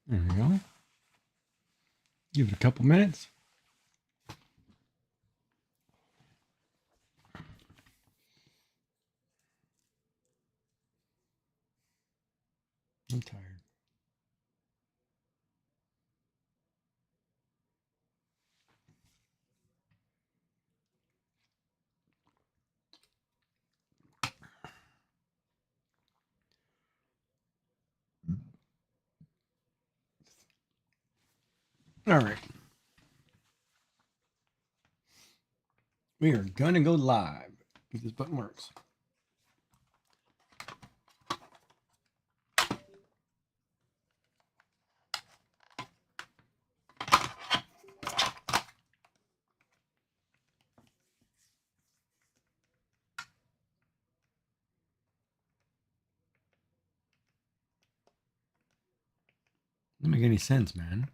There we go. Give it a couple minutes. I'm tired. All right. We are gonna go live if this button works. Doesn't make any sense, man.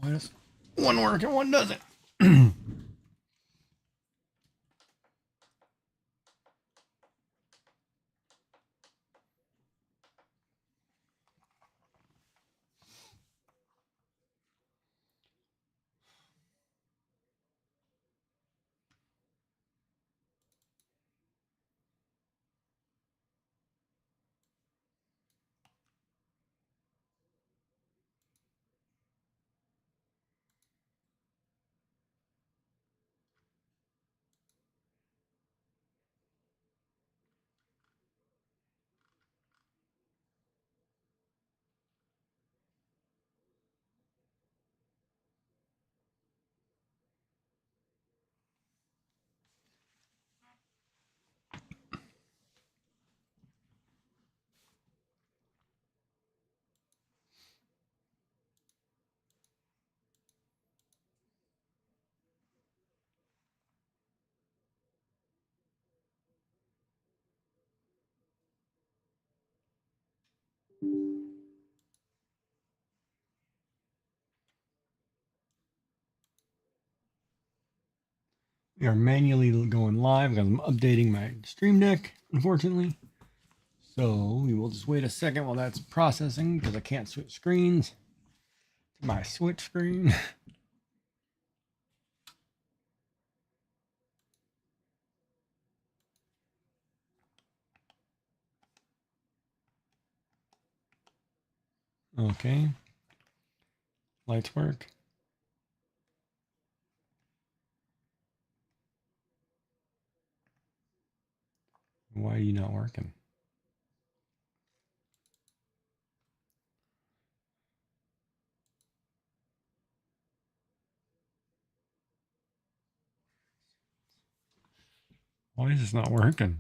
Why does one work and one doesn't? We are manually going live because I'm updating my Stream Deck, unfortunately. So we will just wait a second while that's processing because I can't switch screens to my switch screen. Okay. Lights work. Why are you not working? Why is this not working?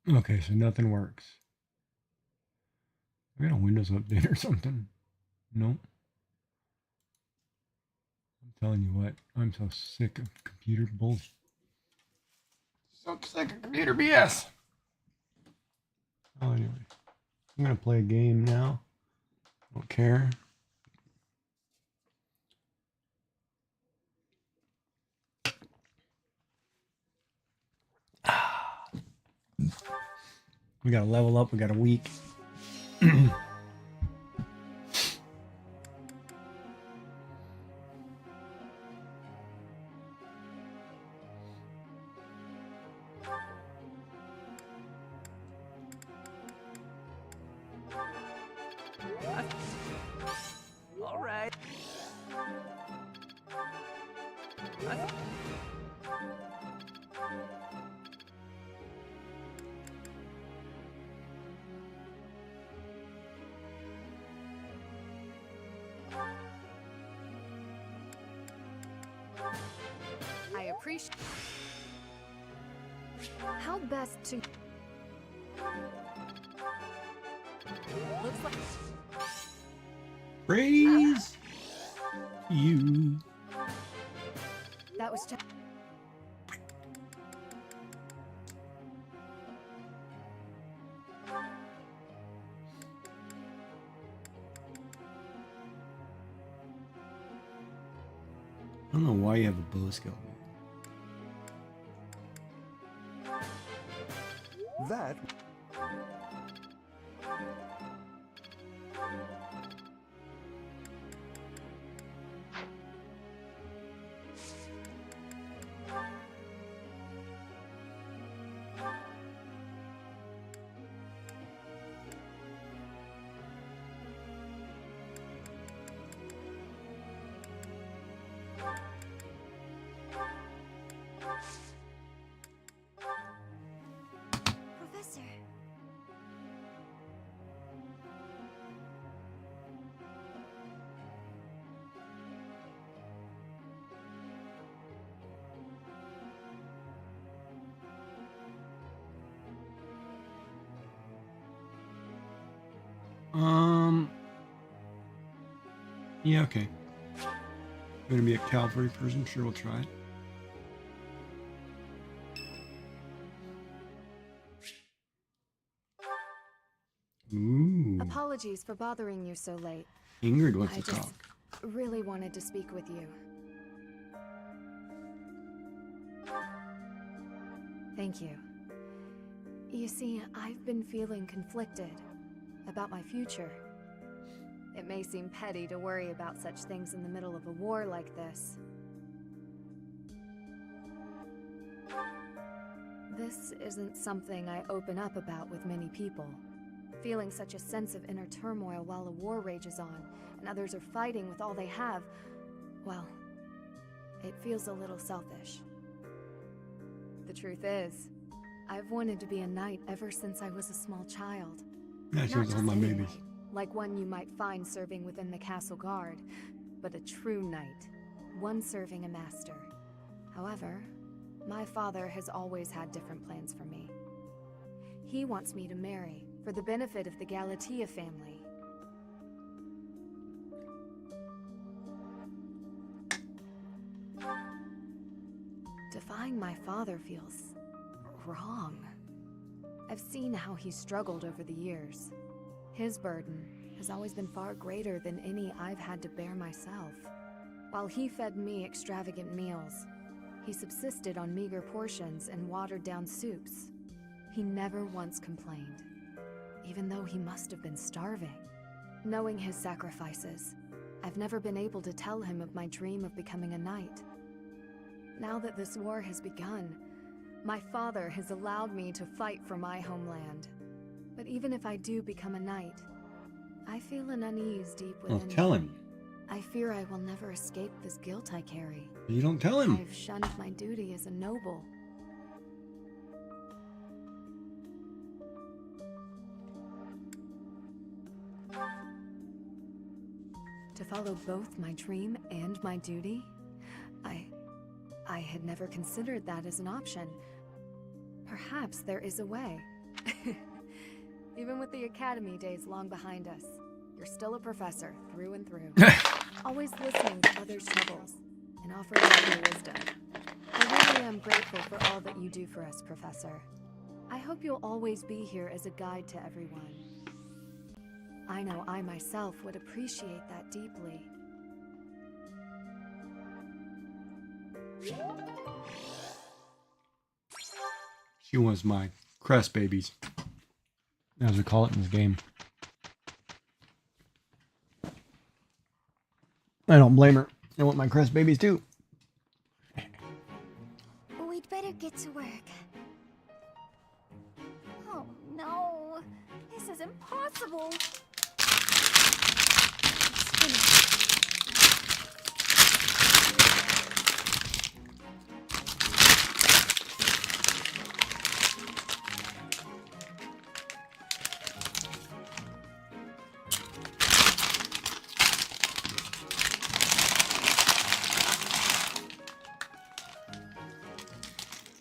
Okay, so nothing works. I got a Windows update or something. Nope. I'm telling you what, I'm so sick of computer bullshit. So sick of computer BS. Oh, anyway, I'm gonna play a game now. Don't care. We gotta level up. We got a week. All right. I appreciate. How best to. Looks like Praise you. that was just. I don't know why you have a bow skill. That Professor. Yeah, okay. Gonna be a cavalry person, sure we'll try it. Ooh. Apologies for bothering you so late. Ingrid wants I to talk. just really wanted to speak with you. Thank you. You see, I've been feeling conflicted about my future. It may seem petty to worry about such things in the middle of a war like this. This isn't something I open up about with many people. Feeling such a sense of inner turmoil while a war rages on, and others are fighting with all they have, well, it feels a little selfish. The truth is, I've wanted to be a knight ever since I was a small child. Yeah, she Not wants all just my any babies. knight, like one you might find serving within the castle guard, but a true knight, one serving a master. However, my father has always had different plans for me. He wants me to marry for the benefit of the Galatea family. Defying my father feels wrong. I've seen how he's struggled over the years. His burden has always been far greater than any I've had to bear myself. While he fed me extravagant meals, he subsisted on meager portions and watered-down soups. He never once complained, even though he must have been starving. Knowing his sacrifices, I've never been able to tell him of my dream of becoming a knight. Now that this war has begun, my father has allowed me to fight for my homeland. But even if I do become a knight, I feel an unease deep Well, within tell me. him. I fear I will never escape this guilt I carry. You don't tell him. I've shunned my duty as a noble. To follow both my dream and my duty? I had never considered that as an option. Perhaps there is a way. Even with the academy days long behind us, you're still a professor through and through. Always listening to others' troubles and offering up your wisdom. I really am grateful for all that you do for us, Professor. I hope you'll always be here as a guide to everyone. I know I myself would appreciate that deeply. She wants my crest babies, as we call it in this game. I don't blame her. I want my crest babies too. We'd better get to work. Oh no, this is impossible. It's finished.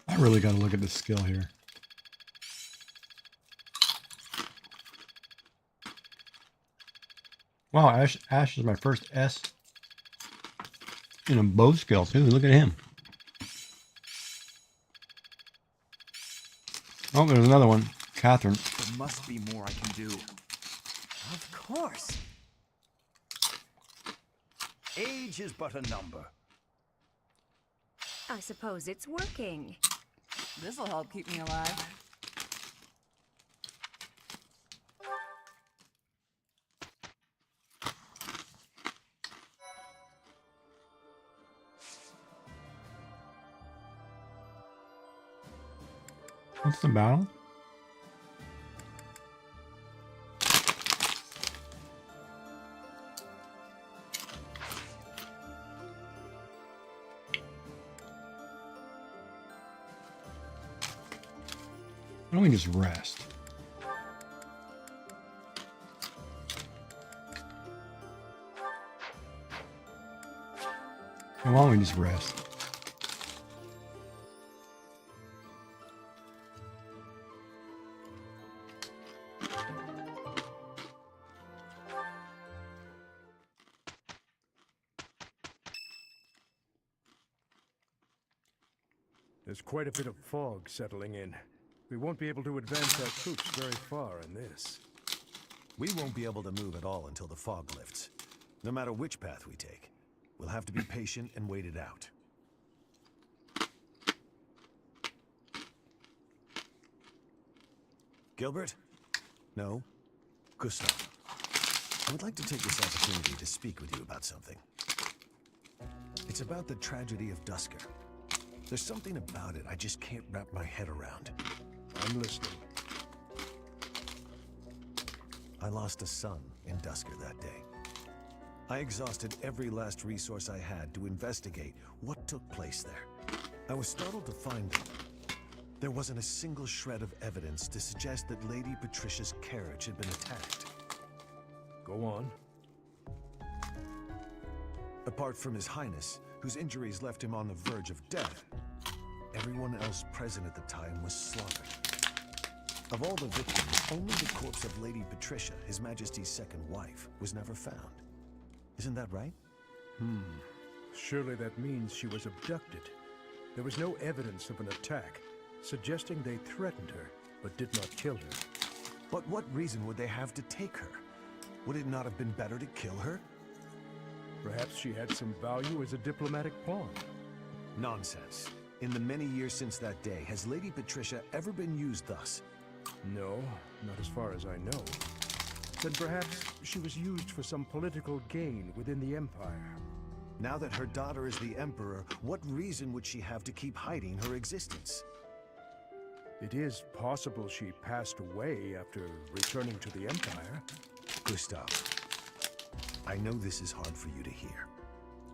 I really got to look at the skill here. Wow, Ash is my first S in a bow skill too. Look at him. Oh, there's another one. Catherine. There must be more I can do. Of course. Age is but a number. I suppose it's working. This'll help keep me alive. What's the battle? Why don't we just rest? Why don't we just rest? There's quite a bit of fog settling in. We won't be able to advance our troops very far in this. We won't be able to move at all until the fog lifts. No matter which path we take, we'll have to be patient and wait it out. Gilbert? No? Gustav. I would like to take this opportunity to speak with you about something. It's about the tragedy of Dusker. There's something about it I just can't wrap my head around. I'm listening. I lost a son in Dusker that day. I exhausted every last resource I had to investigate what took place there. I was startled to find that there wasn't a single shred of evidence to suggest that Lady Patricia's carriage had been attacked. Go on. Apart from His Highness, whose injuries left him on the verge of death, everyone else present at the time was slaughtered. Of all the victims, only the corpse of Lady Patricia, His Majesty's second wife, was never found. Isn't that right? Surely that means she was abducted. There was no evidence of an attack, suggesting they threatened her, but did not kill her. But what reason would they have to take her? Would it not have been better to kill her? Perhaps she had some value as a diplomatic pawn. Nonsense. In the many years since that day, has Lady Patricia ever been used thus? No, not as far as I know. Then perhaps she was used for some political gain within the Empire. Now that her daughter is the Emperor, what reason would she have to keep hiding her existence? It is possible she passed away after returning to the Empire. Gustav, I know this is hard for you to hear,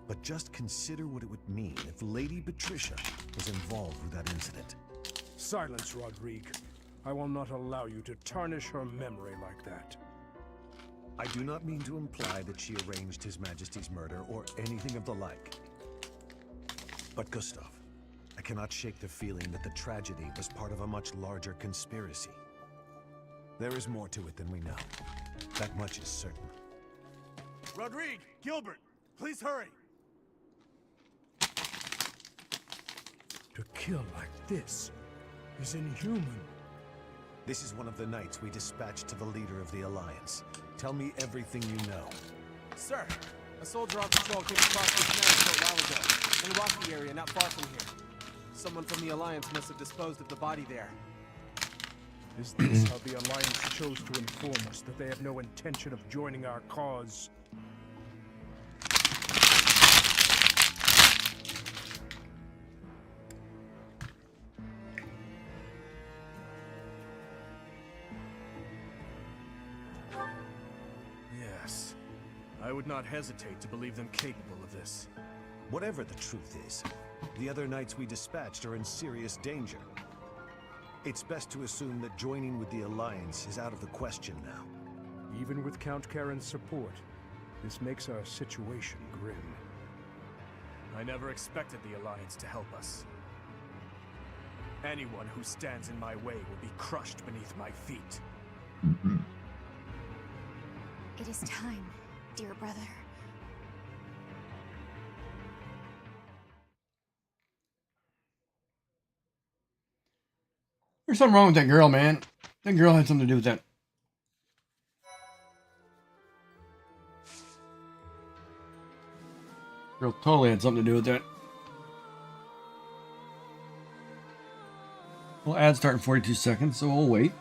but just consider what it would mean if Lady Patricia was involved with that incident. Silence, Rodrigue. I will not allow you to tarnish her memory like that. I do not mean to imply that she arranged His Majesty's murder or anything of the like. But Gustav, I cannot shake the feeling that the tragedy was part of a much larger conspiracy. There is more to it than we know. That much is certain. Rodrigue! Gilbert! Please hurry! To kill like this is inhuman. This is one of the knights we dispatched to the leader of the Alliance. Tell me everything you know. Sir, a soldier on patrol came across this man a short while ago, in a rocky area not far from here. Someone from the Alliance must have disposed of the body there. Is this how the Alliance chose to inform us that they have no intention of joining our cause? Yes. I would not hesitate to believe them capable of this. Whatever the truth is, the other knights we dispatched are in serious danger. It's best to assume that joining with the Alliance is out of the question now. Even with Count Karen's support, this makes our situation grim. I never expected the Alliance to help us. Anyone who stands in my way will be crushed beneath my feet. It is time. dear brother. There's something wrong with that girl, man. That girl had something to do with that. Girl totally had something to do with that. Well, ads start in 42 seconds, so we'll wait.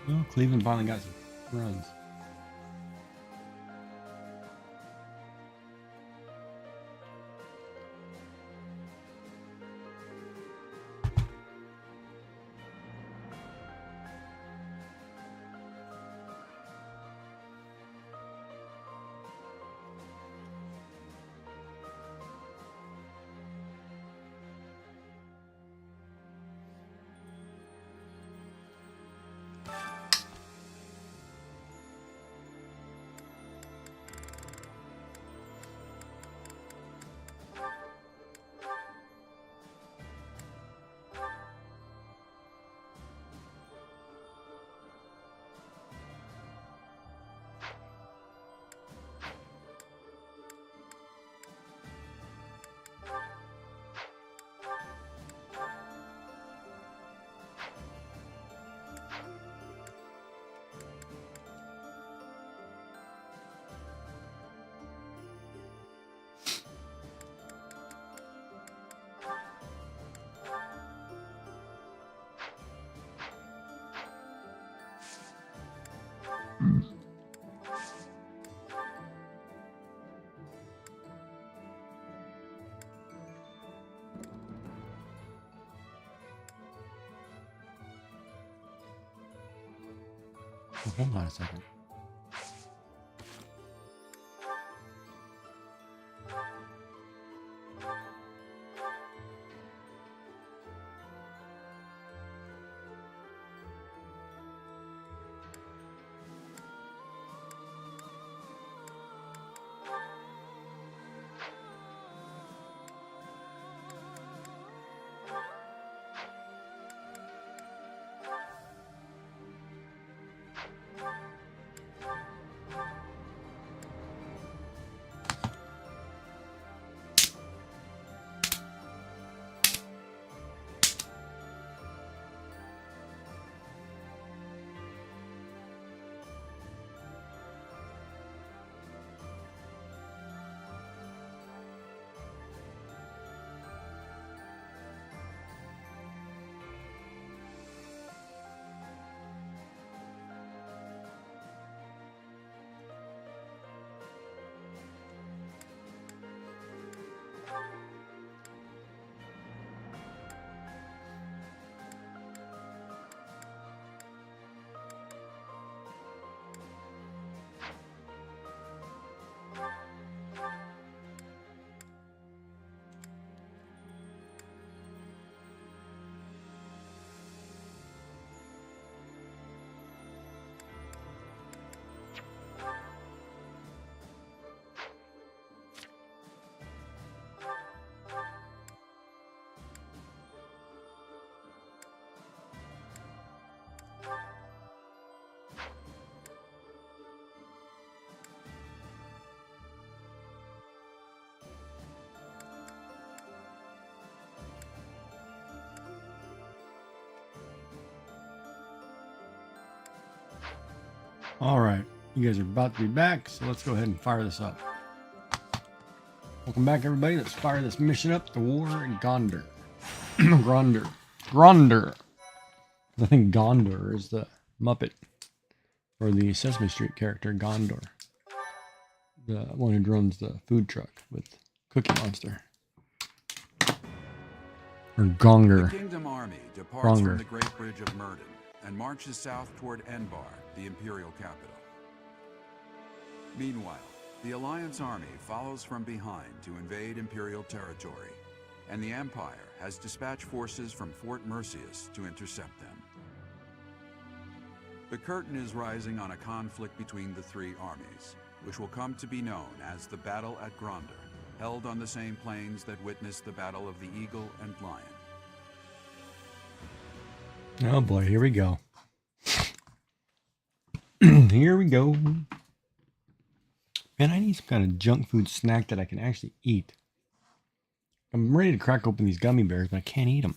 Well, Cleveland finally got some runs. Hold on a second. All right, you guys are about to be back, so let's go ahead and fire this up. Welcome back, everybody. Let's fire this mission up. The War in Gondor. Gronder. I think Gondor is the Muppet, or the Sesame Street character Gondor, the one who runs the food truck with Cookie Monster. Or Gonger. The Kingdom Army departs Gonger. from the Great Bridge of Murden and marches south toward Enbar, the imperial capital. Meanwhile, the Alliance army follows from behind to invade Imperial territory, and the Empire has dispatched forces from Fort Merceus to intercept them. The curtain is rising on a conflict between the three armies, which will come to be known as the Battle at Gronder, held on the same plains that witnessed the Battle of the Eagle and Lion. Oh boy, here we go. Here we go. Man, I need some kind of junk food snack that I can actually eat. I'm ready to crack open these gummy bears, but I can't eat them.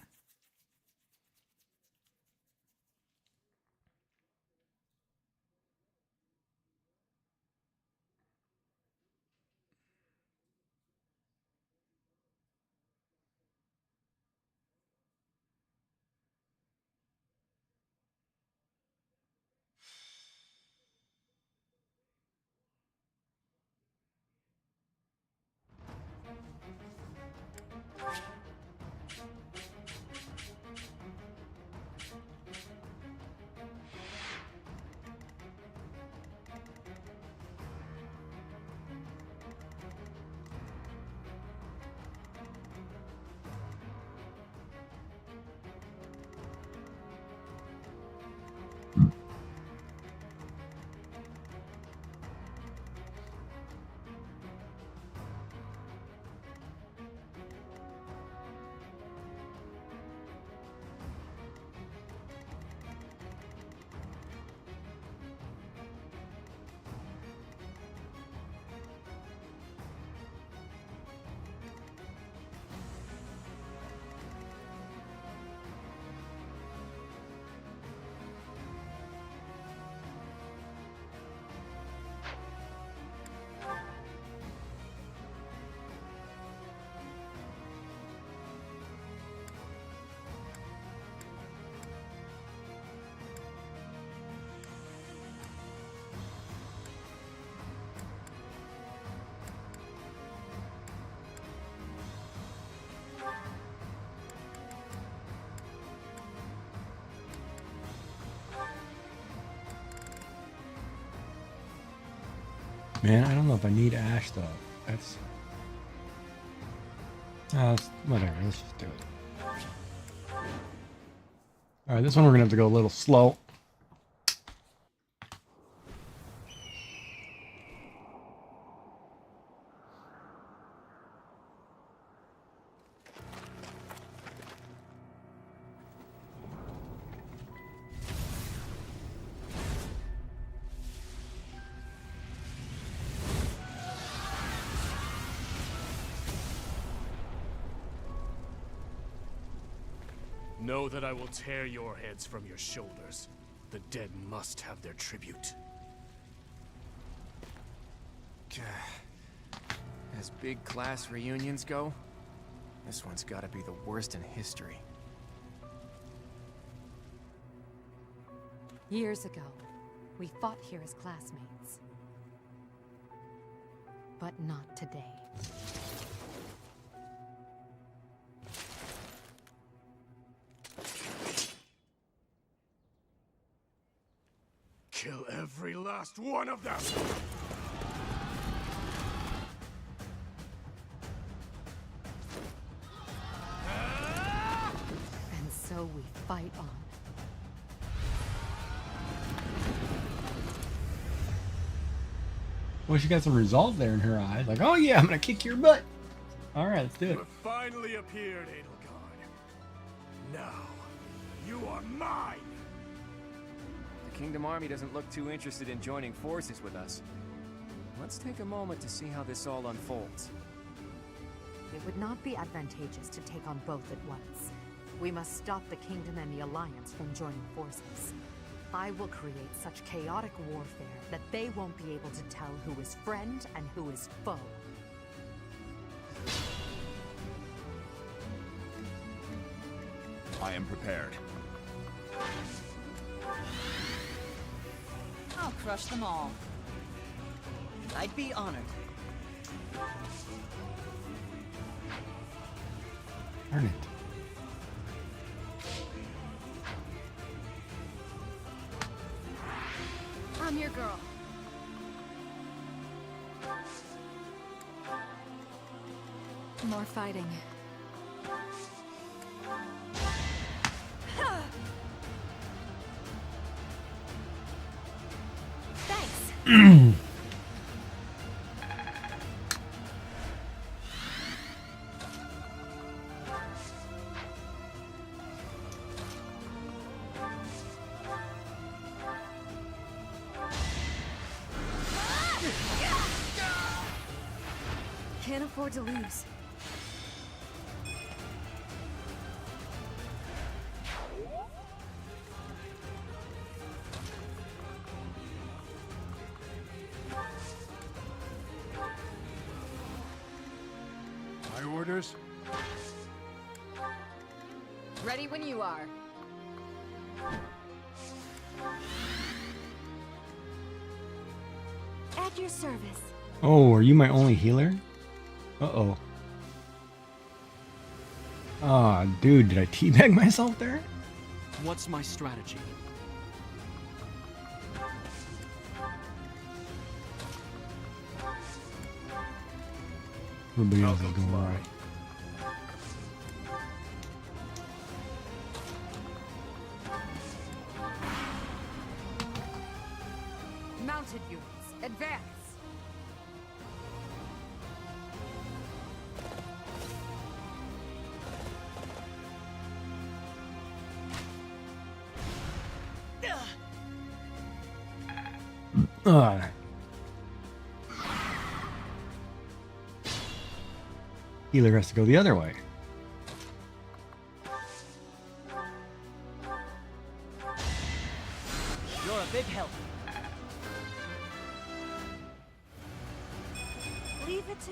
Man, I don't know if I need Ash though. That's whatever. Let's just do it. All right, this one we're gonna have to go a little slow. Know that I will tear your heads from your shoulders. The dead must have their tribute. As big class reunions go, this one's gotta be the worst in history. Years ago, we fought here as classmates. But not today. Kill every last one of them! And so we fight on. Well, she got some resolve there in her eyes. Like, oh yeah, I'm gonna kick your butt. All right, let's do it. You have finally appeared, Edelgard. Now, you are mine! The Kingdom Army doesn't look too interested in joining forces with us. Let's take a moment to see how this all unfolds. It would not be advantageous to take on both at once. We must stop the Kingdom and the Alliance from joining forces. I will create such chaotic warfare that they won't be able to tell who is friend and who is foe. I am prepared. I'll crush them all. I'd be honored. Darn it. I'm your girl. More fighting. Thanks. Can't afford to lose. My orders? Ready when you are. At your service. Oh, are you my only healer? Uh-oh. Ah, dude, did I teabag myself there? What's my strategy? Everybody else is going right. Mounted units, advance! Healer has to go the other way. You're a big help. Leave it to...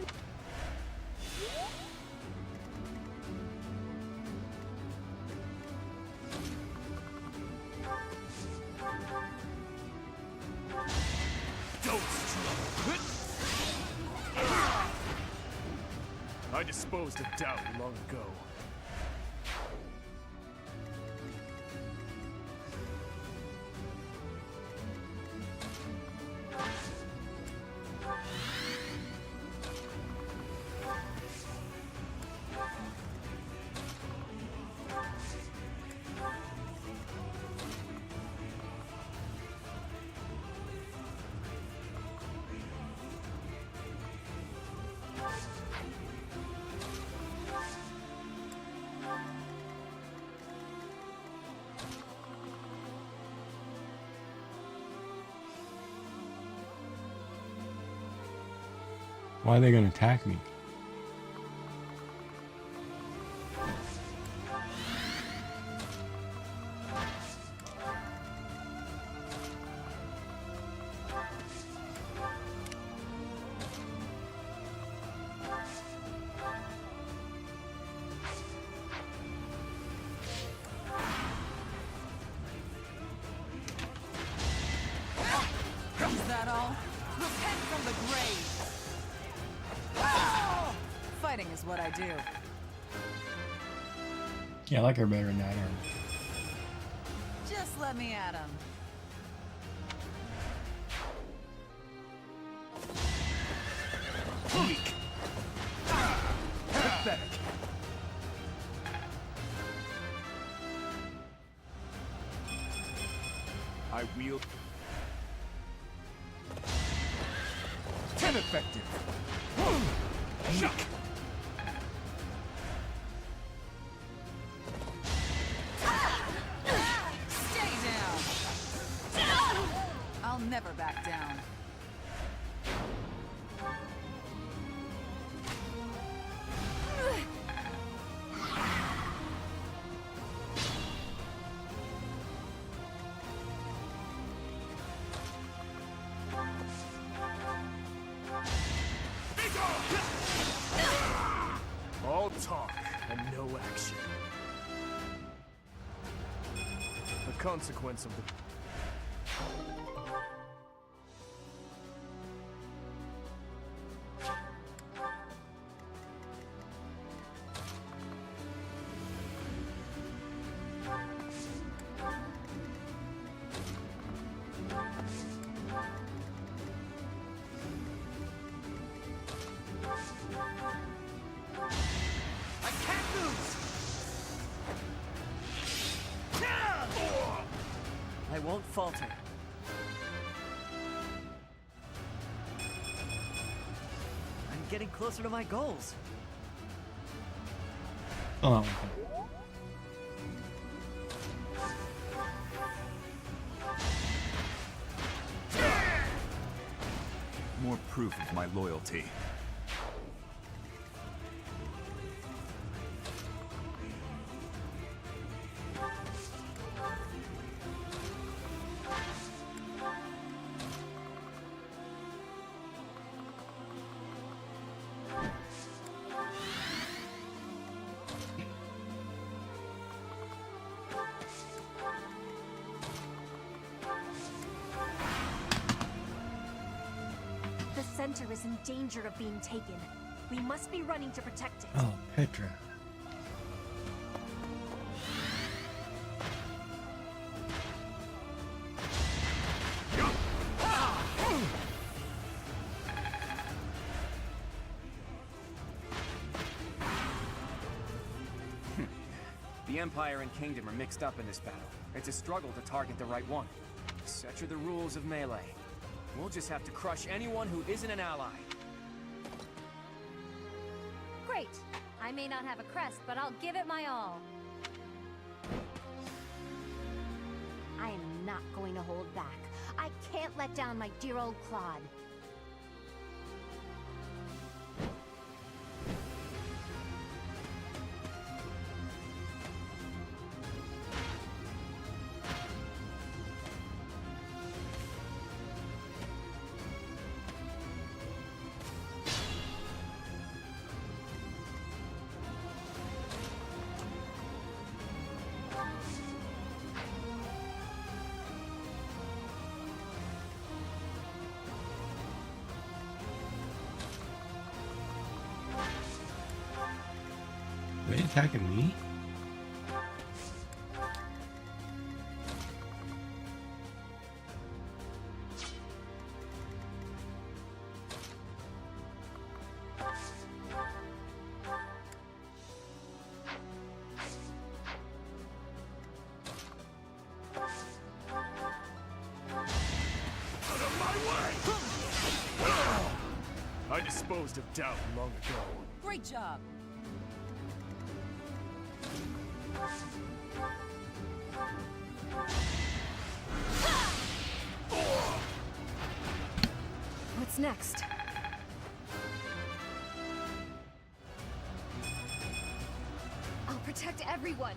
I disposed of doubt long ago. Why are they gonna attack me? Is that all? Repent from the grave! Fighting is what I do. Yeah, I like her better in that arm. Just let me at him. Weak. Pathetic. I wield... Ineffective. Shock. Stay down. I'll never back down. All talk and no action. The consequence of the... falter. I'm getting closer to my goals. Oh. More proof of my loyalty. The center is in danger of being taken. We must be running to protect it. Oh, Petra. The Empire and Kingdom are mixed up in this battle. It's a struggle to target the right one. Such are the rules of melee. We'll just have to crush anyone who isn't an ally. Great. I may not have a crest, but I'll give it my all. I am not going to hold back. I can't let down my dear old Claude. Are they attacking me? I disposed of doubt long ago. Great job. What's next? I'll protect everyone.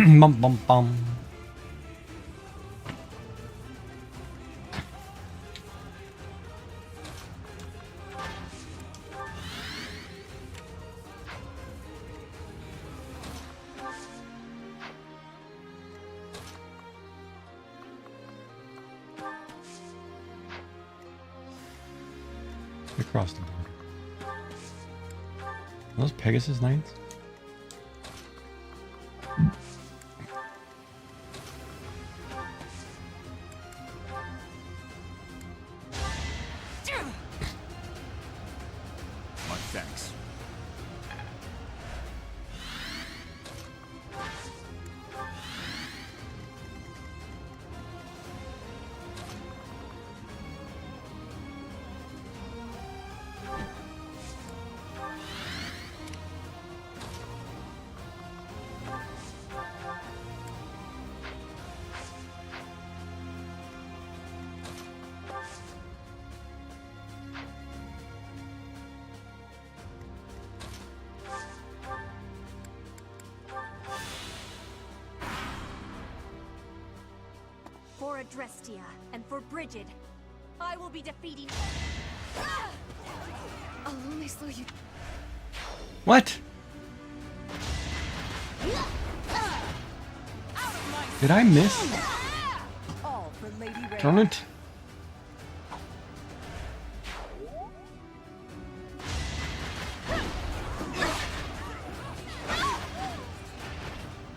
Bum bum bum. Across the border. Are those Pegasus Knights? My thanks. For Adrestia and for Brigid, I will be defeating. I'll only slow you. What? Did I miss? All for Lady Ray. Darn it.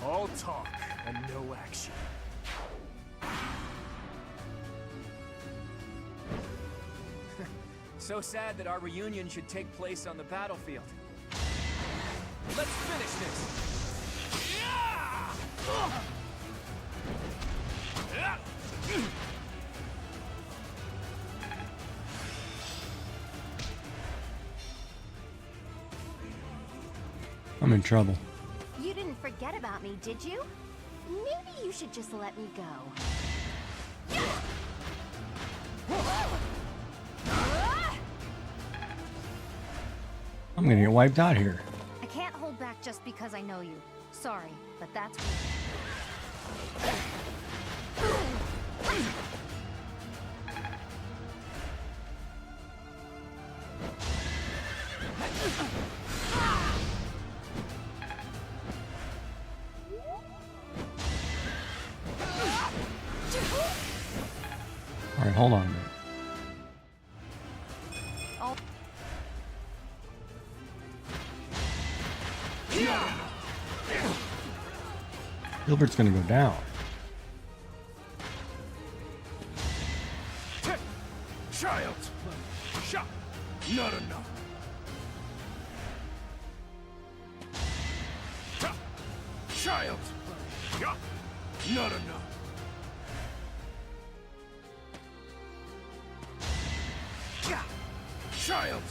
All talk and no action. So sad that our reunion should take place on the battlefield. Let's finish this! I'm in trouble. You didn't forget about me, did you? Maybe you should just let me go. I'm gonna get wiped out here. I can't hold back just because I know you. Sorry, but that's Alright, hold on a minute. Gilbert's gonna go down. Child! Shot! Not enough! Child! Shot! Not enough! Child!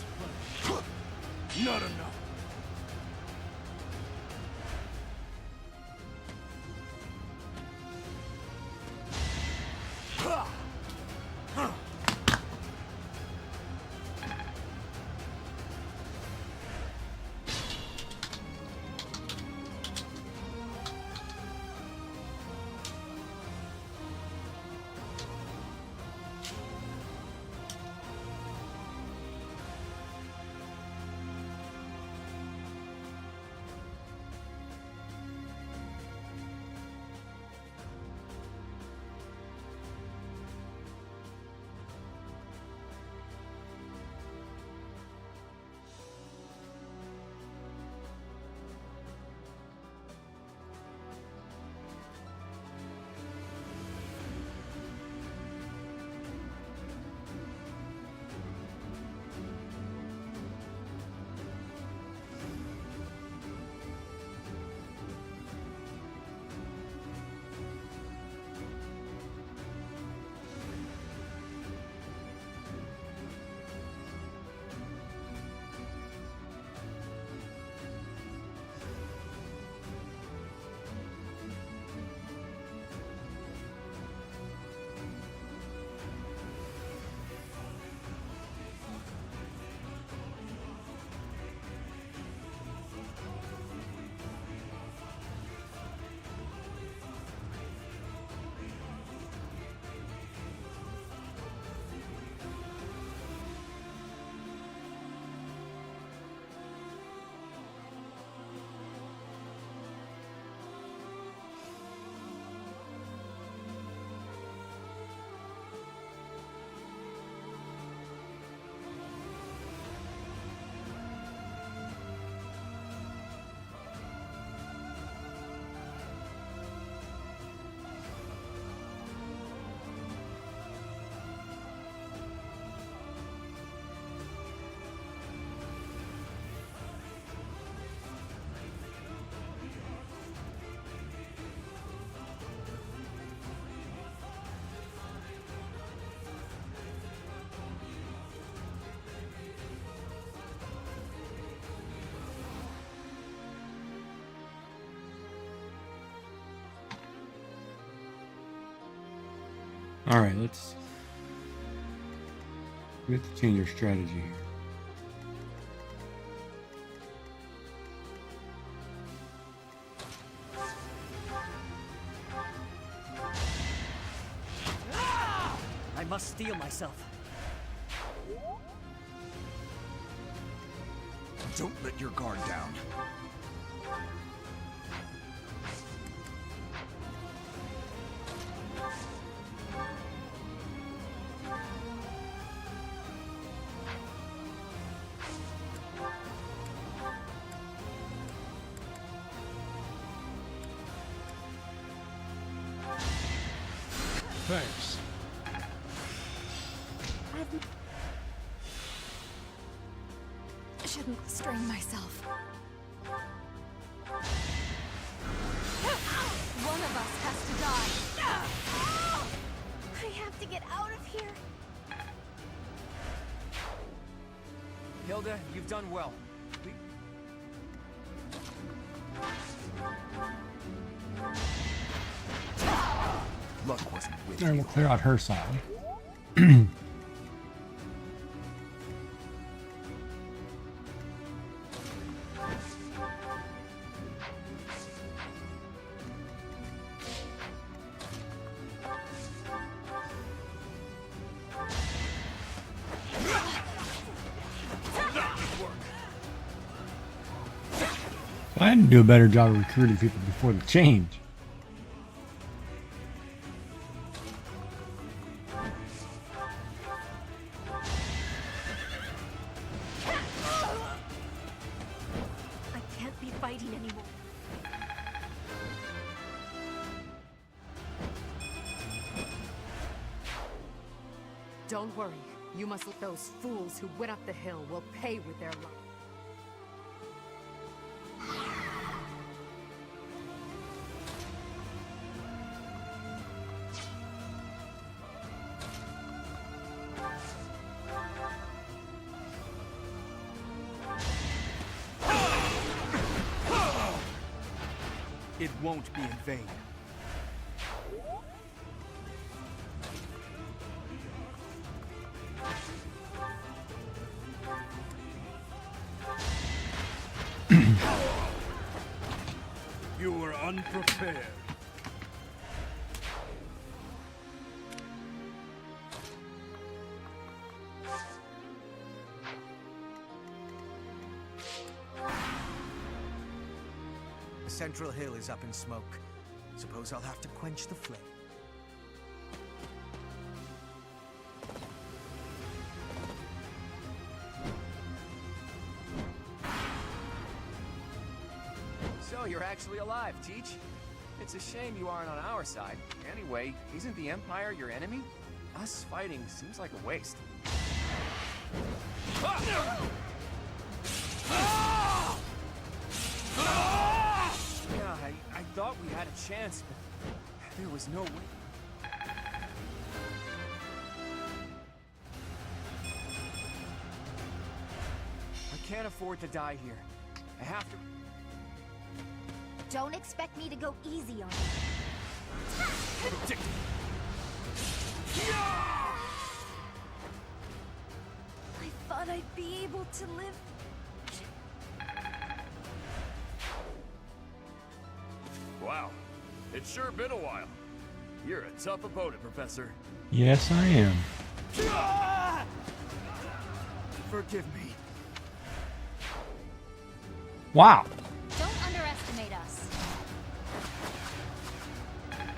Not enough! All right, we have to change our strategy here. I must steel myself. Don't let your guard down. Thanks. I shouldn't strain myself. One of us has to die. I have to get out of here. Hilda, you've done well. Luck wasn't with All right, you. we'll clear out her side. I had to do a better job of recruiting people before the change. I can't be fighting anymore. Don't worry. You must let those fools who went up the hill will pay with their life. It won't be in vain. You were unprepared. The central hill is up in smoke. Suppose I'll have to quench the flame. So you're actually alive, Teach. It's a shame you aren't on our side. Anyway, isn't the Empire your enemy? Us fighting seems like a waste. Yeah, I thought we had a chance, but there was no way. I can't afford to die here. I have to... Don't expect me to go easy on you. I thought I'd be able to live. Wow, it's sure been a while. You're a tough opponent, Professor. Yes, I am. Forgive me. Wow. Don't underestimate us. I'm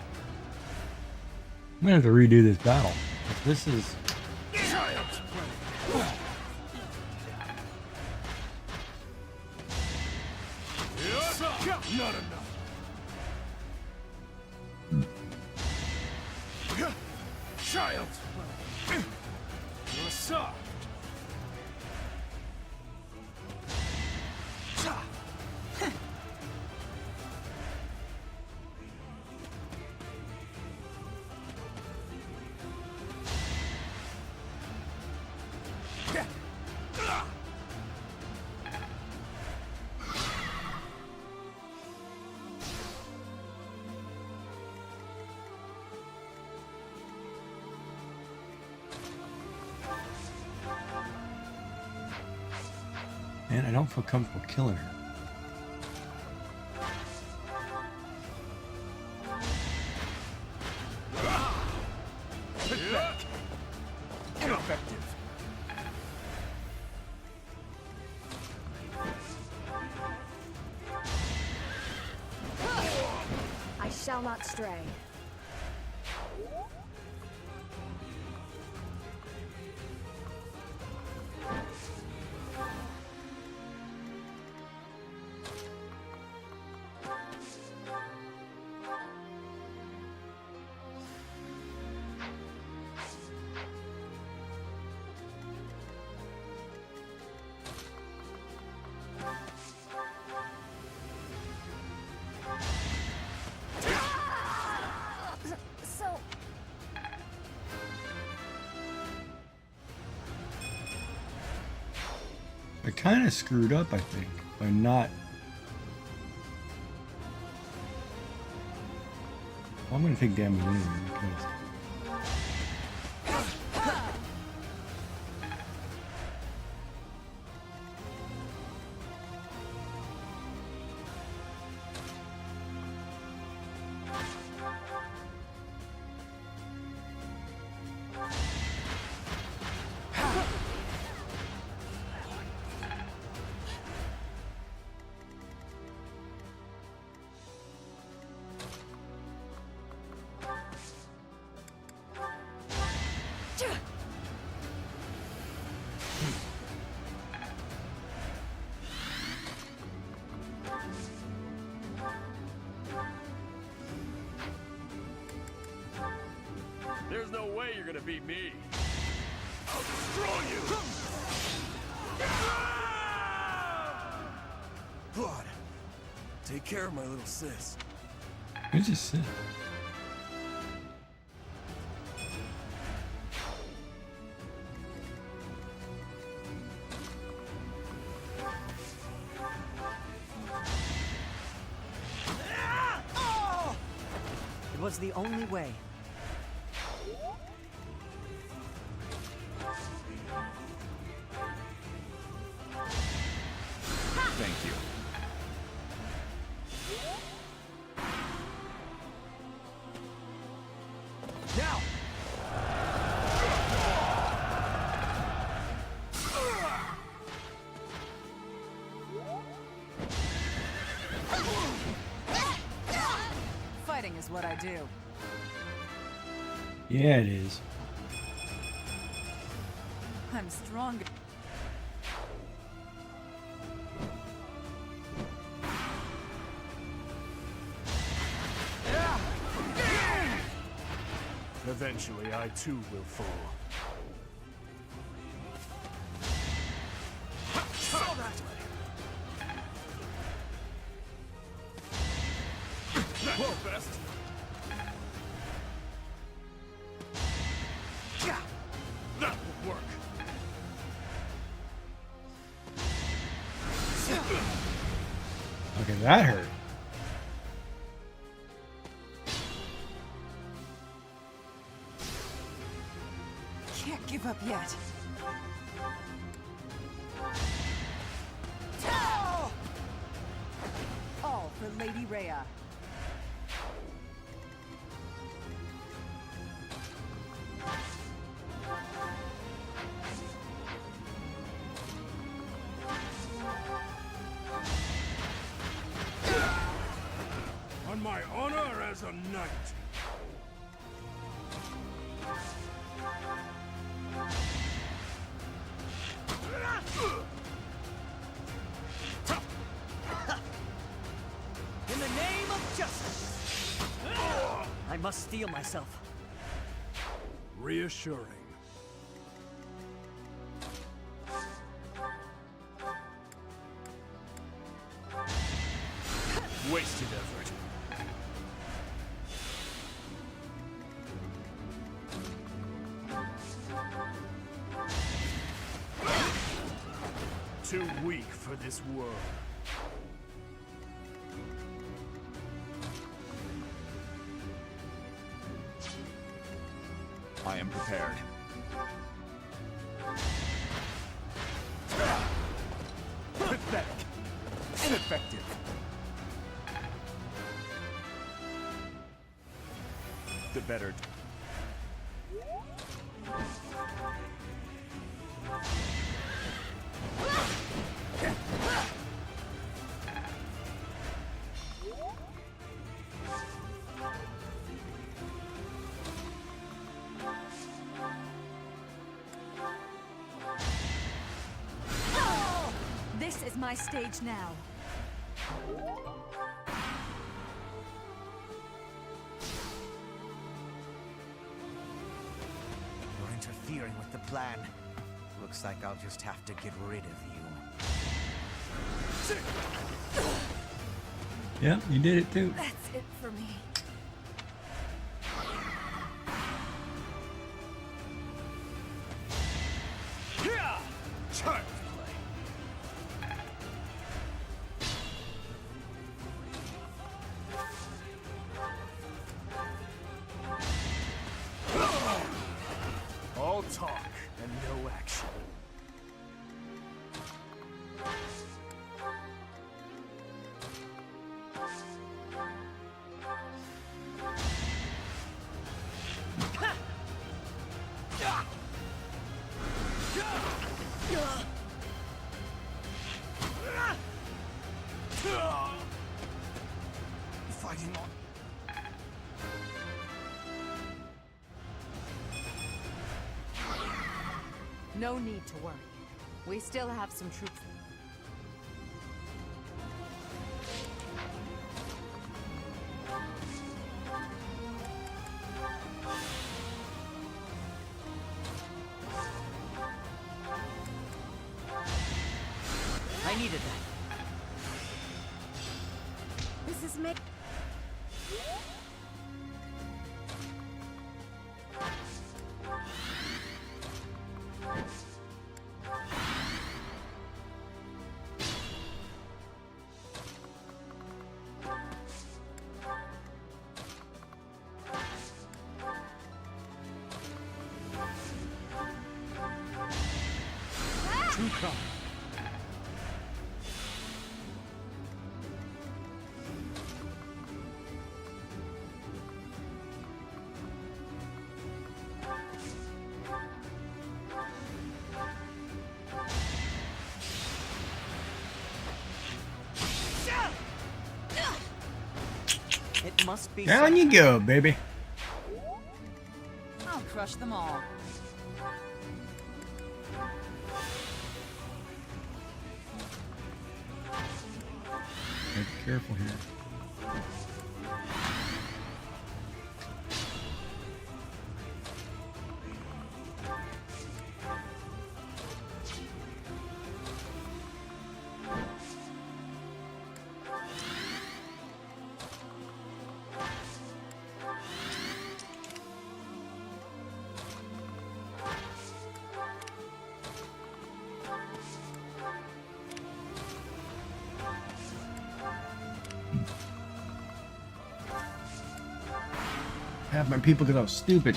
gonna have to redo this battle. This is... Child's play. Not enough. Child's play. You're soft. And I don't feel comfortable killing her. Ineffective. I shall not stray. I kind of screwed up, I think, by not... Well, I'm going to take damage anyway because... There's no way you're gonna beat me. I'll destroy you! Blood. Take care of my little sis. Who's this sis? It was the only way. Thank you. Now! Fighting is what I do. Yeah, it is. I'm stronger. Eventually, I too will fall. Saw that! Whoa, best. That will work. Okay, that hurt. Can't give up yet. All for Lady Rhea. On my honor as a knight. In the name of justice! I must steel myself. Reassuring. Wasted effort. Too weak for this world. I am prepared. would better. This is my stage now. You're interfering with the plan. Looks like I'll just have to get rid of you. Yep, you did it too. That's it for me. Child's play. All talk and no action. Fighting on. No need to worry. We still have some troops. I needed that. This is me. Two come. It must be. Down you go, baby. I'll crush them all. Be careful here. Half my people because I was stupid.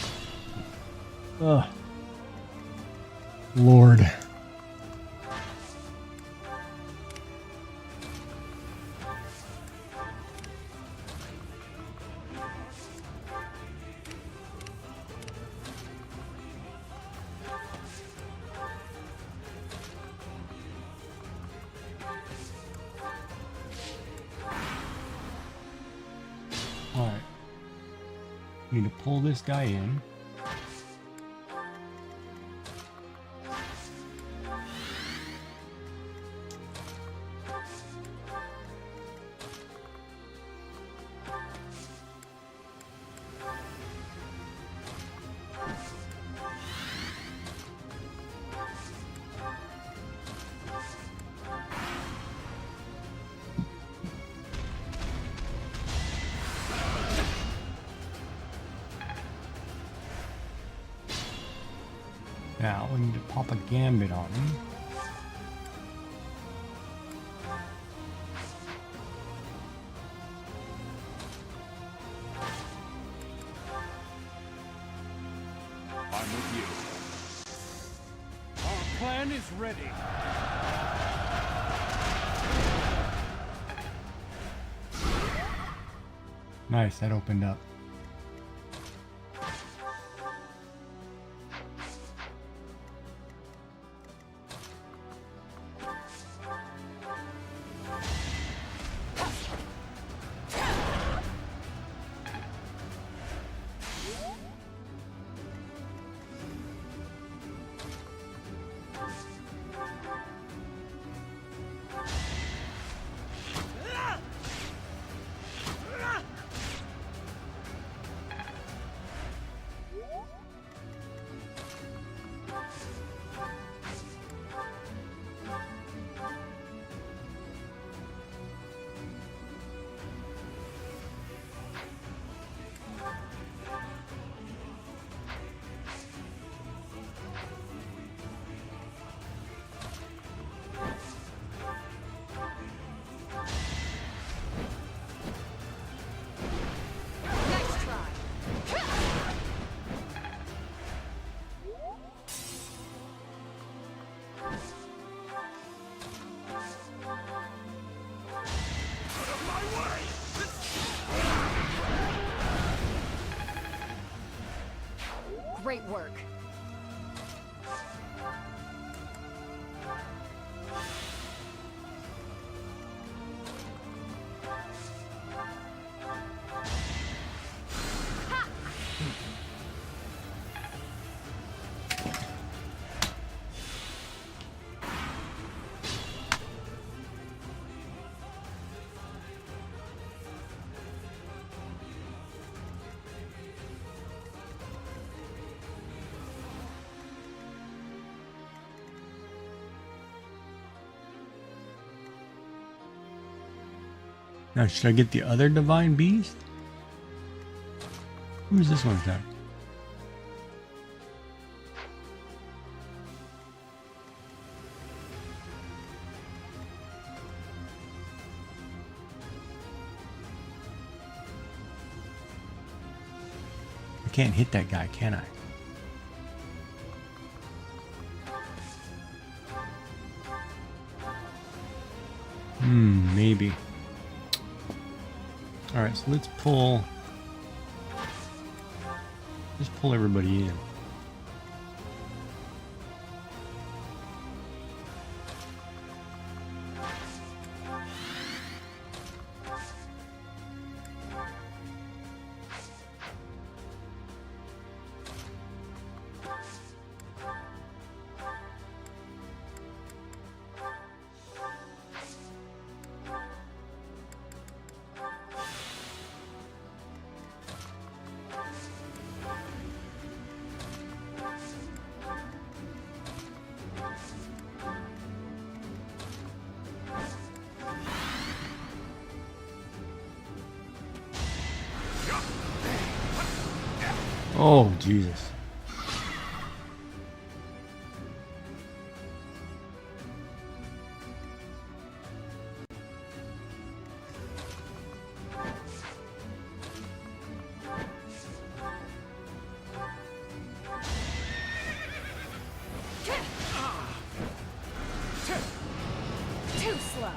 Ugh. Lord. All right. Need to pull this guy in. Now we need to pop a gambit on him. I'm with you. Our plan is ready. Nice, that opened up. Great work. Now, should I get the other divine beast? Who's this one attack? I can't hit that guy, can I? Maybe. Alright, so let's pull everybody in. Oh, Jesus. Too slow.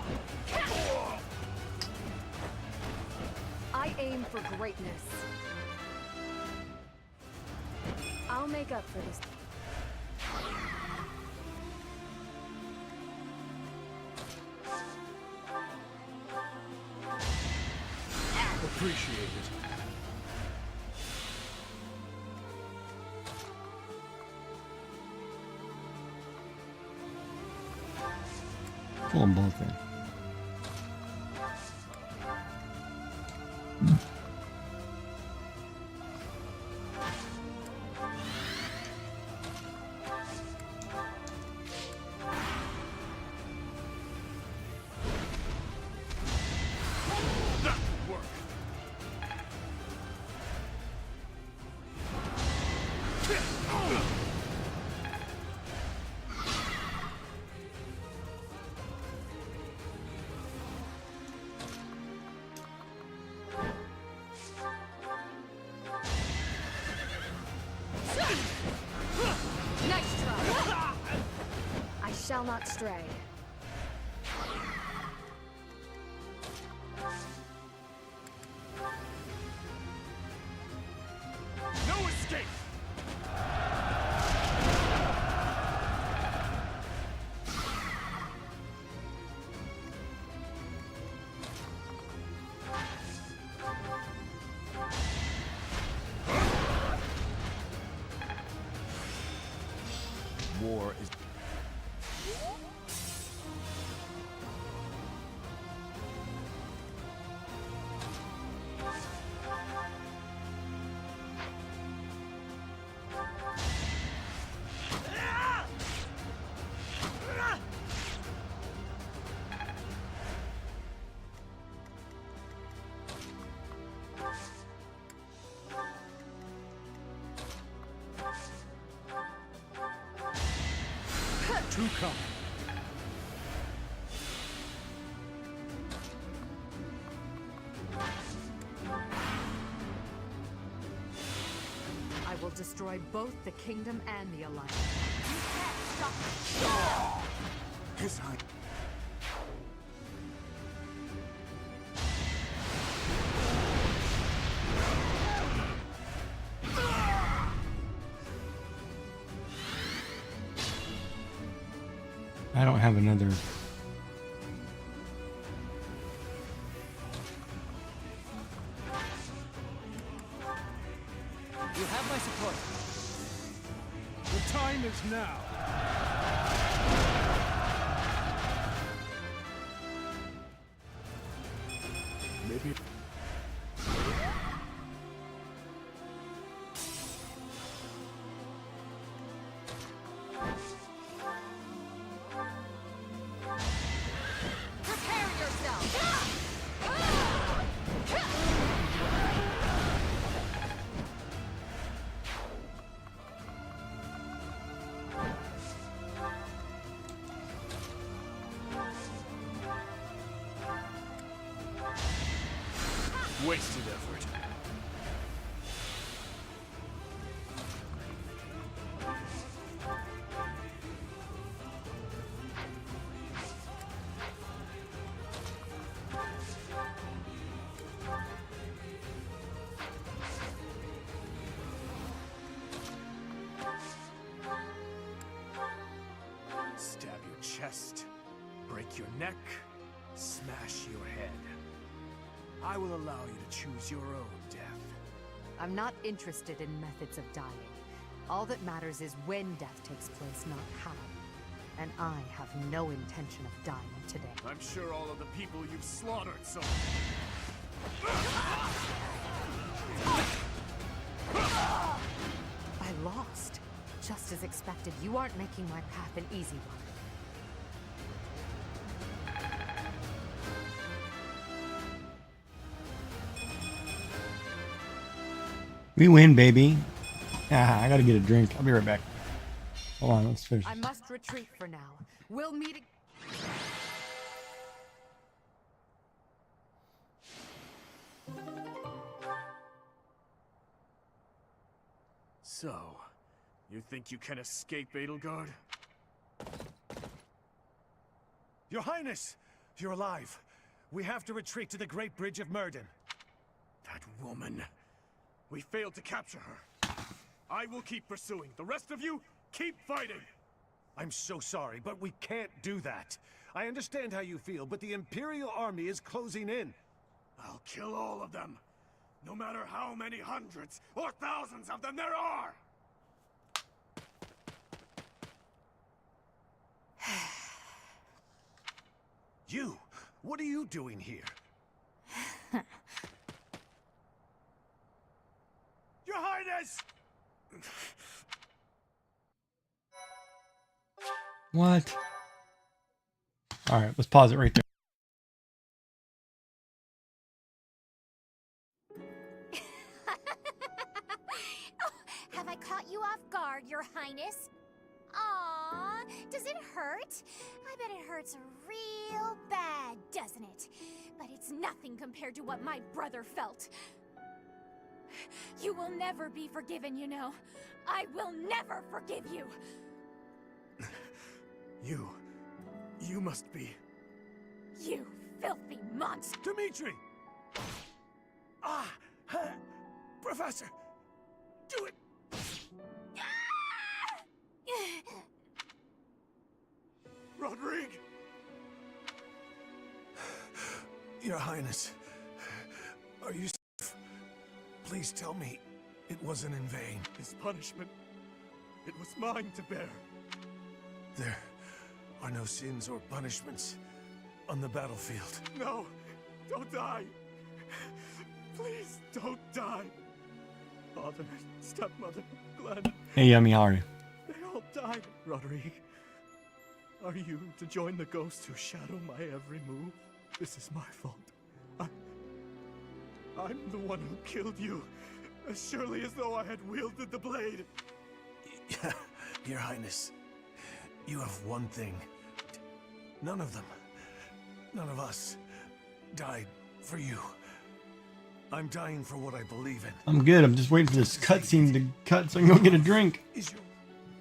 I aim for greatness. I'll make up for this. Appreciate it. Pull them both in. Nice try. I shall not stray. No escape! War is... Two come. I will destroy both the kingdom and the alliance. You can't stop me. His Highness. I don't have another. You have my support. The time is now. Maybe. Prepare yourself! Wasted effort. Stab your chest, break your neck, smash your head. I will allow you to choose your own death. I'm not interested in methods of dying. All that matters is when death takes place, not how. And I have no intention of dying today. I'm sure all of the people you've slaughtered so... I lost. Just as expected, you aren't making my path an easy one. We win, baby. Ah, I gotta get a drink. I'll be right back. Hold on, let's finish. I must retreat for now. We'll meet. So, you think you can escape, Edelgard? Your Highness! You're alive. We have to retreat to the Great Bridge of Murden. That woman. We failed to capture her. I will keep pursuing. The rest of you, keep fighting! I'm so sorry, but we can't do that. I understand how you feel, but the Imperial Army is closing in. I'll kill all of them. No matter how many hundreds or thousands of them there are! You! What are you doing here? Your Highness! What? All right, let's pause it right there. Have I caught you off guard, Your Highness? Aww, does it hurt? I bet it hurts real bad, doesn't it? But it's nothing compared to what my brother felt. You will never be forgiven, you know. I will never forgive you. You must be... You filthy monster! Dimitri! Professor! Do it! Rodrigue! Your Highness, are you safe? Please tell me it wasn't in vain. His punishment, it was mine to bear. There are no sins or punishments on the battlefield. No, don't die. Please don't die. Father, stepmother, Glenn. Hey, Yummy, how are you? They all died. Rodrigue, are you to join the ghosts who shadow my every move? This is my fault. I'm the one who killed you, as surely as though I had wielded the blade. Your Highness, you have one thing. None of them, none of us, died for you. I'm dying for what I believe in. I'm good. I'm just waiting for this cutscene to cut so I can go get a drink.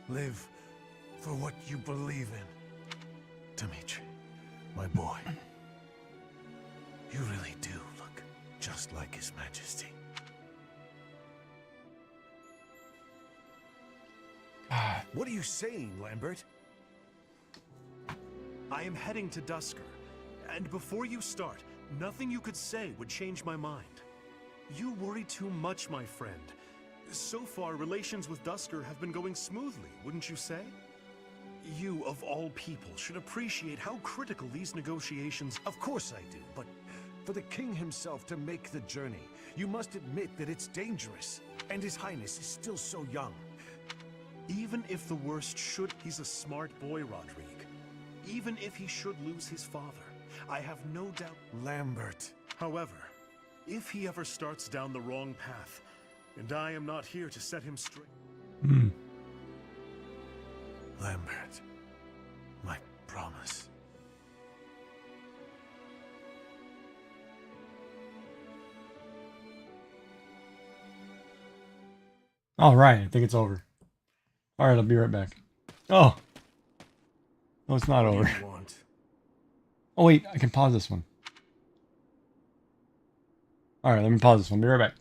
Live for what you believe in. Dimitri, my boy. You really do look just like His Majesty. What are you saying, Lambert? I am heading to Dusker. And before you start, nothing you could say would change my mind. You worry too much, my friend. So far, relations with Dusker have been going smoothly, wouldn't you say? You, of all people, should appreciate how critical these negotiations... Of course I do, but for the king himself to make the journey, you must admit that it's dangerous. And His Highness is still so young. Even if the worst should... He's a smart boy, Rodrigue. Even if he should lose his father, I have no doubt... Lambert. However, if he ever starts down the wrong path, and I am not here to set him straight... Lambert, my promise. All right, I think it's over. All right, I'll be right back. Oh. No, it's not over. Oh, wait, I can pause this one. All right, let me pause this one. Be right back.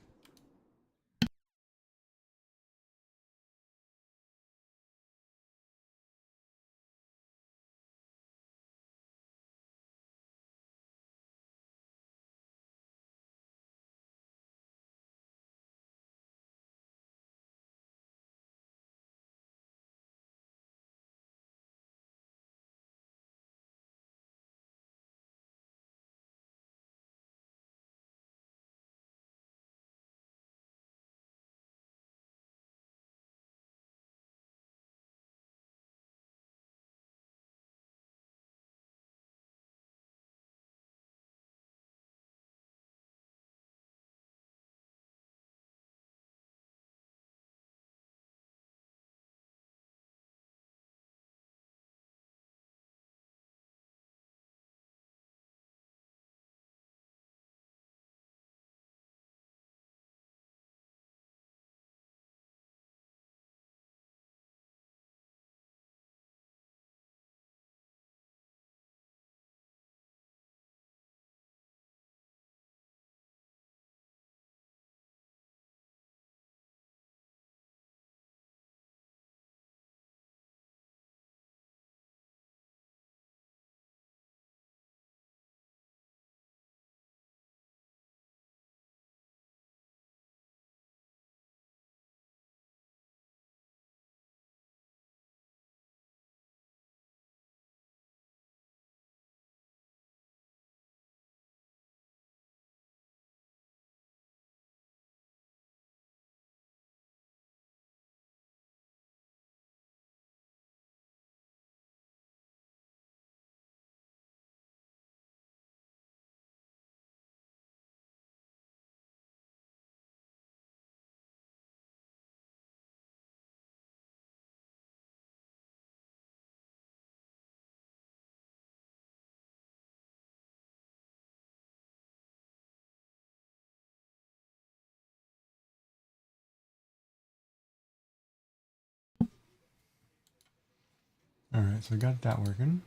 All right, so I got that working.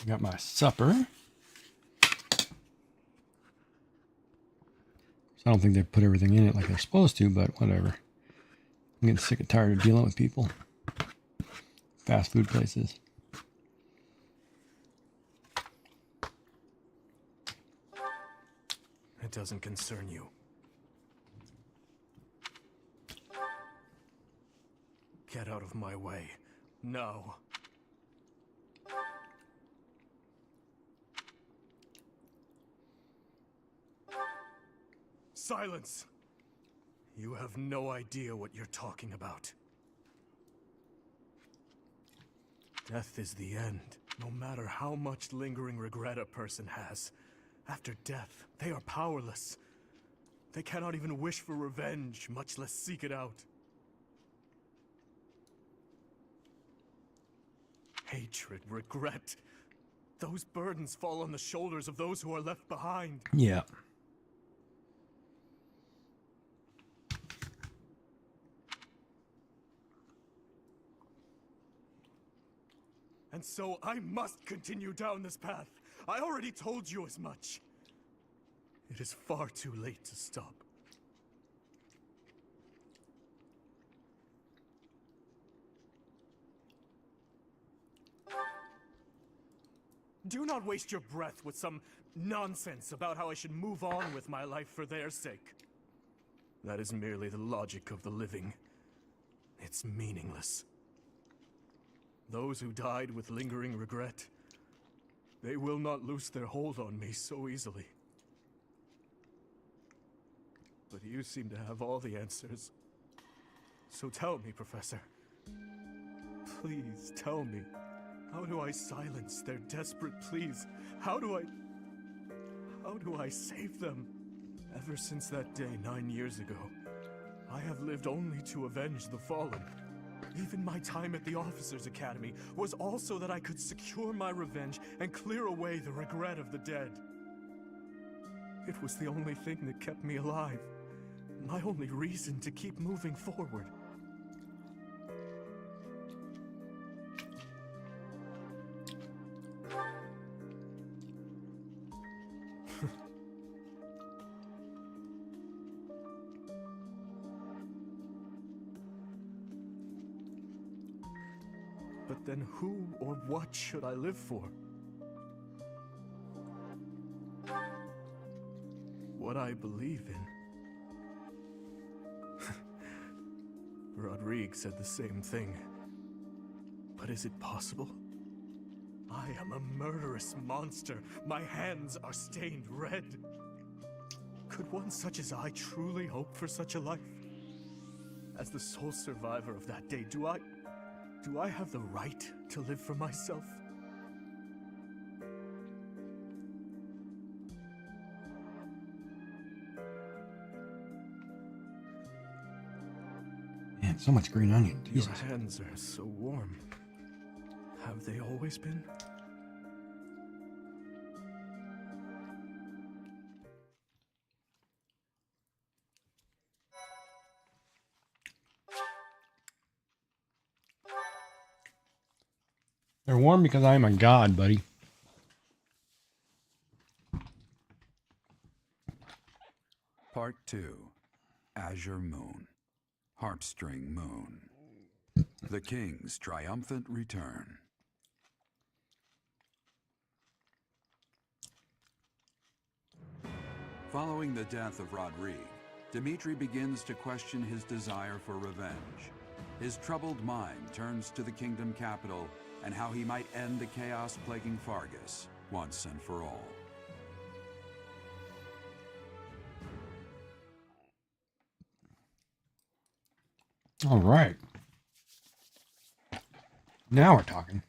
Got my supper. I don't think they put everything in it like they're supposed to, but whatever. I'm getting sick and tired of dealing with people. Fast food places. It doesn't concern you. Get out of my way. No. Silence! You have no idea what you're talking about. Death is the end. No matter how much lingering regret a person has, after death, they are powerless. They cannot even wish for revenge, much less seek it out. Hatred, regret. Those burdens fall on the shoulders of those who are left behind. Yeah. And so I must continue down this path. I already told you as much. it is far too late to stop. Do not waste your breath with some nonsense about how I should move on with my life for their sake. That is merely the logic of the living. It's meaningless. Those who died with lingering regret, they will not loose their hold on me so easily. But you seem to have all the answers. So tell me, Professor. Please tell me. How do I silence their desperate pleas? How do I save them? Ever since that day 9 years ago, I have lived only to avenge the fallen. Even my time at the Officers' Academy was also that I could secure my revenge and clear away the regret of the dead. It was the only thing that kept me alive. My only reason to keep moving forward. But then who or what should I live for? What I believe in. Rodrigue said the same thing. But is it possible? I am a murderous monster. My hands are stained red. Could one such as I truly hope for such a life? As the sole survivor of that day, do I have the right to live for myself? Man, so much green onion. Jesus. Your hands are so warm. Have they always been? They're warm because I am a god, buddy. Part 2. Azure Moon. Harpstring Moon. The King's Triumphant Return. Following the death of Rodrigue, Dimitri begins to question his desire for revenge. His troubled mind turns to the kingdom capital and how he might end the chaos plaguing Fargus once and for all. All right. Now we're talking.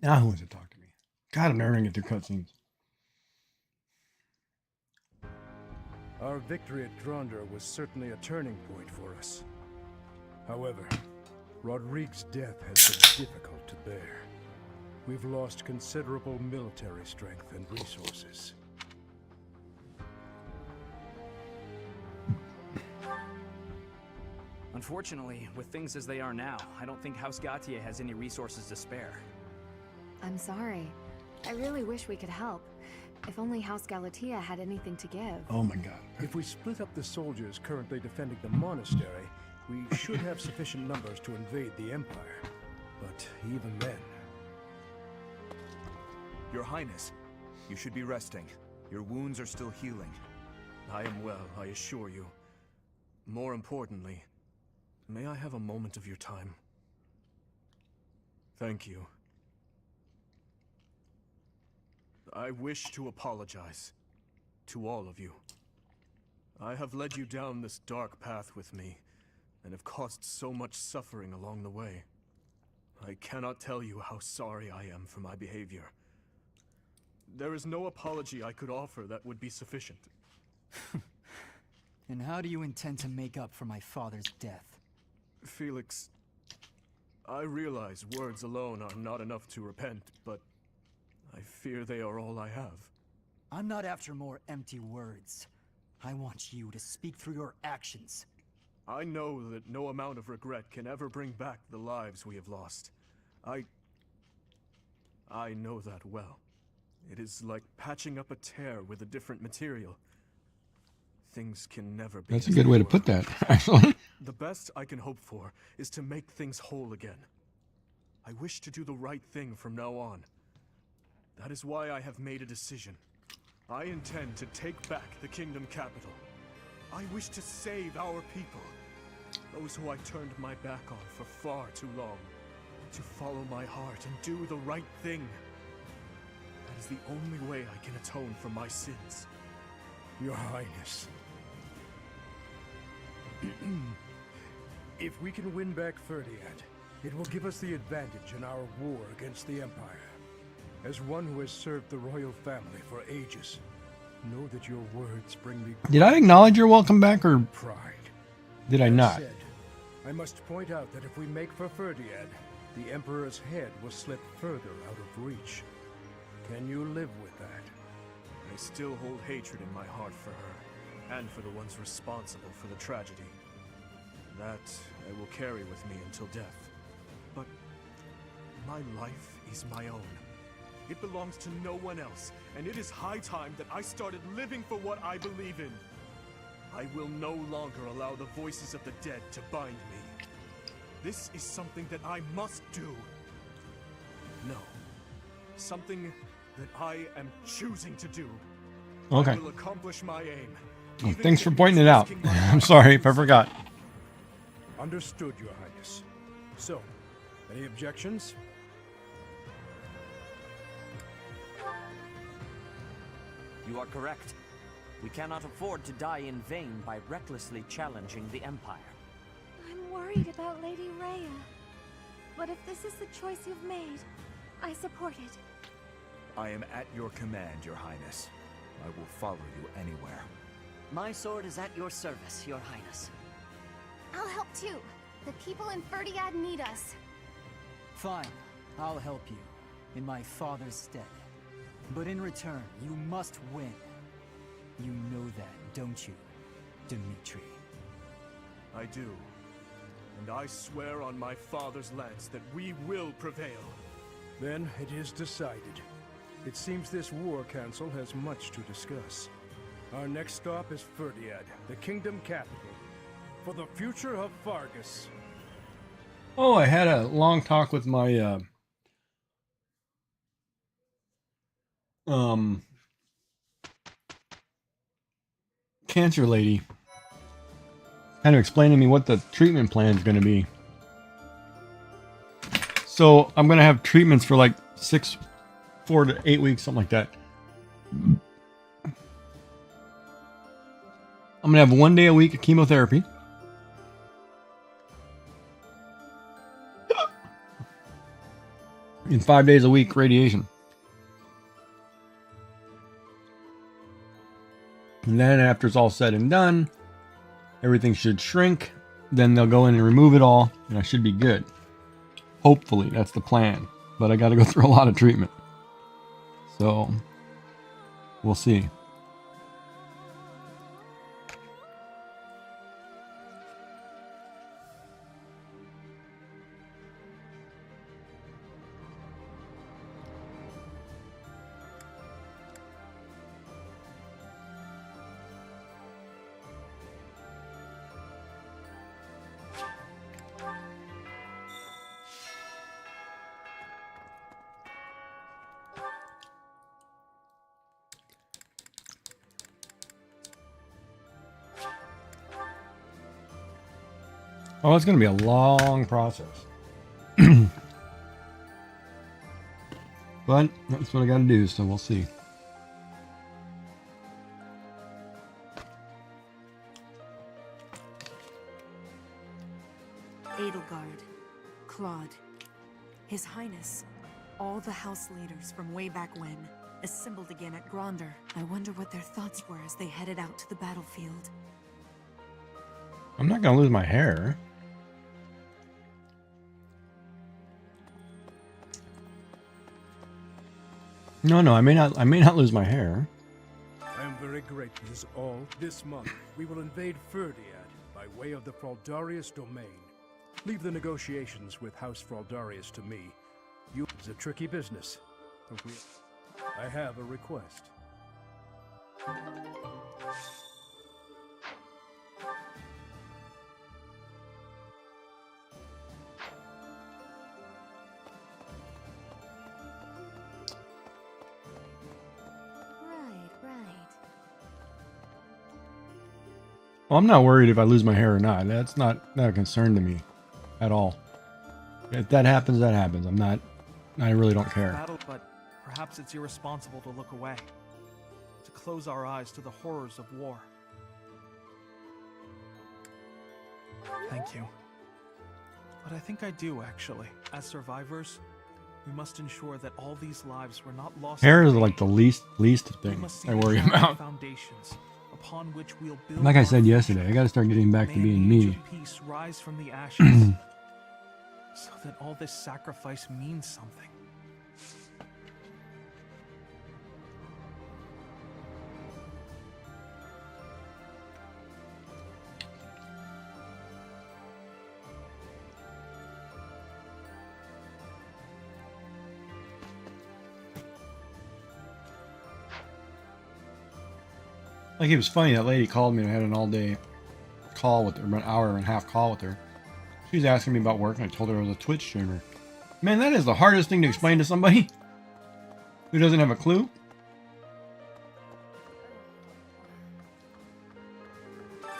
Now who wants to talk to me? God, I'm never gonna get through cutscenes. Our victory at Gronder was certainly a turning point for us. However, Rodrigue's death has been difficult to bear. We've lost considerable military strength and resources. Unfortunately, with things as they are now, I don't think House Gautier has any resources to spare. I'm sorry. I really wish we could help. If only House Galatea had anything to give. Oh my god. If we split up the soldiers currently defending the monastery, we should have sufficient numbers to invade the Empire. But even then... Your Highness, you should be resting. Your wounds are still healing. I am well, I assure you. More importantly, may I have a moment of your time? Thank you. I wish to apologize to all of you. I have led you down this dark path with me, and have caused so much suffering along the way. I cannot tell you how sorry I am for my behavior. There is no apology I could offer that would be sufficient. And how do you intend to make up for my father's death? Felix, I realize words alone are not enough to repent, but I fear they are all I have. I'm not after more empty words. I want you to speak through your actions. I know that no amount of regret can ever bring back the lives we have lost. I know that well. It is like patching up a tear with a different material. Things can never be. That's a good way to put that, actually. The best I can hope for is to make things whole again. I wish to do the right thing from now on. That is why I have made a decision. I intend to take back the kingdom capital. I wish to save our people. Those who I turned my back on for far too long. To follow my heart and do the right thing. That is the only way I can atone for my sins. Your Highness. If we can win back Ferdiad, it will give us the advantage in our war against the Empire. As one who has served the royal family for ages, know that your words bring me... Did I acknowledge your welcome back, or pride? Did I not? Said, I must point out that if we make for Ferdiad, the Emperor's head will slip further out of reach. Can you live with that? I still hold hatred in my heart for her, and for the ones responsible for the tragedy. That I will carry with me until death. But my life is my own. It belongs to no one else, and it is high time that I started living for what I believe in. I will no longer allow the voices of the dead to bind me. This is something that I must do. No. Something that I am choosing to do. Okay. I will accomplish my aim. Oh, thanks for pointing it out. I'm sorry if I forgot. Understood, Your Highness. So, any objections? You are correct. We cannot afford to die in vain by recklessly challenging the Empire. I'm worried about Lady Rhea. But if this is the choice you've made, I support it. I am at your command, Your Highness. I will follow you anywhere. My sword is at your service, Your Highness. I'll help too. The people in Ferdiad need us. Fine. I'll help you. In my father's stead. But in return, you must win. You know that, don't you, Dimitri? I do. And I swear on my father's lance that we will prevail. Then it is decided. It seems this war council has much to discuss. Our next stop is Ferdiad, the kingdom capital, for the future of Fargus. Oh, I had a long talk with my cancer lady, kind of explaining to me what the treatment plan is going to be. So I'm going to have treatments for like 4 to 8 weeks, something like that. I'm going to have 1 day a week of chemotherapy. And 5 days a week radiation. And then after it's all said and done, everything should shrink. Then they'll go in and remove it all, and I should be good. Hopefully, that's the plan. But I got to go through a lot of treatment. So, we'll see. Oh, it's going to be a long process. But that's what I got to do, so we'll see. Edelgard, Claude, His Highness, all the house leaders from way back when, assembled again at Gronder. I wonder what their thoughts were as they headed out to the battlefield. I'm not going to lose my hair. No, I may not lose my hair. very great. This is all. This month, we will invade Ferdiad by way of the Fraldarius domain. Leave the negotiations with House Fraldarius to me. It's a tricky business. I have a request. Well, I'm not worried if I lose my hair or not. That's not a concern to me at all. If that happens, that happens. I really don't care. Battle, but perhaps it's irresponsible to look away, to close our eyes to the horrors of war. Thank you. But I think I do, actually. As survivors, we must ensure that all these lives were not lost. Hair is like the least thing I worry about. Foundations upon which we'll build. Like I said yesterday, I got to start getting back to being me. Peace rise from the ashes, so that all this sacrifice means something. Like, it was funny, that lady called me and I had an all-day call with her, an hour and a half call with her. She was asking me about work and I told her I was a Twitch streamer. Man, that is the hardest thing to explain to somebody who doesn't have a clue.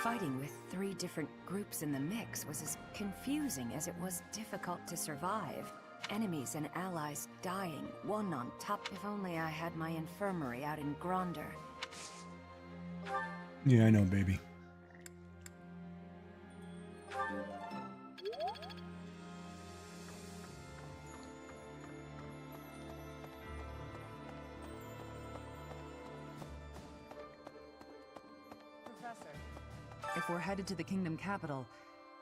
Fighting with 3 different groups in the mix was as confusing as it was difficult to survive. Enemies and allies dying, one on top. If only I had my infirmary out in Gronder. Yeah, I know, baby. Professor, if we're headed to the kingdom capital,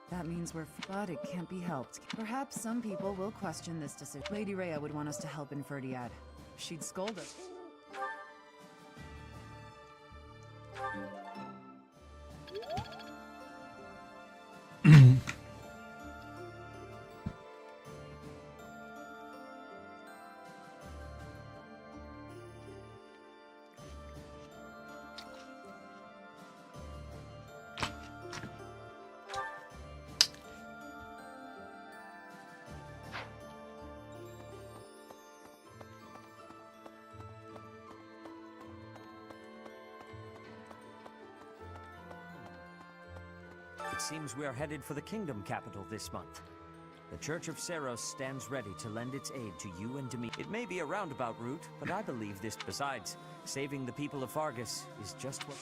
that means but it can't be helped. Perhaps some people will question this decision. Lady Rhea would want us to help in Ferdiad. She'd scold us. It seems we are headed for the kingdom capital this month. The Church of Seros stands ready to lend its aid to you and to me. It may be a roundabout route, but I believe this. Besides, saving the people of Fargus is just what...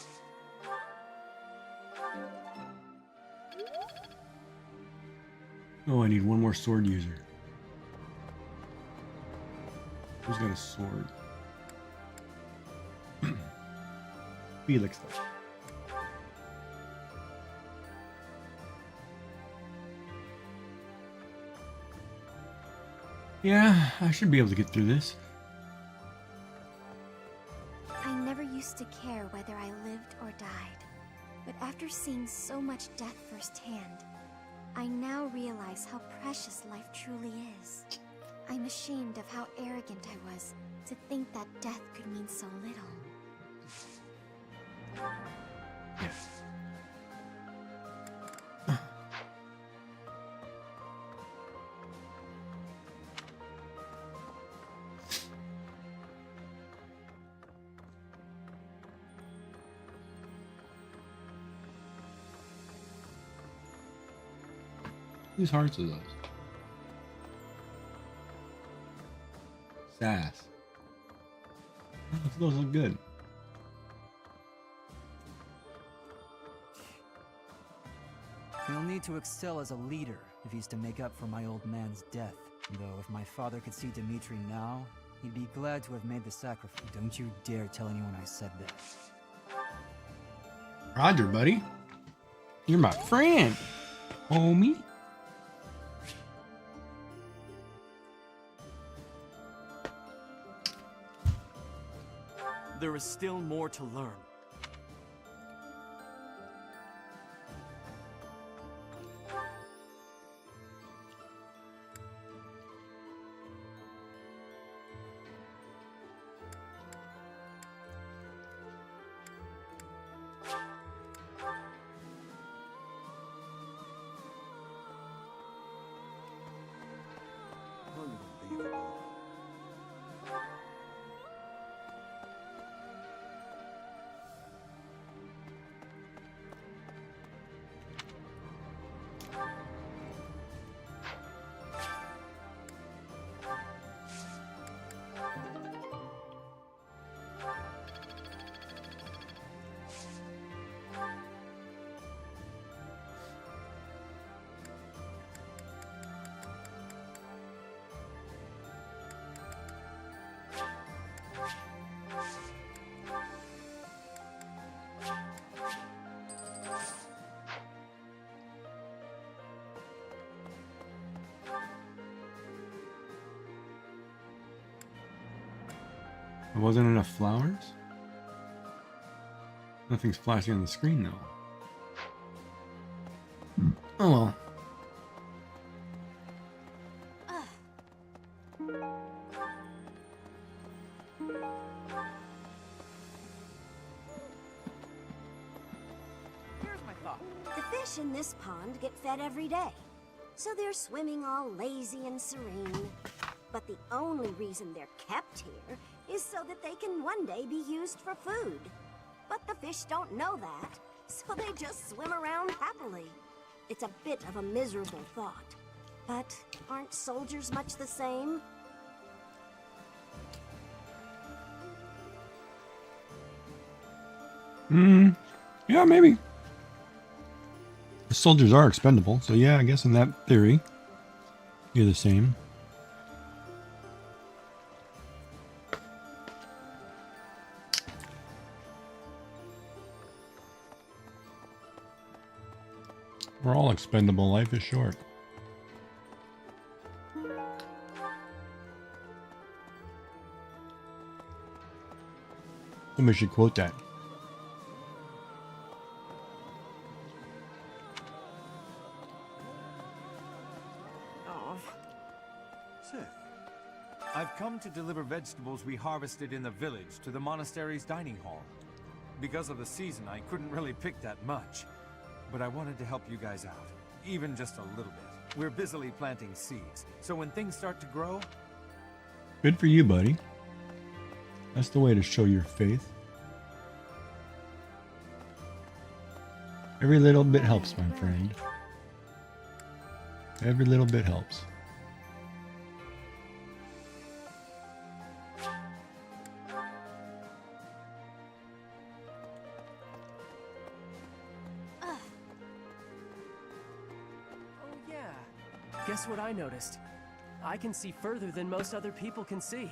Oh, I need one more sword user. Who's got a sword? Felix, though. Yeah, I should be able to get through this. I never used to care whether I lived or died. But after seeing so much death firsthand, I now realize how precious life truly is. I'm ashamed of how arrogant I was to think that death could mean so little. Yes. Whose hearts are those? Sass. Oh, those look good. He'll need to excel as a leader if he's to make up for my old man's death. Though if my father could see Dimitri now, he'd be glad to have made the sacrifice. Don't you dare tell anyone I said that. Roger, buddy. You're my friend, homie. There is still more to learn. There wasn't enough flowers? Nothing's flashing on the screen though. Oh well. Here's my thought. The fish in this pond get fed every day, so they're swimming all lazy and serene. But the only reason they're kept here is so that they can one day be used for food. But the fish don't know that, so they just swim around happily. It's a bit of a miserable thought. But aren't soldiers much the same? Yeah, maybe. The soldiers are expendable, so yeah, I guess in that theory, you're the same. We're all expendable. Life is short. Somebody should quote that. Say, I've come to deliver vegetables we harvested in the village to the monastery's dining hall. Because of the season, I couldn't really pick that much. But I wanted to help you guys out, even just a little bit. We're busily planting seeds, so when things start to grow... Good for you, buddy. That's the way to show your faith. Every little bit helps, my friend. Every little bit helps. Guess what I noticed? I can see further than most other people can see.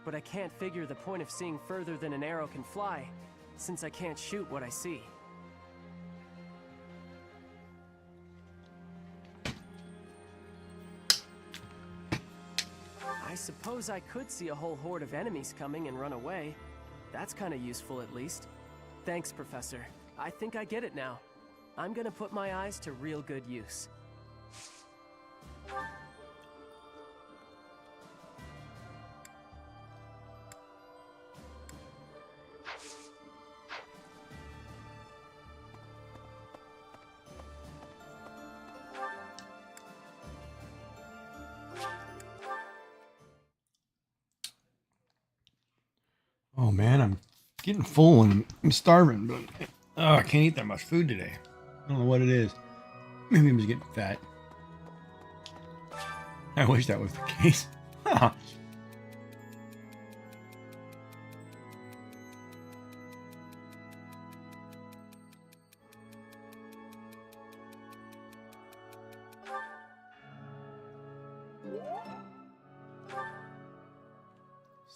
But I can't figure the point of seeing further than an arrow can fly, since I can't shoot what I see. I suppose I could see a whole horde of enemies coming and run away. That's kind of useful at least. Thanks, Professor. I think I get it now. I'm gonna put my eyes to real good use. Oh man, I'm getting full and I'm starving, but I can't eat that much food today. I don't know what it is. Maybe I'm just getting fat. I wish that was the case.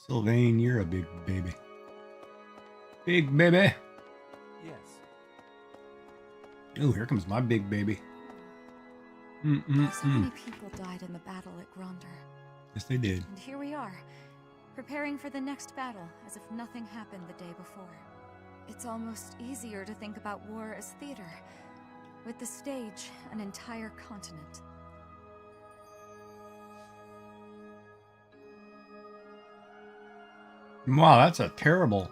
Sylvain, you're a big baby. Big baby. Yes. Oh, here comes my big baby. So many people died in the battle at Gronder. Yes, they did. And here we are, preparing for the next battle as if nothing happened the day before. It's almost easier to think about war as theater, with the stage an entire continent. Wow, that's a terrible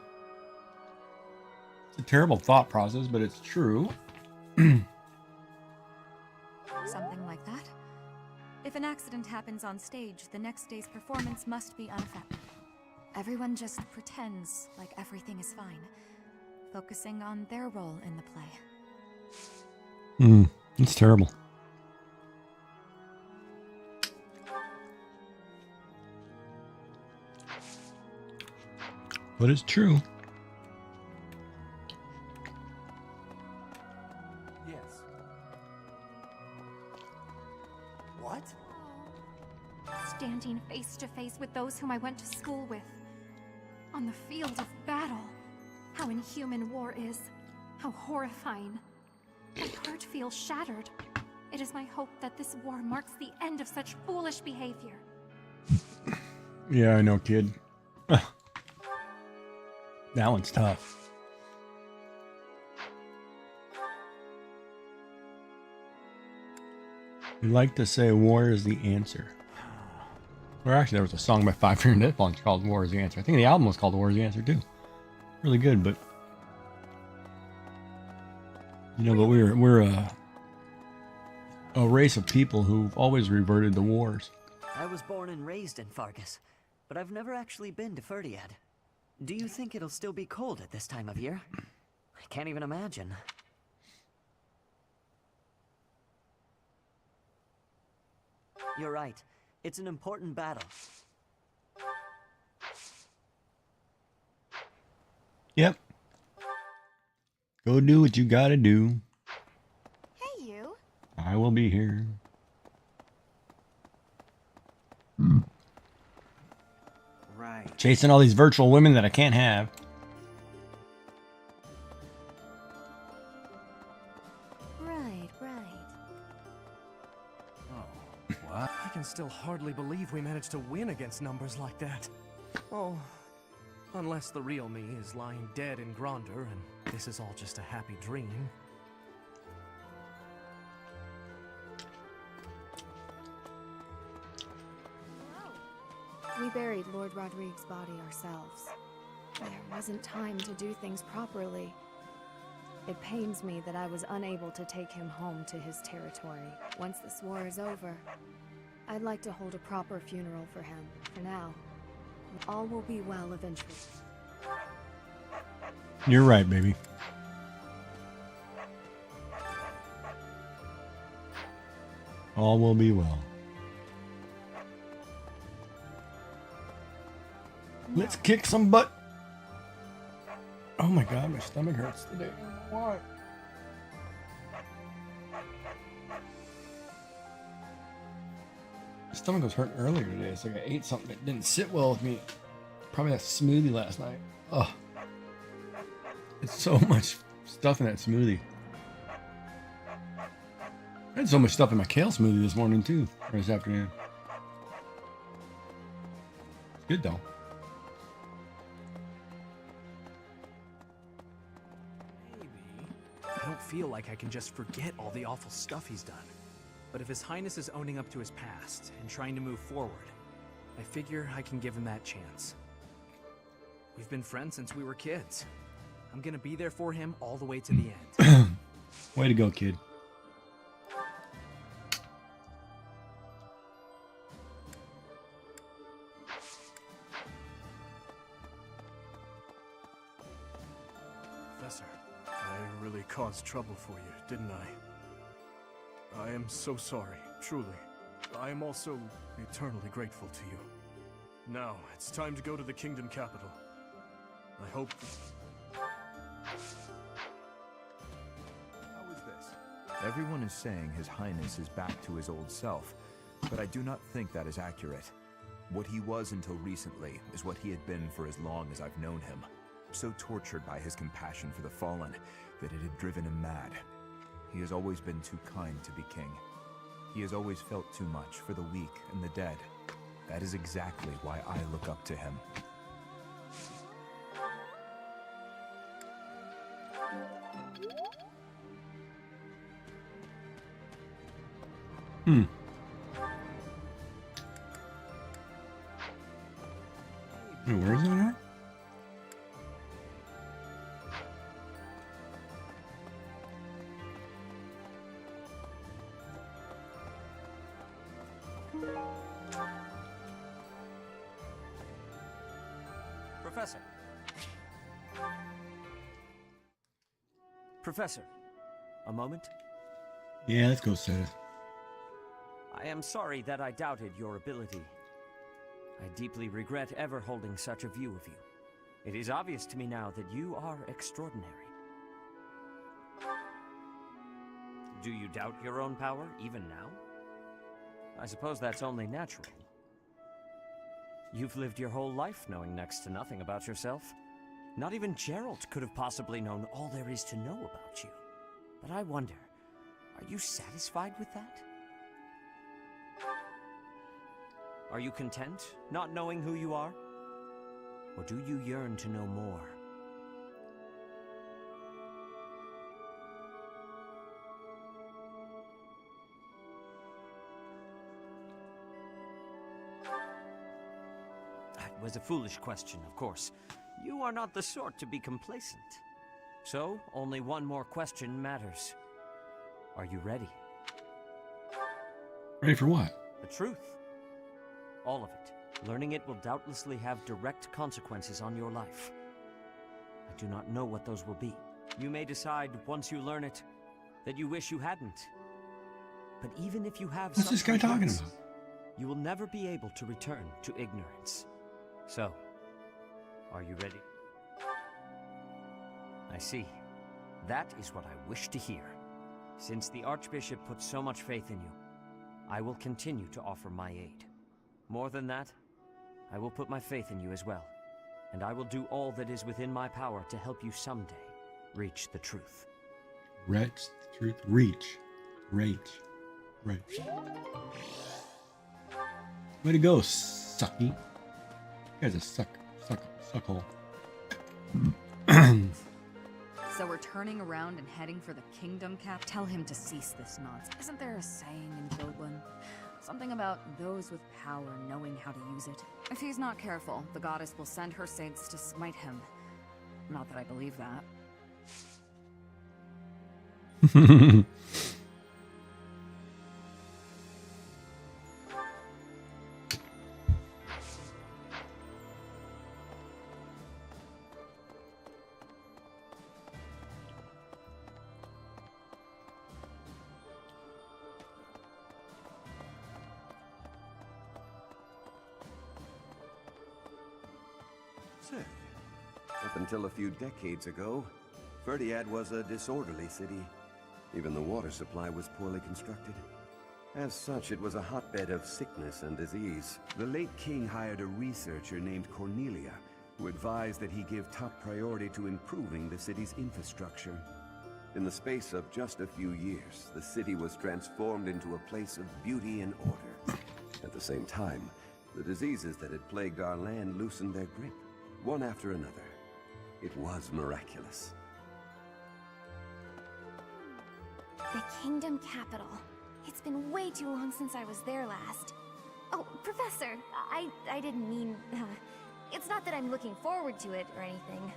thought process, but it's true. Something like that. If an accident happens on stage, the next day's performance must be unaffected. Everyone just pretends like everything is fine, focusing on their role in the play. It's terrible. But it's true. Yes. What? Standing face to face with those whom I went to school with. On the field of battle. How inhuman war is. How horrifying. My heart feels shattered. It is my hope that this war marks the end of such foolish behavior. Yeah, I know, kid. That one's tough. We like to say war is the answer. Or actually, there was a song by 5 Finger Death Punch called War is the Answer. I think the album was called War is the Answer too. Really good, but you know, but we're a race of people who've always reverted to wars. I was born and raised in Fargus, but I've never actually been to Ferdiad. Do you think it'll still be cold at this time of year? I can't even imagine. You're right. It's an important battle. Yep. Go do what you gotta do. Hey, you. I will be here. Right. Chasing all these virtual women that I can't have. Right. Oh, what? I can still hardly believe we managed to win against numbers like that. Oh, unless the real me is lying dead in Gronder and this is all just a happy dream. We buried Lord Rodrigue's body ourselves. There wasn't time to do things properly. It pains me that I was unable to take him home to his territory. Once this war is over, I'd like to hold a proper funeral for him. For now, all will be well eventually. You're right, baby. All will be well. Let's kick some butt. Oh my god, my stomach hurts today. I don't know why. My stomach was hurting earlier today. It's like I ate something that didn't sit well with me. Probably that smoothie last night. Ugh. It's so much stuff in that smoothie. I had so much stuff in my kale smoothie this morning too, or this afternoon. It's good though. I don't feel like I can just forget all the awful stuff he's done. But if His Highness is owning up to his past and trying to move forward, I figure I can give him that chance. We've been friends since we were kids. I'm gonna be there for him all the way to the end. Way to go, kid. Professor, I really caused trouble for you, didn't I? I am so sorry, truly. I am also eternally grateful to you. Now, it's time to go to the Kingdom Capital. I hope... How is this? Everyone is saying His Highness is back to his old self, but I do not think that is accurate. What he was until recently is what he had been for as long as I've known him. So tortured by his compassion for the fallen that it had driven him mad. He has always been too kind to be king. He has always felt too much for the weak and the dead. That is exactly why I look up to him. Wait, where is that at? Professor. Professor, a moment? Yeah, let's go, Seth. I am sorry that I doubted your ability. I deeply regret ever holding such a view of you. It is obvious to me now that you are extraordinary. Do you doubt your own power, even now? I suppose that's only natural. You've lived your whole life knowing next to nothing about yourself. Not even Gerald could have possibly known all there is to know about you. But I wonder, are you satisfied with that? Are you content, not knowing who you are? Or do you yearn to know more? was a foolish question, of course. You are not the sort to be complacent. So, only one more question matters. Are you ready? Ready for what? The truth. All of it. Learning it will doubtlessly have direct consequences on your life. I do not know what those will be. You may decide, once you learn it, that you wish you hadn't. But even if you have What's this guy talking about? You will never be able to return to ignorance. So, are you ready? I see. That is what I wish to hear. Since the Archbishop put so much faith in you, I will continue to offer my aid. More than that, I will put my faith in you as well, and I will do all that is within my power to help you someday reach the truth. Reach the truth. Reach. Way to go, sucky. You guys are suckhole. So we're turning around and heading for the Kingdom Cap? Tell him to cease this nonsense. Isn't there a saying in Jodlin? Something about those with power knowing how to use it. If he's not careful, the goddess will send her saints to smite him. Not that I believe that. Say, up until a few decades ago, Ferdiad was a disorderly city. Even the water supply was poorly constructed. As such, it was a hotbed of sickness and disease. The late king hired a researcher named Cornelia, who advised that he give top priority to improving the city's infrastructure. In the space of just a few years, the city was transformed into a place of beauty and order. At the same time, the diseases that had plagued our land loosened their grip, one after another. It was miraculous. The Kingdom Capital. It's been way too long since I was there last. Oh, Professor, I didn't mean... it's not that I'm looking forward to it or anything.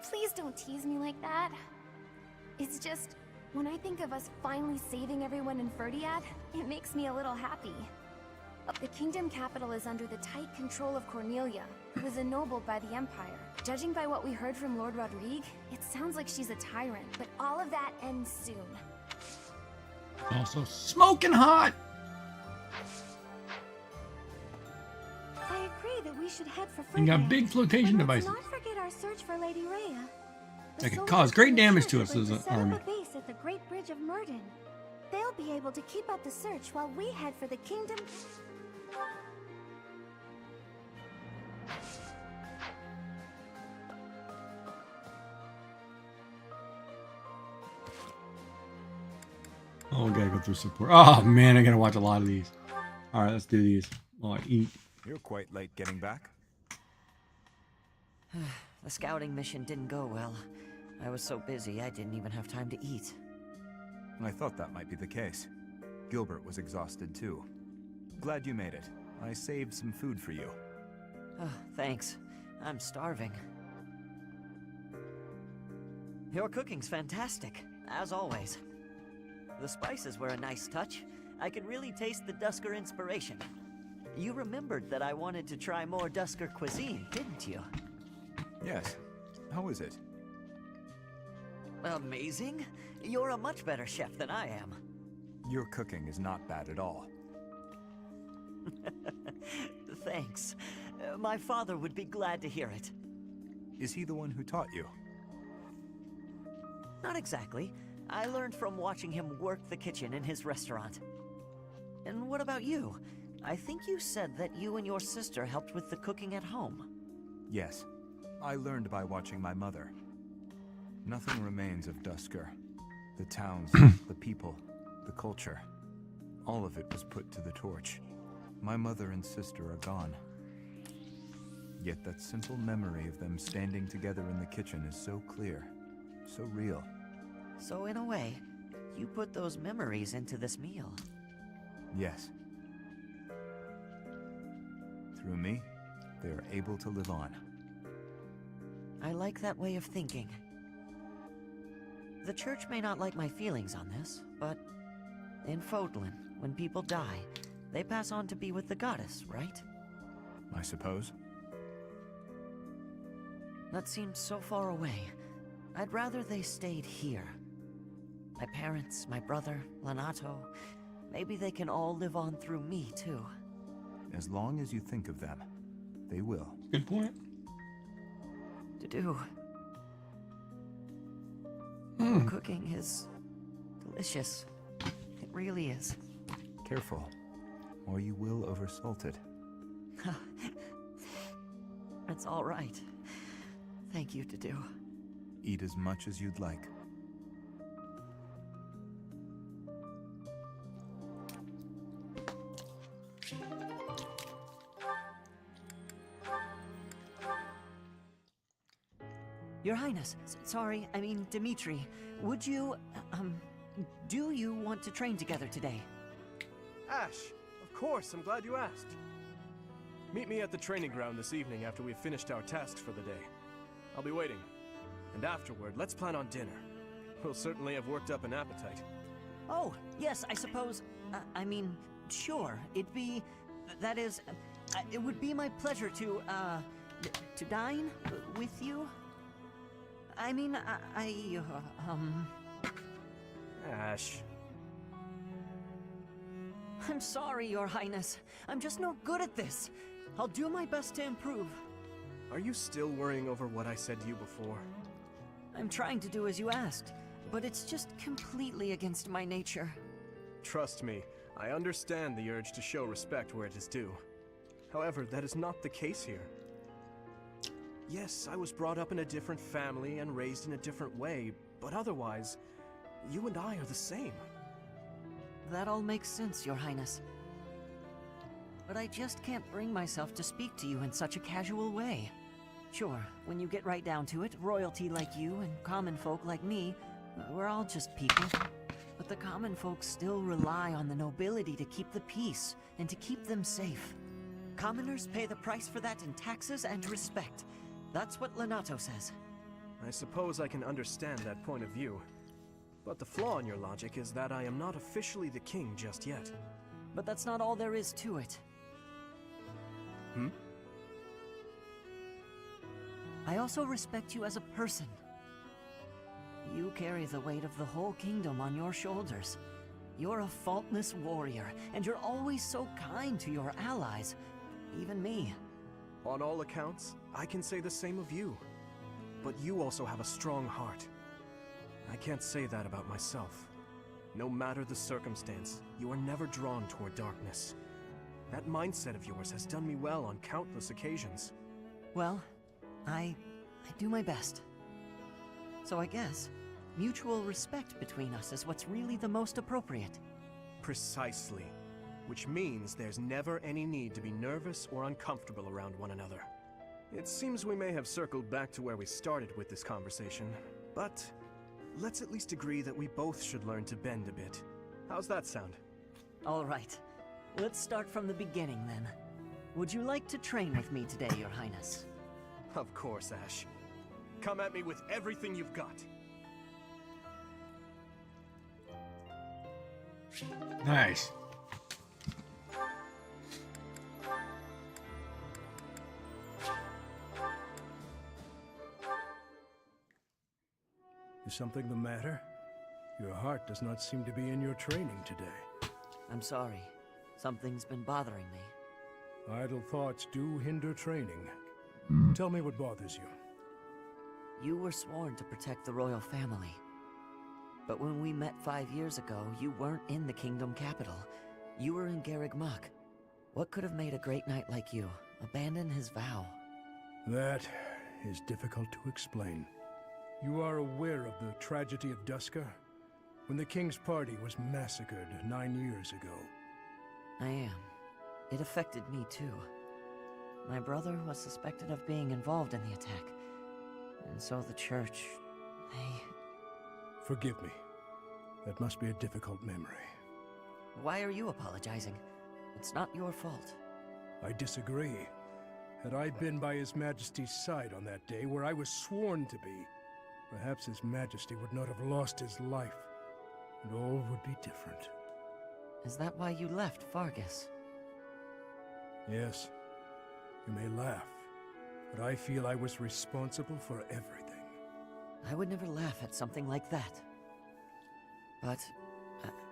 Please don't tease me like that. It's just, when I think of us finally saving everyone in Ferdiad, it makes me a little happy. The Kingdom Capital is under the tight control of Cornelia, who is ennobled by the Empire. Judging by what we heard from Lord Rodrigue, it sounds like she's a tyrant, but all of that ends soon. Also smoking hot. I agree that we should head for Ferdiad. You got big flotation devices. Let's not forget our search for Lady Rhea. That could cause great damage to us as an army. Set up a base at the Great Bridge of Murden. They'll be able to keep up the search while we head for the Kingdom... Oh, we gotta go through support. Oh man, I gotta watch a lot of these. All right, let's do these while I eat. You're quite late getting back. The scouting mission didn't go well. I was so busy, I didn't even have time to eat. I thought that might be the case. Gilbert was exhausted too. Glad you made it. I saved some food for you. Oh, thanks. I'm starving. Your cooking's fantastic, as always. The spices were a nice touch. I could really taste the Dusker inspiration. You remembered that I wanted to try more Dusker cuisine, didn't you? Yes. How is it? Amazing. You're a much better chef than I am. Your cooking is not bad at all. Thanks. My father would be glad to hear it. Is he the one who taught you? Not exactly. I learned from watching him work the kitchen in his restaurant. And what about you? I think you said that you and your sister helped with the cooking at home. Yes. I learned by watching my mother. Nothing remains of Dusker. The towns, the people, the culture. All of it was put to the torch. My mother and sister are gone. Yet that simple memory of them standing together in the kitchen is so clear, so real. So in a way, you put those memories into this meal. Yes. Through me, they are able to live on. I like that way of thinking. The church may not like my feelings on this, but in Fodlan, when people die, they pass on to be with the goddess, right? I suppose. That seems so far away. I'd rather they stayed here. My parents, my brother, Lanato, maybe they can all live on through me, too. As long as you think of them, they will. Good point. To do. Cooking is delicious. It really is. Careful, or you will oversalt it. It's all right. Thank you, to do. Eat as much as you'd like. Your Highness, sorry, I mean Dimitri, would you, do you want to train together today? Ash, of course, I'm glad you asked. Meet me at the training ground this evening after we've finished our tasks for the day. I'll be waiting. And afterward, let's plan on dinner. We'll certainly have worked up an appetite. Oh, yes, I suppose, I mean, sure, that is, it would be my pleasure to dine with you. I mean, Ash. I'm sorry, Your Highness. I'm just no good at this. I'll do my best to improve. Are you still worrying over what I said to you before? I'm trying to do as you asked, but it's just completely against my nature. Trust me, I understand the urge to show respect where it is due. However, that is not the case here. Yes, I was brought up in a different family and raised in a different way, but otherwise, you and I are the same. That all makes sense, Your Highness. But I just can't bring myself to speak to you in such a casual way. Sure, when you get right down to it, royalty like you and common folk like me, we're all just people. But the common folk still rely on the nobility to keep the peace and to keep them safe. Commoners pay the price for that in taxes and respect. That's what Lanato says. I suppose I can understand that point of view. But the flaw in your logic is that I am not officially the king just yet. But that's not all there is to it. I also respect you as a person. You carry the weight of the whole kingdom on your shoulders. You're a faultless warrior, and you're always so kind to your allies, even me. On all accounts, I can say the same of you. But you also have a strong heart. I can't say that about myself. No matter the circumstance, you are never drawn toward darkness. That mindset of yours has done me well on countless occasions. Well, I do my best. So I guess mutual respect between us is what's really the most appropriate. Precisely. Which means there's never any need to be nervous or uncomfortable around one another. It seems we may have circled back to where we started with this conversation, but let's at least agree that we both should learn to bend a bit. How's that sound? All right. Let's start from the beginning, then. Would you like to train with me today, Your Highness? Of course, Ash. Come at me with everything you've got. Nice. Is something the matter? Your heart does not seem to be in your training today. I'm sorry. Something's been bothering me. Idle thoughts do hinder training. Tell me what bothers you. You were sworn to protect the royal family. But when we met 5 years ago, you weren't in the kingdom capital. You were in Garreg Mach. What could have made a great knight like you abandon his vow? That is difficult to explain. You are aware of the tragedy of Dusker? When the king's party was massacred 9 years ago. I am. It affected me too. My brother was suspected of being involved in the attack. And so the church, they... Forgive me. That must be a difficult memory. Why are you apologizing? It's not your fault. I disagree. Had I been by His Majesty's side on that day where I was sworn to be, perhaps His Majesty would not have lost his life, and all would be different. Is that why you left Fargus? Yes, you may laugh, but I feel I was responsible for everything. I would never laugh at something like that. But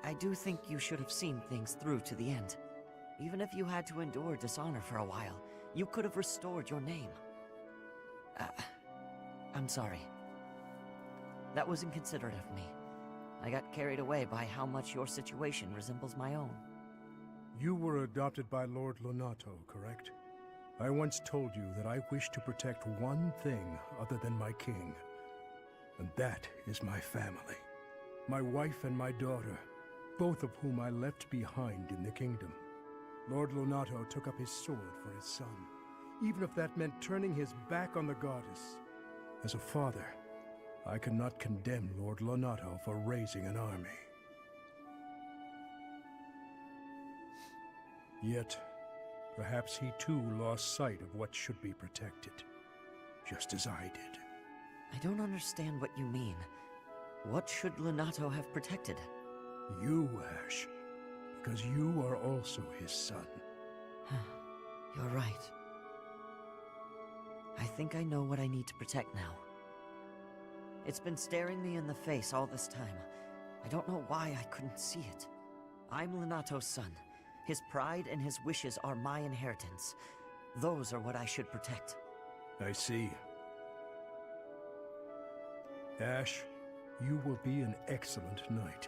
I do think you should have seen things through to the end. Even if you had to endure dishonor for a while, you could have restored your name. I'm sorry. That was inconsiderate of me. I got carried away by how much your situation resembles my own. You were adopted by Lord Lonato, correct? I once told you that I wish to protect one thing other than my king, and that is my family. My wife and my daughter, both of whom I left behind in the kingdom. Lord Lonato took up his sword for his son, even if that meant turning his back on the goddess. As a father, I cannot condemn Lord Lonato for raising an army. Yet, perhaps he too lost sight of what should be protected, just as I did. I don't understand what you mean. What should Lonato have protected? You, Ash, because you are also his son. You're right. I think I know what I need to protect now. It's been staring me in the face all this time. I don't know why I couldn't see it. I'm Lonato's son. His pride and his wishes are my inheritance. Those are what I should protect. I see. Ash, you will be an excellent knight.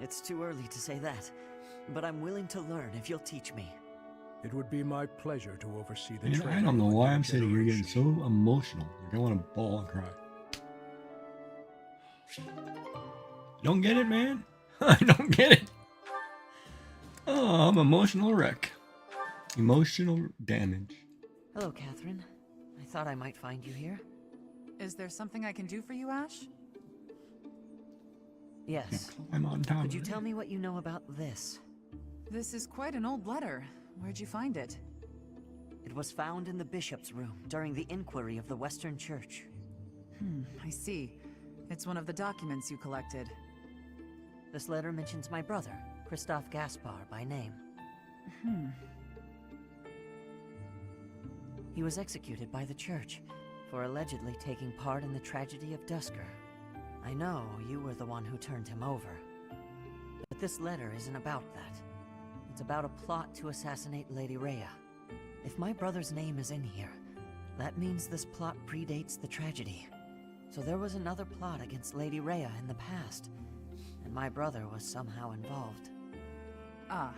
It's too early to say that, but I'm willing to learn if you'll teach me. It would be my pleasure to oversee the Man, training. I don't know why I'm sitting here getting so emotional. Like I want to bawl and cry. Don't get it, man? I don't get it. Oh, I'm emotional wreck. Emotional damage. Hello, Catherine. I thought I might find you here. Is there something I can do for you, Ash? Yes. I'm on top. Could you tell me what you know about this? This is quite an old letter. Where'd you find it? It was found in the bishop's room during the inquiry of the Western Church. I see. It's one of the documents you collected. This letter mentions my brother, Christoph Gaspar, by name. He was executed by the church for allegedly taking part in the tragedy of Dusker. I know you were the one who turned him over. But this letter isn't about that. It's about a plot to assassinate Lady Rhea. If my brother's name is in here, that means this plot predates the tragedy. So there was another plot against Lady Rhea in the past, and my brother was somehow involved. Ah.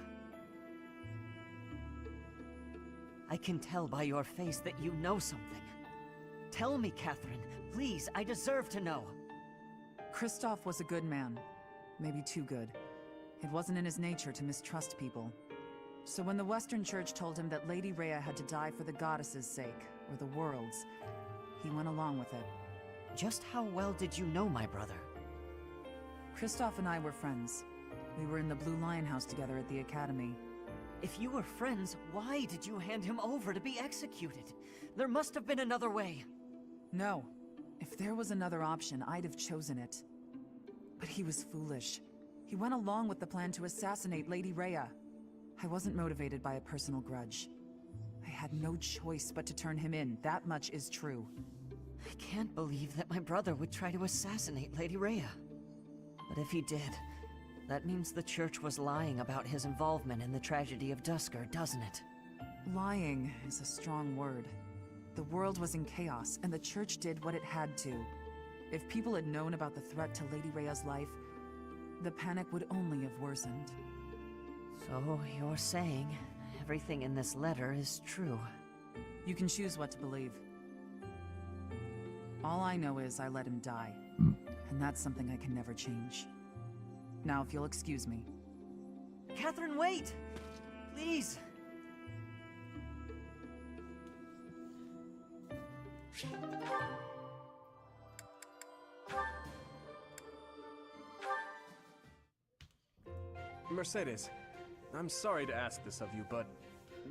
I can tell by your face that you know something. Tell me, Catherine. Please, I deserve to know. Christoph was a good man. Maybe too good. It wasn't in his nature to mistrust people. So when the Western Church told him that Lady Rhea had to die for the goddess's sake, or the world's, he went along with it. Just how well did you know my brother? Christoph and I were friends. We were in the Blue Lion House together at the academy. If you were friends, why did you hand him over to be executed? There must have been another way. No. If there was another option, I'd have chosen it. But he was foolish. He went along with the plan to assassinate Lady Rhea. I wasn't motivated by a personal grudge. I had no choice but to turn him in. That much is true. I can't believe that my brother would try to assassinate Lady Rhea. But if he did, that means the church was lying about his involvement in the tragedy of Dusker, doesn't it? Lying is a strong word. The world was in chaos, and the church did what it had to. If people had known about the threat to Lady Rhea's life, the panic would only have worsened. So you're saying everything in this letter is true? You can choose what to believe. All I know is I let him die, and that's something I can never change. Now, if you'll excuse me. Catherine, wait! Please! Mercedes, I'm sorry to ask this of you, but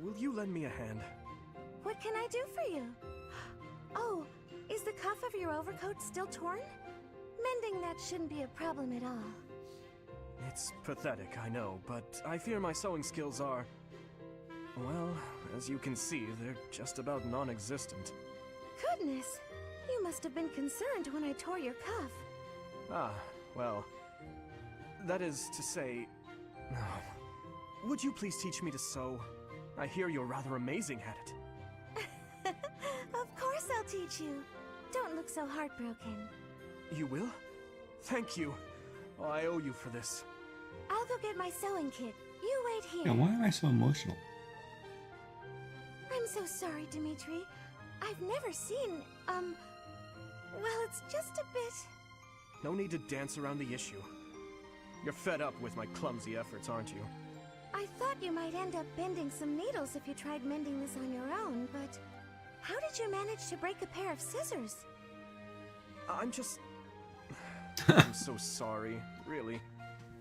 will you lend me a hand? What What can I do for you? Oh, is the cuff of your overcoat still torn? Mending that shouldn't be a problem at all. It's pathetic, I know, but I fear my sewing skills are... well, as you can see, they're just about non-existent. Goodness, you must have been concerned when I tore your cuff. Ah, well... that is to say... would you please teach me to sew? I hear you're rather amazing at it. Of course I'll teach you. Don't look so heartbroken. You will? Thank you. Oh, I owe you for this. I'll go get my sewing kit. You wait here. Yeah, why am I so emotional? I'm so sorry, Dimitri. I've never seen, well, it's just a bit... No need to dance around the issue. You're fed up with my clumsy efforts, aren't you? I thought you might end up bending some needles if you tried mending this on your own, but... how did you manage to break a pair of scissors? I'm just... I'm so sorry, really.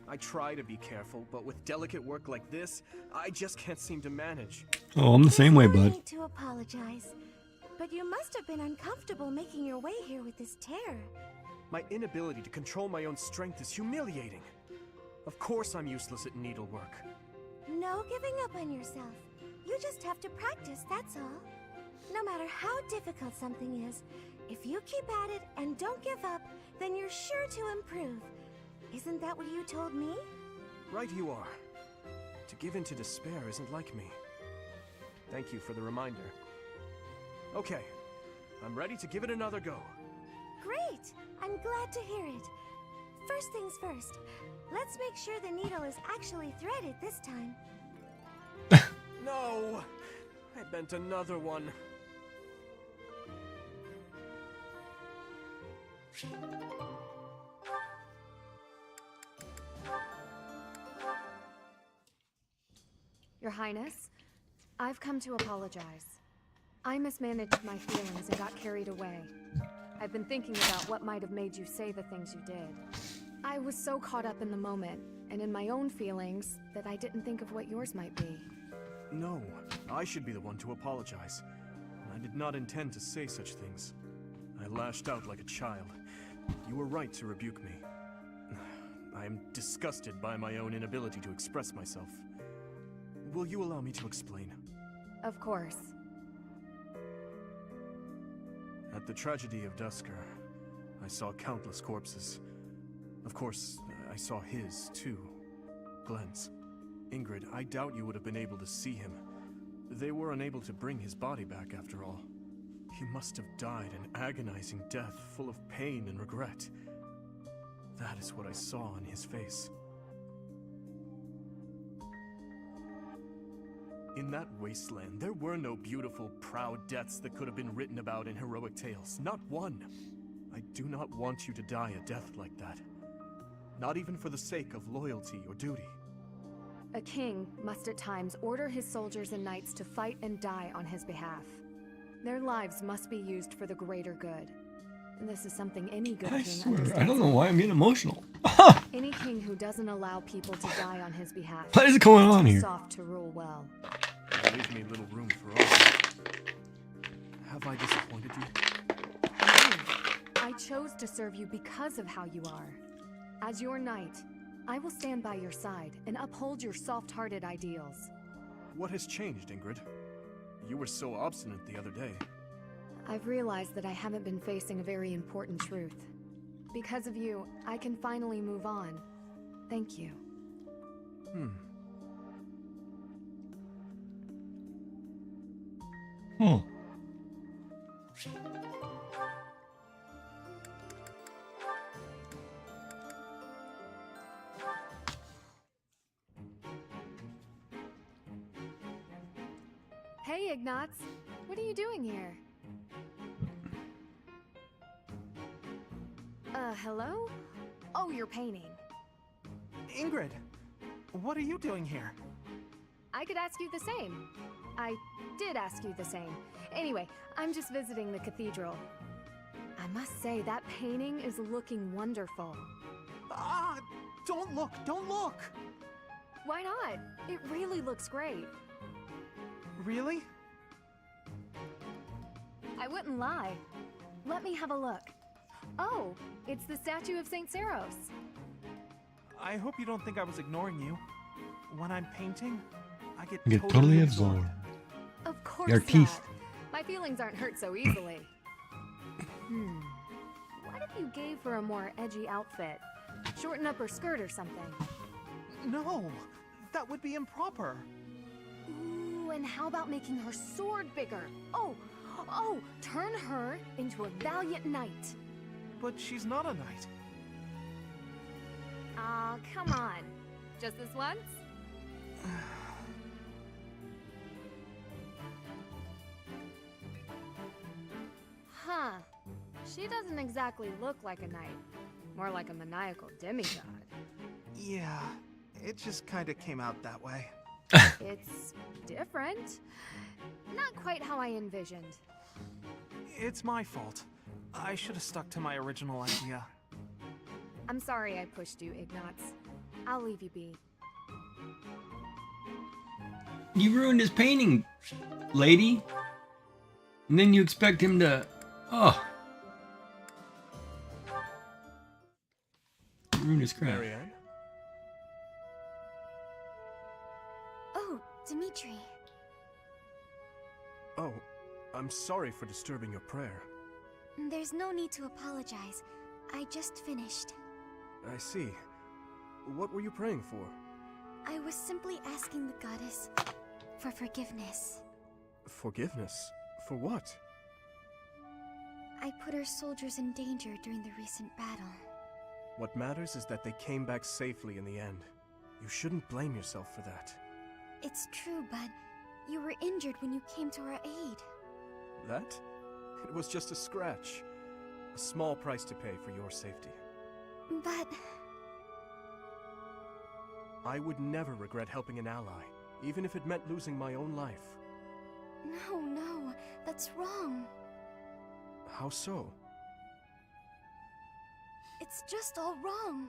I try to be careful, but with delicate work like this, I just can't seem to manage. Oh, I'm the same way, I bud. need to apologize, but you must have been uncomfortable making your way here with this tear. My inability to control my own strength is humiliating. Of course I'm useless at needlework. No giving up on yourself. You just have to practice, that's all. No matter how difficult something is, if you keep at it and don't give up, then you're sure to improve. Isn't that what you told me? Right you are. To give in to despair isn't like me. Thank you for the reminder. Okay, I'm ready to give it another go. Great! I'm glad to hear it. First things first, let's make sure the needle is actually threaded this time. No! I bent another one. Your Highness, I've come to apologize. I mismanaged my feelings and got carried away. I've been thinking about what might have made you say the things you did. I was so caught up in the moment, and in my own feelings, that I didn't think of what yours might be. No, I should be the one to apologize. I did not intend to say such things. I lashed out like a child. You were right to rebuke me. I am disgusted by my own inability to express myself. Will you allow me to explain? Of course. At the tragedy of Dusker, I saw countless corpses. Of course, I saw his, too. Glenn's. Ingrid, I doubt you would have been able to see him. They were unable to bring his body back after all. He must have died an agonizing death, full of pain and regret. That is what I saw in his face. In that wasteland, there were no beautiful, proud deaths that could have been written about in heroic tales. Not one. I do not want you to die a death like that. Not even for the sake of loyalty or duty. A king must at times order his soldiers and knights to fight and die on his behalf. Their lives must be used for the greater good. And this is something any good I king swear, understands. I don't know why I'm getting emotional. Any king who doesn't allow people to die on his behalf What is going on too here? soft to rule well. Leave me little room for argument. Have I disappointed you? I chose to serve you because of how you are. As your knight, I will stand by your side and uphold your soft-hearted ideals. What has changed, Ingrid? You were so obstinate the other day. I've realized that I haven't been facing a very important truth. Because of you, I can finally move on. Thank you. Hey, Ignatz. What are you doing here? Hello? Oh, you're painting. Ingrid, what are you doing here? I could ask you the same. I did ask you the same. Anyway, I'm just visiting the cathedral. I must say, that painting is looking wonderful. Ah! Don't look! Don't look! Why not? It really looks great. Really? I wouldn't lie. Let me have a look. Oh, it's the statue of St. Saros. I hope you don't think I was ignoring you. When I'm painting, I get totally absorbed. Of course The artiste. not. My feelings aren't hurt so easily. What if you gave her a more edgy outfit? Shorten up her skirt or something. No, that would be improper. Ooh, and how about making her sword bigger? Oh, turn her into a valiant knight. But she's not a knight. Aw, come on. Just this once? Huh. She doesn't exactly look like a knight. More like a maniacal demigod. Yeah, it just kind of came out that way. It's different. Not quite how I envisioned. It's my fault. I should have stuck to my original idea. I'm sorry I pushed you, Ignatz. I'll leave you be. You ruined his painting, lady. And then you expect him to... Oh. Ruined his craft. Marianne? Oh, Dimitri. Oh, I'm sorry for disturbing your prayer. There's no need to apologize. I just finished. I see. What were you praying for? I was simply asking the goddess for forgiveness. Forgiveness? For what? I put our soldiers in danger during the recent battle. What matters is that they came back safely in the end. You shouldn't blame yourself for that. It's true, but you were injured when you came to our aid. That? It was just a scratch. A small price to pay for your safety. But... I would never regret helping an ally, even if it meant losing my own life. No, that's wrong. How so? It's just all wrong.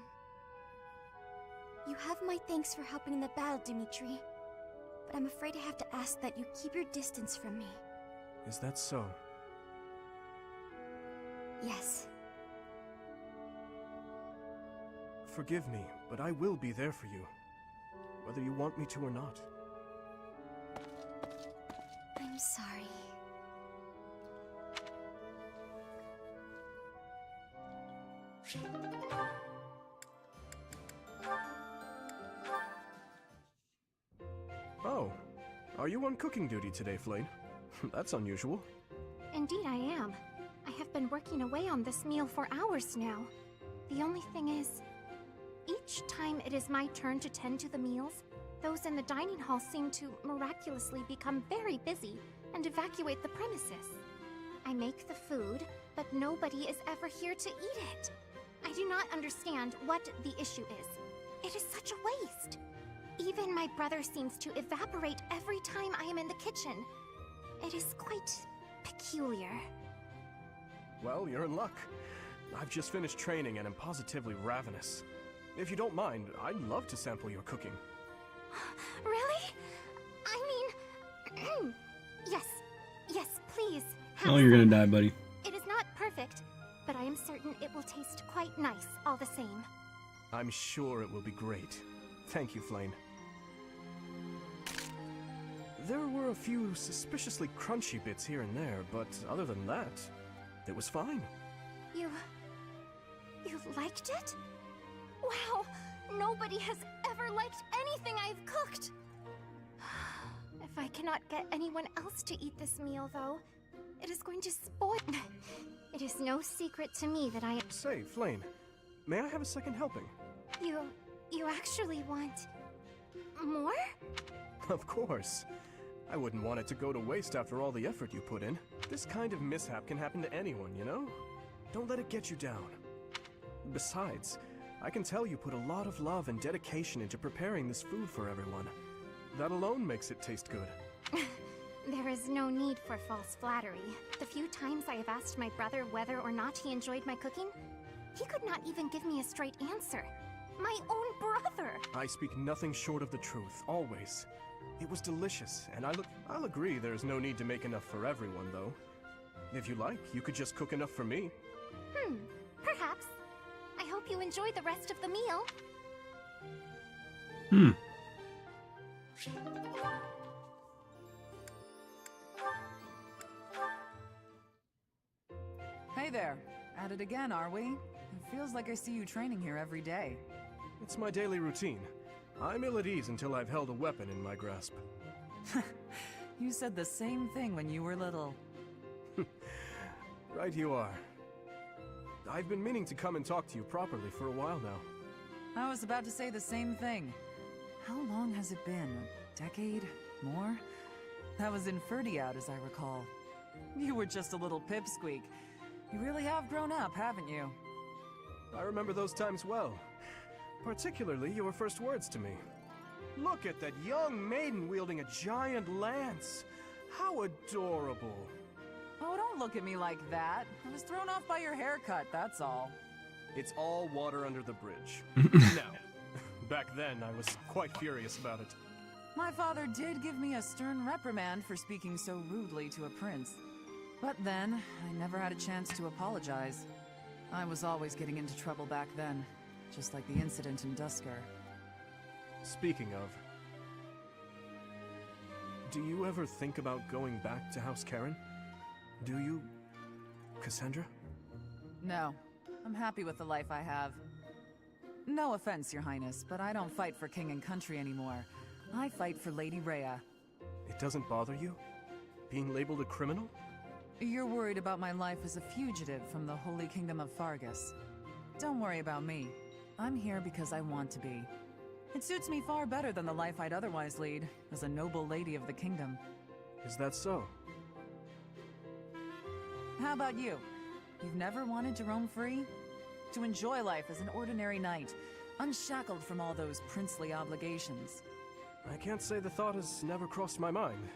You have my thanks for helping in the battle, Dimitri. But I'm afraid I have to ask that you keep your distance from me. Is that so? Yes. Forgive me, but I will be there for you. Whether you want me to or not. I'm sorry. Oh, are you on cooking duty today, Flame? That's unusual. Indeed I am. I have been working away on this meal for hours now. The only thing is, each time it is my turn to tend to the meals, those in the dining hall seem to miraculously become very busy and evacuate the premises. I make the food, but nobody is ever here to eat it. I do not understand what the issue is. It is such a waste. Even my brother seems to evaporate every time I am in the kitchen. It is quite peculiar. Well, you're in luck. I've just finished training and am positively ravenous. If you don't mind, I'd love to sample your cooking. Really? I mean... yes, please. Oh, you're gonna die, buddy. It is not perfect, but I am certain it will taste quite nice all the same. I'm sure it will be great. Thank you, Flame. There were a few suspiciously crunchy bits here and there, but other than that, it was fine. You liked it? Wow, nobody has ever liked anything I've cooked. If I cannot get anyone else to eat this meal, though, it is going to spoil... It is no secret to me that I... Say, Flame, may I have a second helping? You actually want... more? Of course. I wouldn't want it to go to waste after all the effort you put in. This kind of mishap can happen to anyone, you know? Don't let it get you down. Besides, I can tell you put a lot of love and dedication into preparing this food for everyone. That alone makes it taste good. There is no need for false flattery. The few times I have asked my brother whether or not he enjoyed my cooking, he could not even give me a straight answer. My own brother! I speak nothing short of the truth, always. It was delicious, and I'll agree there's no need to make enough for everyone, though. If you like, you could just cook enough for me. Perhaps. I hope you enjoy the rest of the meal. Hey there. At it again, are we? It feels like I see you training here every day. It's my daily routine. I'm ill at ease until I've held a weapon in my grasp. You said the same thing when you were little. Right you are. I've been meaning to come and talk to you properly for a while now. I was about to say the same thing. How long has it been? A decade? More? That was in Ferdiad, as I recall. You were just a little pipsqueak. You really have grown up, haven't you? I remember those times well. Particularly your first words to me. Look at that young maiden wielding a giant lance. How adorable. Oh, don't look at me like that. I was thrown off by your haircut, that's all. It's all water under the bridge. Now, back then I was quite furious about it. My father did give me a stern reprimand for speaking so rudely to a prince. But then, I never had a chance to apologize. I was always getting into trouble back then, just like the incident in Dusker. Speaking of, do you ever think about going back to House Karen? Do you, Cassandra? No, I'm happy with the life I have. No offense, Your Highness, but I don't fight for king and country anymore. I fight for Lady Rhea. It doesn't bother you? Being labeled a criminal? You're worried about my life as a fugitive from the Holy Kingdom of Fargus. Don't worry about me. I'm here because I want to be. It suits me far better than the life I'd otherwise lead, as a noble lady of the kingdom. Is that so? How about you? You've never wanted to roam free? To enjoy life as an ordinary knight, unshackled from all those princely obligations? I can't say the thought has never crossed my mind.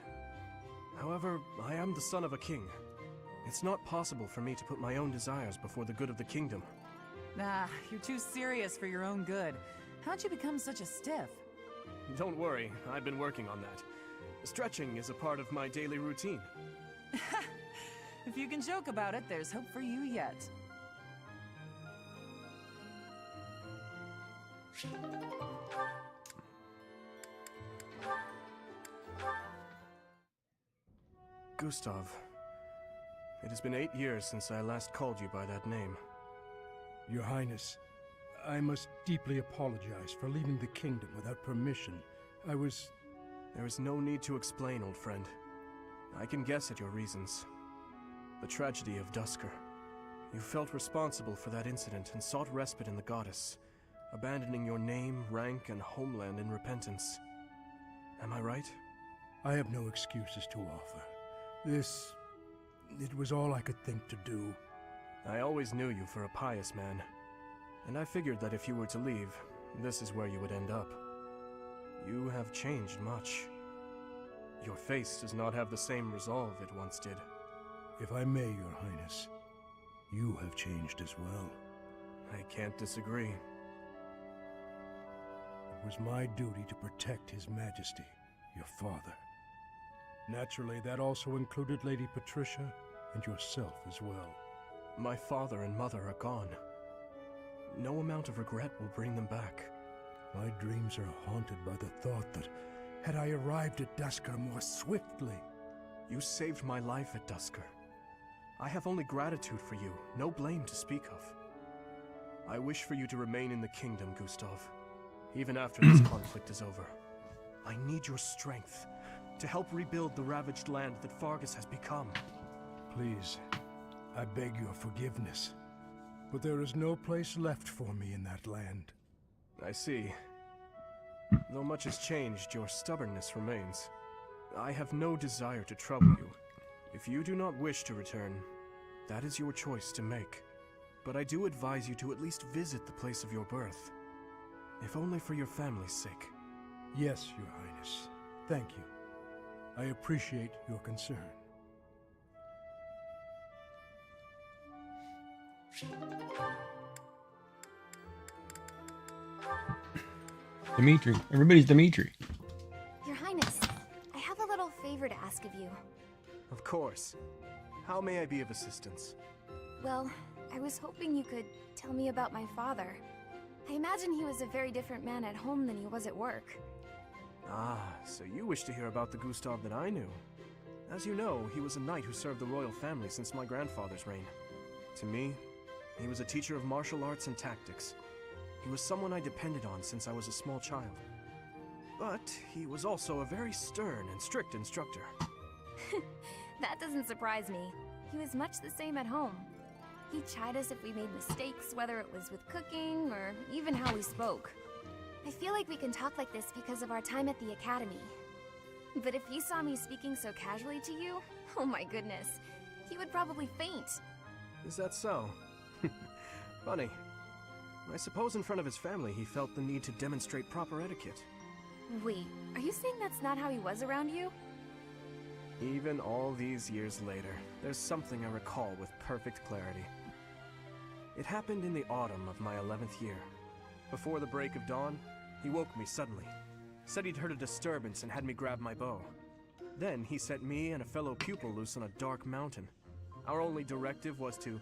However, I am the son of a king. It's not possible for me to put my own desires before the good of the kingdom. Ah, you're too serious for your own good. How'd you become such a stiff? Don't worry, I've been working on that. Stretching is a part of my daily routine. If you can joke about it, there's hope for you yet. Gustav, it has been 8 years since I last called you by that name. Your Highness, I must deeply apologize for leaving the kingdom without permission. There is no need to explain, old friend. I can guess at your reasons. The tragedy of Dusker. You felt responsible for that incident and sought respite in the goddess, abandoning your name, rank, and homeland in repentance. Am I right? I have no excuses to offer. It was all I could think to do. I always knew you for a pious man, and I figured that if you were to leave, this is where you would end up. You have changed much. Your face does not have the same resolve it once did. If I may, Your Highness, you have changed as well. I can't disagree. It was my duty to protect His Majesty, your father. Naturally, that also included Lady Patricia and yourself as well. My father and mother are gone. No amount of regret will bring them back. My dreams are haunted by the thought that, had I arrived at Dusker more swiftly... You saved my life at Dusker. I have only gratitude for you, no blame to speak of. I wish for you to remain in the kingdom, Gustav, even after this conflict is over. I need your strength to help rebuild the ravaged land that Fargus has become. Please, I beg your forgiveness, but there is no place left for me in that land. I see. Though much has changed, your stubbornness remains. I have no desire to trouble you. If you do not wish to return, that is your choice to make. But I do advise you to at least visit the place of your birth, if only for your family's sake. Yes, Your Highness. Thank you. I appreciate your concern. Dimitri. Everybody's Dimitri. Your Highness, I have a little favor to ask of you. Of course. How may I be of assistance? Well, I was hoping you could tell me about my father. I imagine he was a very different man at home than he was at work. Ah, so you wish to hear about the Gustav that I knew. As you know, he was a knight who served the royal family since my grandfather's reign. To me, he was a teacher of martial arts and tactics. He was someone I depended on since I was a small child. But he was also a very stern and strict instructor. That doesn't surprise me. He was much the same at home. He'd chide us if we made mistakes, whether it was with cooking or even how we spoke. I feel like we can talk like this because of our time at the academy. But if he saw me speaking so casually to you, oh my goodness, he would probably faint. Is that so? Funny. I suppose in front of his family he felt the need to demonstrate proper etiquette. Wait, are you saying that's not how he was around you? Even all these years later, there's something I recall with perfect clarity. It happened in the autumn of my 11th year. Before the break of dawn, he woke me suddenly. Said he'd heard a disturbance and had me grab my bow. Then he set me and a fellow pupil loose on a dark mountain. Our only directive was to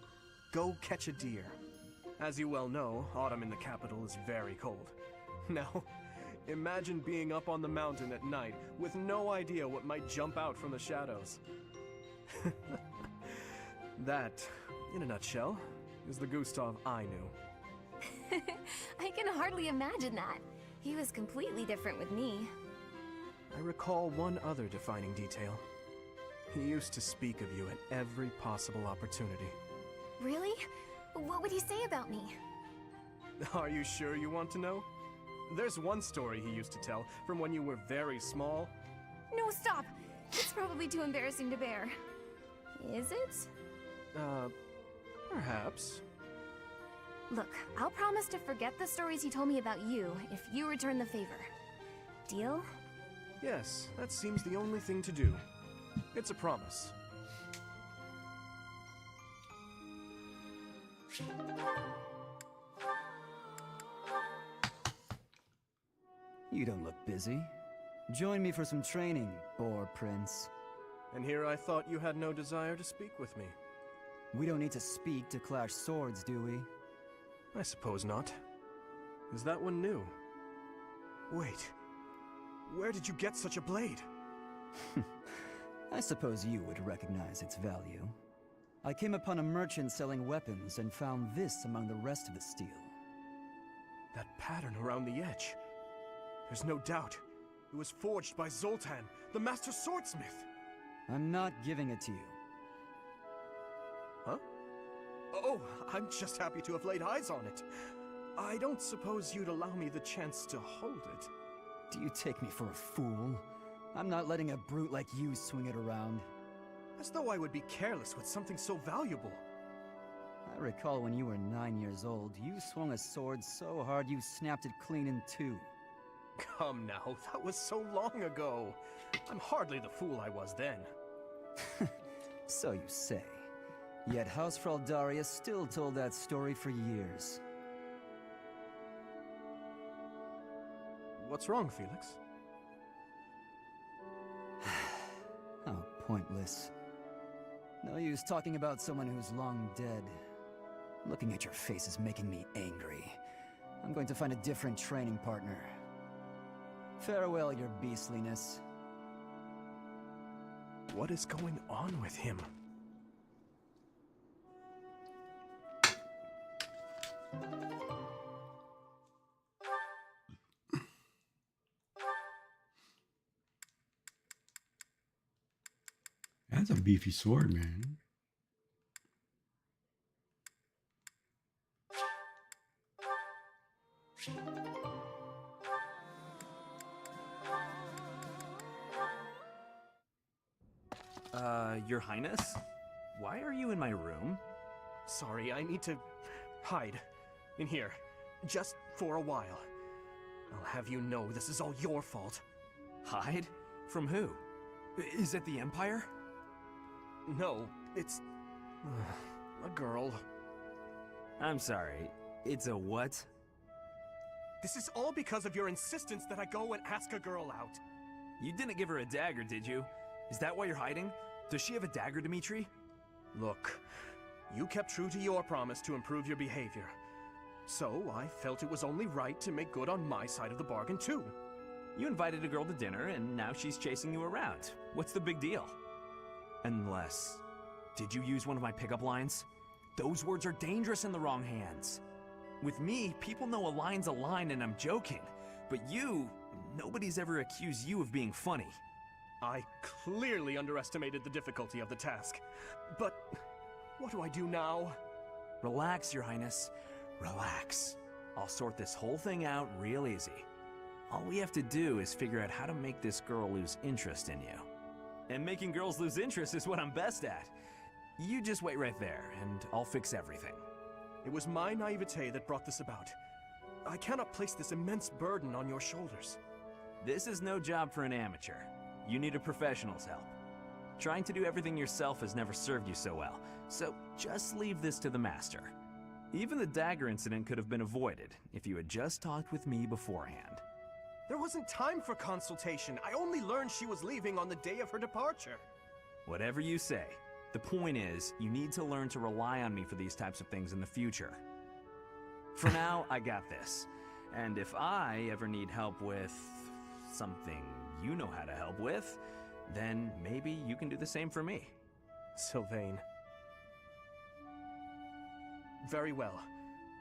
go catch a deer. As you well know, autumn in the capital is very cold. Now, imagine being up on the mountain at night with no idea what might jump out from the shadows. That, in a nutshell, is the Gustav I knew. I can hardly imagine that. He was completely different with me. I recall one other defining detail. He used to speak of you at every possible opportunity. Really? What would he say about me? Are you sure you want to know? There's one story he used to tell from when you were very small. No, stop! It's probably too embarrassing to bear. Is it? Perhaps. Look, I'll promise to forget the stories he told me about you if you return the favor. Deal? Yes, that seems the only thing to do. It's a promise. You don't look busy. Join me for some training, Boar Prince. And here I thought you had no desire to speak with me. We don't need to speak to clash swords, do we? I suppose not. Is that one new? Wait. Where did you get such a blade? I suppose you would recognize its value. I came upon a merchant selling weapons and found this among the rest of the steel. That pattern around the edge. There's no doubt. It was forged by Zoltan, the master swordsmith. I'm not giving it to you. Huh? Oh, I'm just happy to have laid eyes on it. I don't suppose you'd allow me the chance to hold it. Do you take me for a fool? I'm not letting a brute like you swing it around. As though I would be careless with something so valuable. I recall when you were 9 years old, you swung a sword so hard you snapped it clean in two. Come now, that was so long ago. I'm hardly the fool I was then. So you say. Yet House Fraldaria still told that story for years. What's wrong, Felix? How pointless. No use talking about someone who's long dead. Looking at your face is making me angry. I'm going to find a different training partner. Farewell, your beastliness. What is going on with him? That's a beefy sword, man. Your Highness? Why are you in my room? Sorry, I need to hide in here, just for a while. I'll have you know this is all your fault. Hide? From who? Is it the Empire? No, it's a girl. I'm sorry, it's a what? This is all because of your insistence that I go and ask a girl out. You didn't give her a dagger, did you? Is that why you're hiding? Does she have a dagger, Dimitri? Look, you kept true to your promise to improve your behavior. So I felt it was only right to make good on my side of the bargain too. You invited a girl to dinner, and now she's chasing you around. What's the big deal? Unless... Did you use one of my pickup lines? Those words are dangerous in the wrong hands. With me, people know a line's a line and I'm joking. But you... Nobody's ever accused you of being funny. I clearly underestimated the difficulty of the task. But... what do I do now? Relax, Your Highness. Relax. I'll sort this whole thing out real easy. All we have to do is figure out how to make this girl lose interest in you. And making girls lose interest is what I'm best at. You just wait right there, and I'll fix everything. It was my naivete that brought this about. I cannot place this immense burden on your shoulders. This is no job for an amateur. You need a professional's help. Trying to do everything yourself has never served you so well, so just leave this to the master. Even the dagger incident could have been avoided if you had just talked with me beforehand. There wasn't time for consultation. I only learned she was leaving on the day of her departure. Whatever you say. The point is, you need to learn to rely on me for these types of things in the future. For now, I got this. And if I ever need help with something you know how to help with, then maybe you can do the same for me. Sylvain. Very well.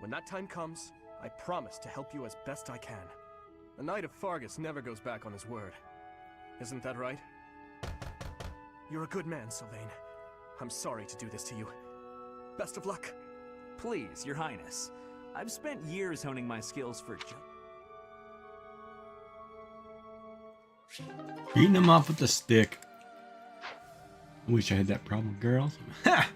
When that time comes, I promise to help you as best I can. A Knight of Fargus never goes back on his word. Isn't that right? You're a good man, Sylvain. I'm sorry to do this to you. Best of luck. Please, Your Highness. I've spent years honing my skills for Beating them off with a stick. I wish I had that problem with girls. Ha!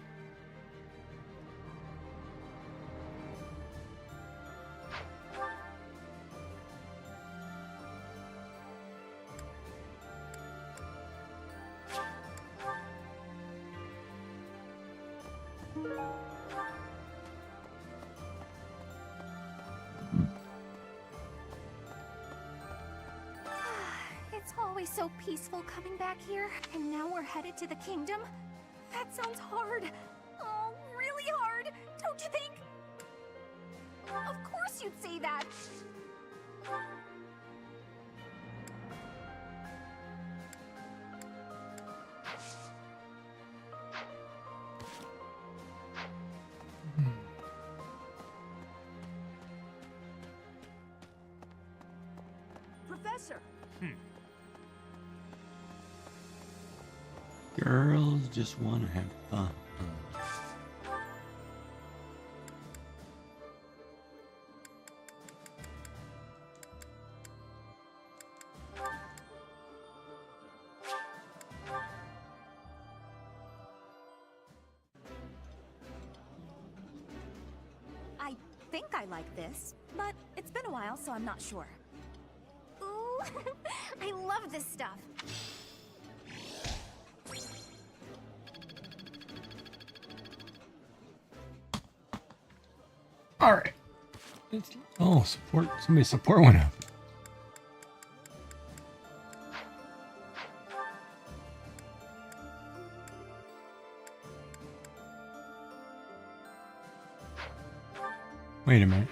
It's always so peaceful coming back here, and now we're headed to the kingdom? That sounds hard. Oh, really hard, don't you think? Of course you'd say that. Professor! Girls just want to have fun. I think I like this, but it's been a while, so I'm not sure. Ooh, I love this stuff. All right. Oh, support. Somebody's support went up. Wait a minute.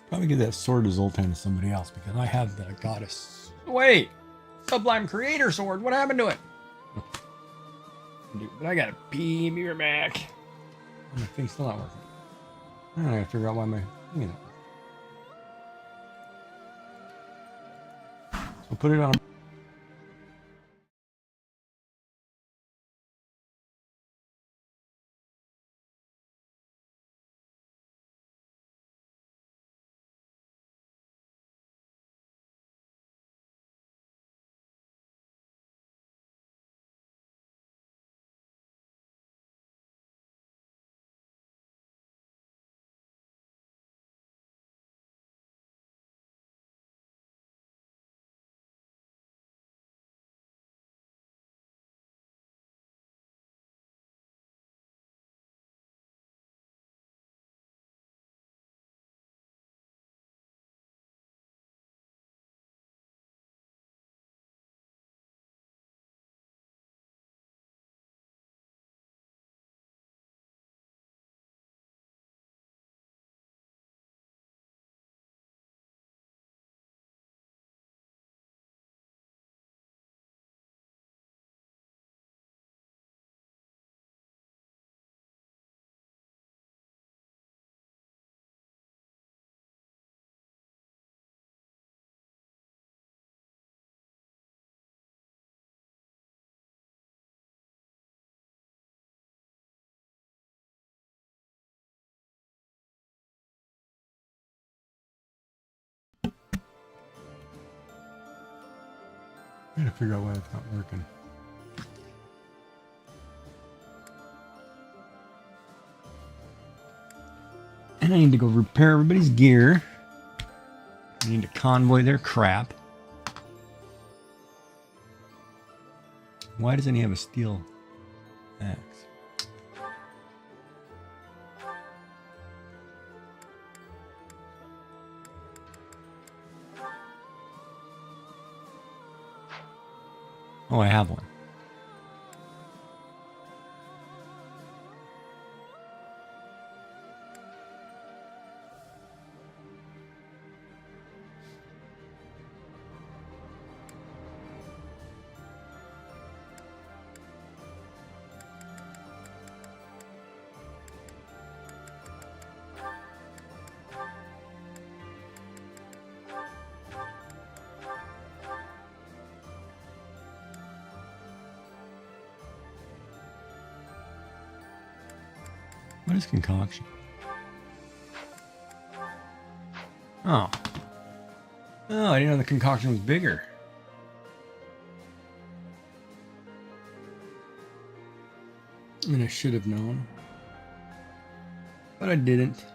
Probably give that sword to Zoltan to somebody else because I have the goddess. Wait! Sublime Creator Sword! What happened to it? Dude, but I gotta pee. Be right back. My thing's still not working. I gotta figure out why my thing isn't working. So put it on. trying to figure out why it's not working. And I need to go repair everybody's gear. I need to convoy their crap. Why doesn't he have a steel axe? Oh, I have one. What is concoction? Oh. Oh, I didn't know the concoction was bigger. And I should have known. But I didn't.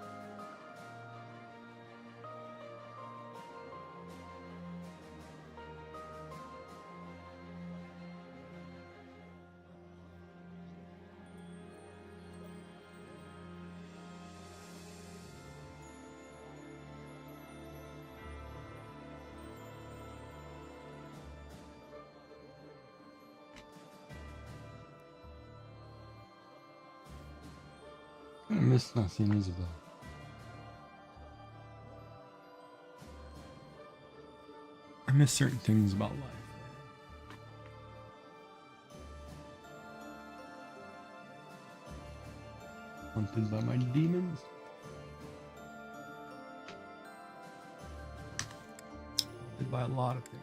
I miss not seeing Isabel. I miss certain things about life. Hunted by my demons. Hunted by a lot of things.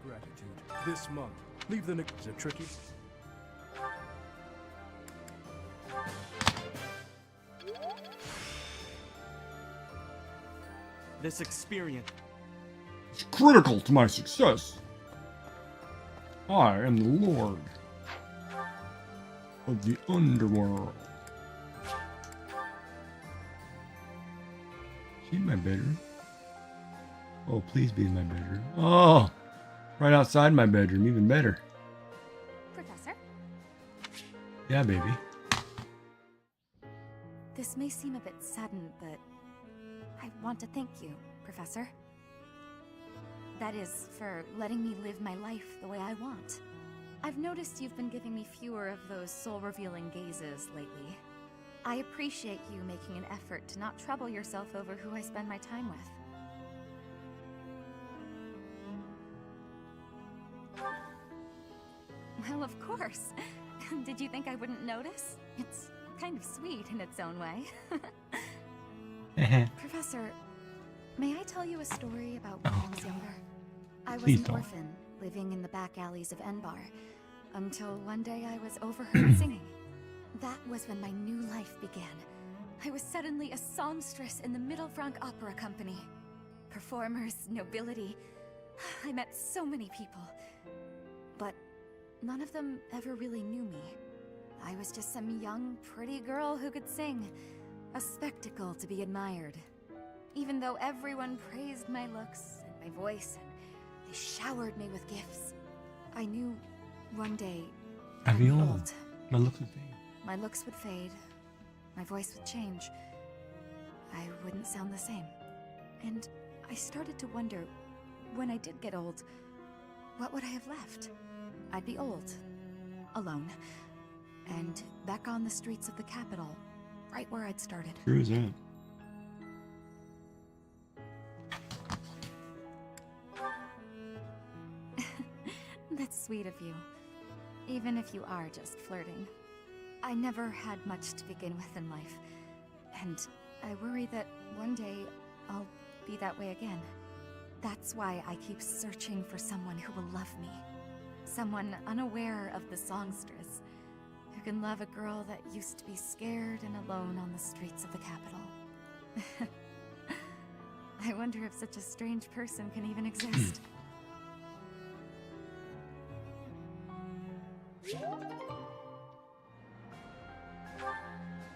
gratitude. This month, leave the Is it tricky? This experience. It's critical to my success. I am the Lord of the Underworld. Is she in my bedroom? Oh, please be in my bedroom. Oh, right outside my bedroom, even better. Professor? Yeah, baby. This may seem a bit sudden, but I want to thank you, Professor. That is, for letting me live my life the way I want. I've noticed you've been giving me fewer of those soul-revealing gazes lately. I appreciate you making an effort to not trouble yourself over who I spend my time with. Well, of course. Did you think I wouldn't notice? It's kind of sweet in its own way. Professor, may I tell you a story about when I was younger? I was an orphan, living in the back alleys of Enbar, until one day I was overheard singing. That was when my new life began. I was suddenly a songstress in the Middle Franc Opera Company. Performers, nobility. I met so many people. But none of them ever really knew me. I was just some young, pretty girl who could sing. A spectacle to be admired. Even though everyone praised my looks and my voice, and they showered me with gifts, I knew one day I'd be old. My looks would fade. My looks would fade. My voice would change. I wouldn't sound the same. And I started to wonder, when I did get old, what would I have left? I'd be old, alone, and back on the streets of the capital, right where I'd started. True as that. That's sweet of you, even if you are just flirting. I never had much to begin with in life, and I worry that one day I'll be that way again. That's why I keep searching for someone who will love me. Someone unaware of the songstress, who can love a girl that used to be scared and alone on the streets of the capital. I wonder if such a strange person can even exist. Well,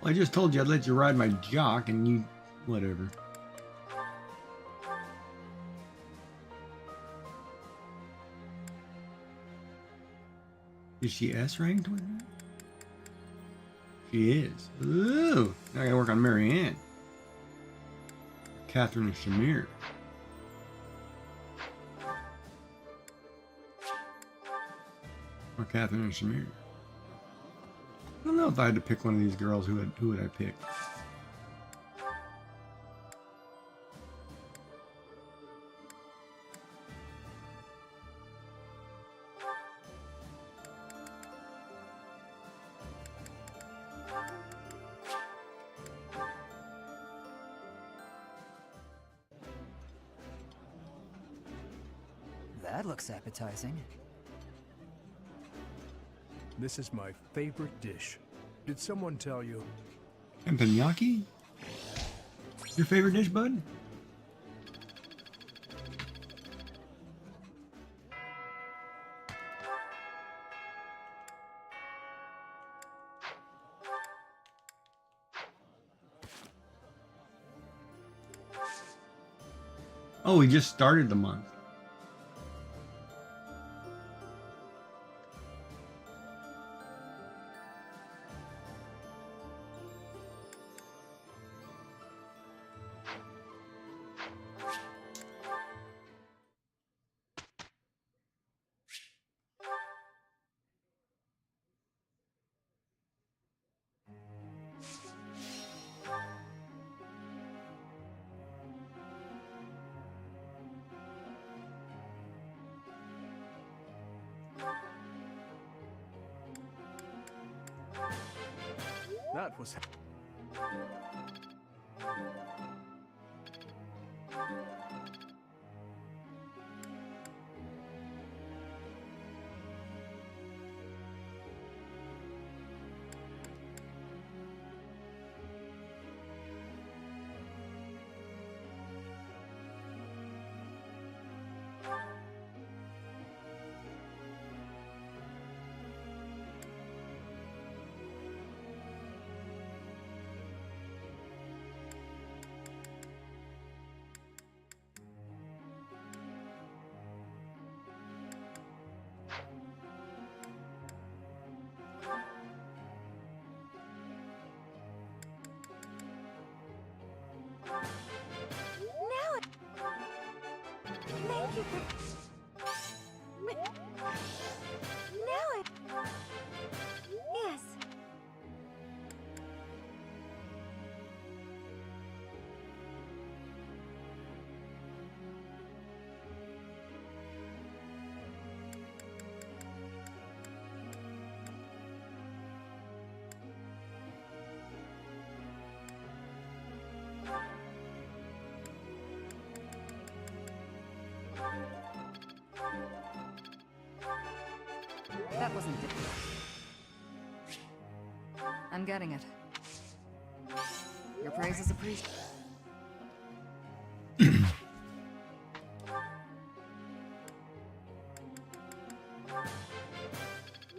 I just told you I'd let you ride my jock, and you... whatever. Is she S-ranked with me? She is. Ooh! Now I gotta work on Marianne. Catherine and Shamir. Or Catherine and Shamir. I don't know if I had to pick one of these girls, who would I pick? That looks appetizing. This is my favorite dish. Did someone tell you? Teppanyaki? Your favorite dish, bud? Oh, we just started the month. That was... you now it... Yes. That wasn't difficult. I'm getting it. Your praise is appreciated.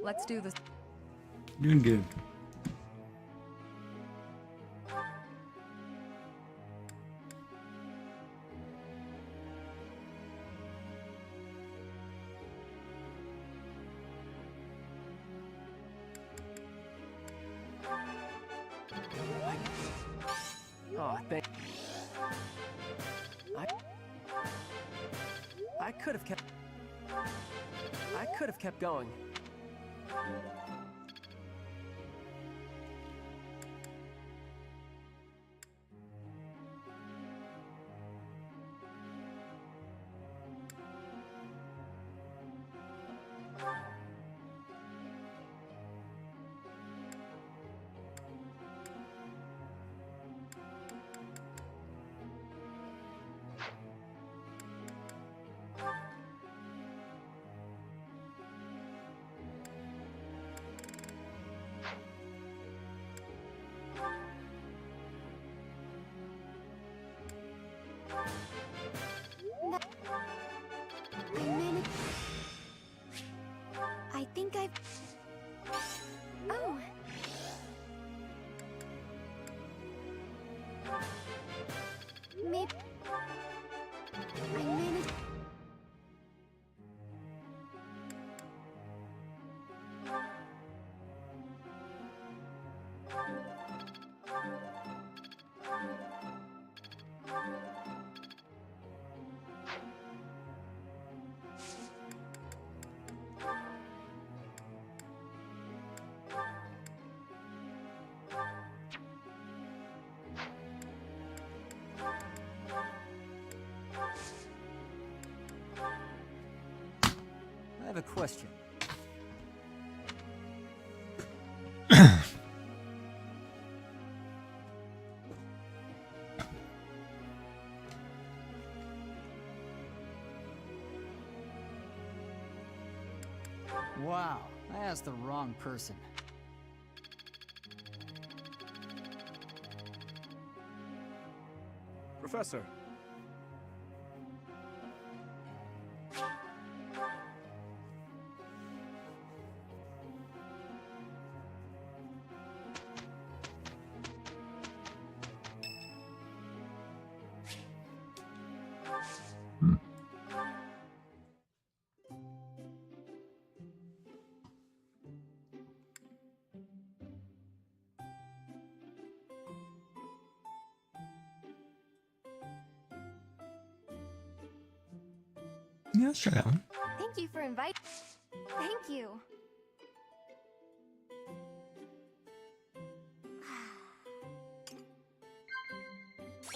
Let's do this. Doing good. Oh, thank. I could have kept. I could have kept going. I think I've... Oh. Maybe... I managed... I have a question. Wow, I asked the wrong person. Professor. Yeah, let's try that one. Thank you for inviting... Thank you.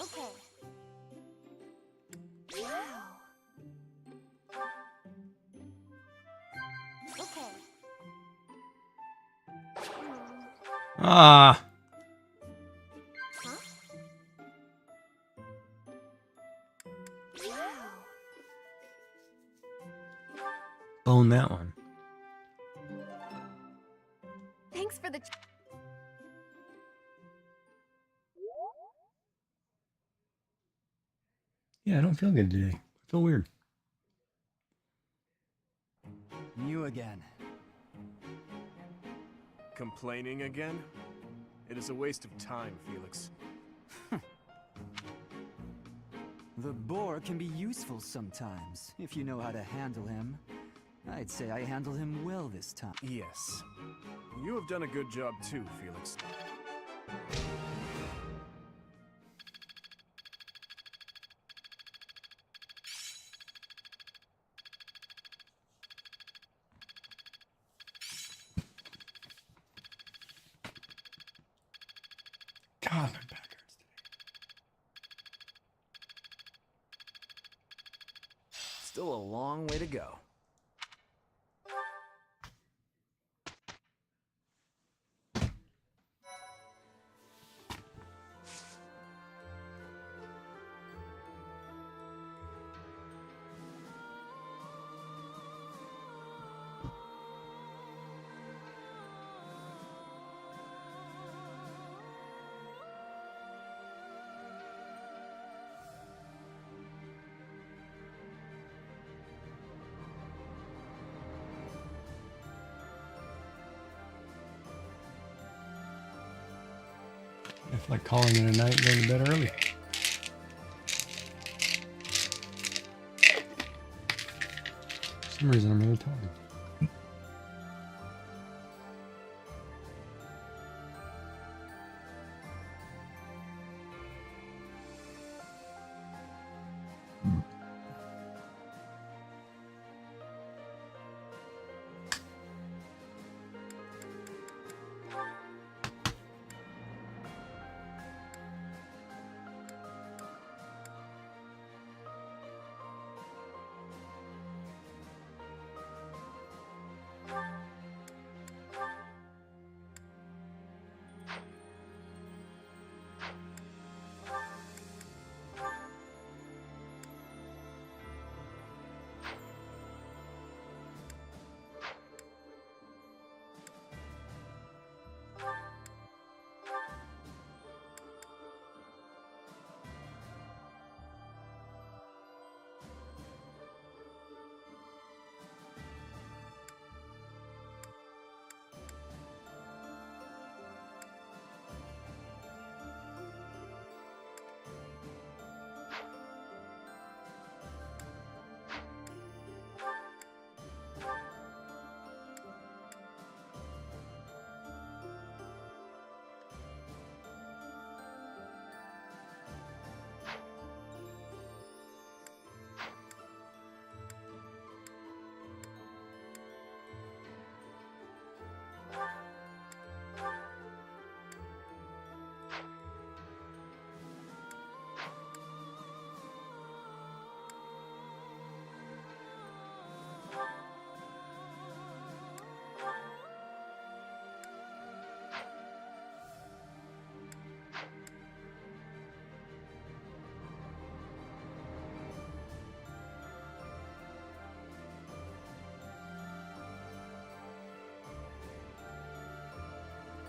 Okay. Wow. Okay. Ah. Own that one. Thanks for the... Yeah, I don't feel good today. I feel weird. You again. Complaining again? It is a waste of time, Felix. The boar can be useful sometimes, if you know how to handle him. I'd say I handled him well this time. Yes. You have done a good job too, Felix. Oh, my back hurts Still a long way to go. I feel like calling it a night and going to bed early. For some reason, I'm really tired.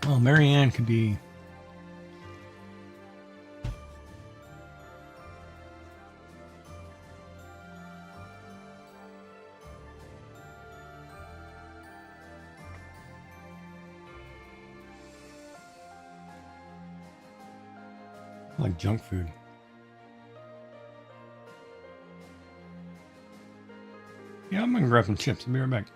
Well, Marianne could be like junk food. Yeah, I'm gonna grab some chips. I'll be right back.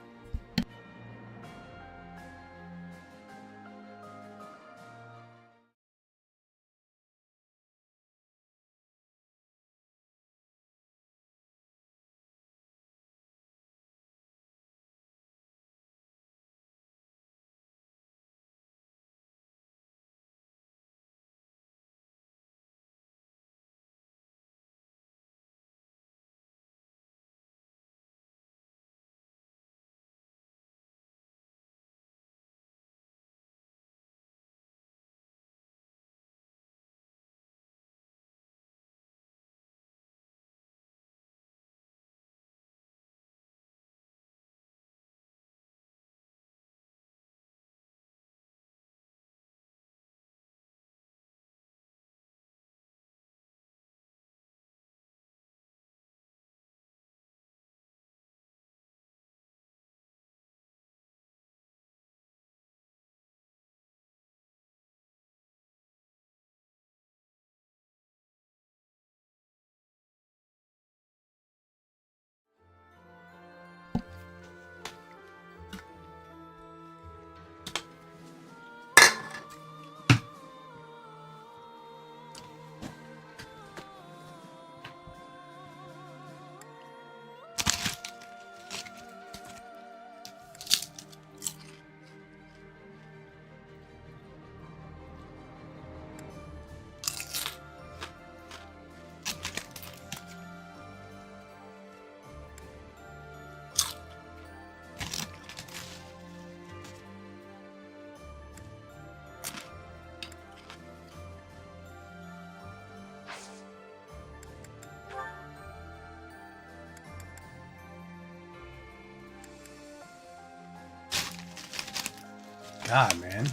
God, man.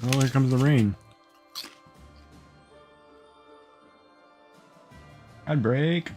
Oh, here comes the rain. I'd break.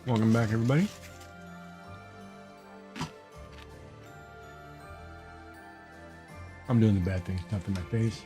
Welcome back, everybody. I'm doing the bad thing stuff in my face.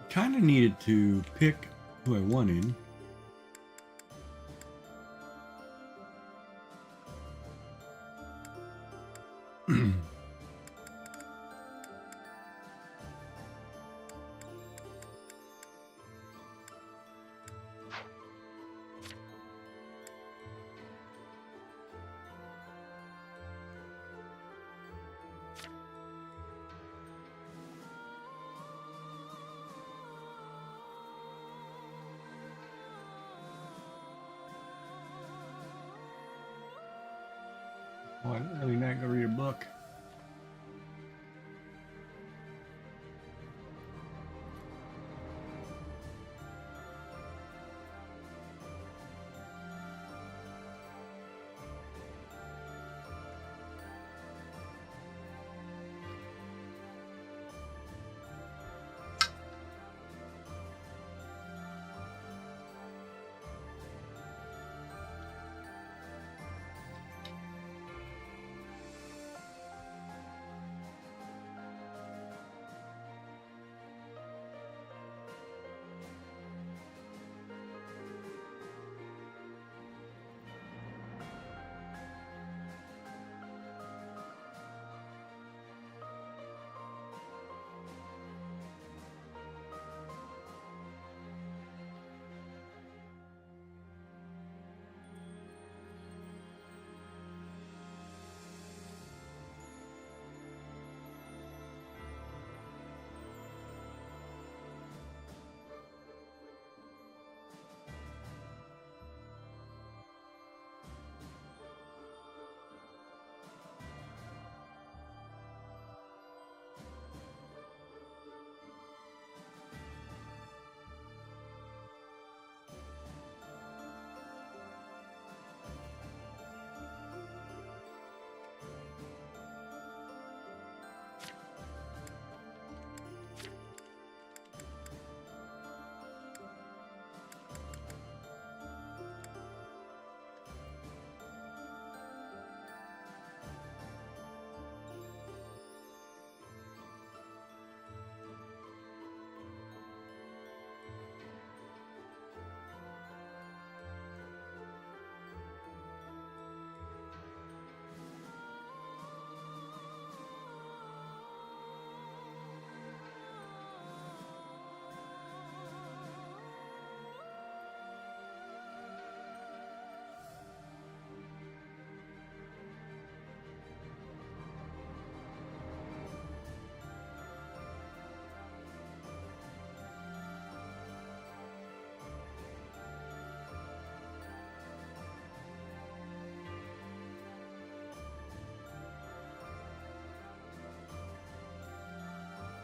Kind of needed to pick who I wanted. Well, I'm really not gonna read a book.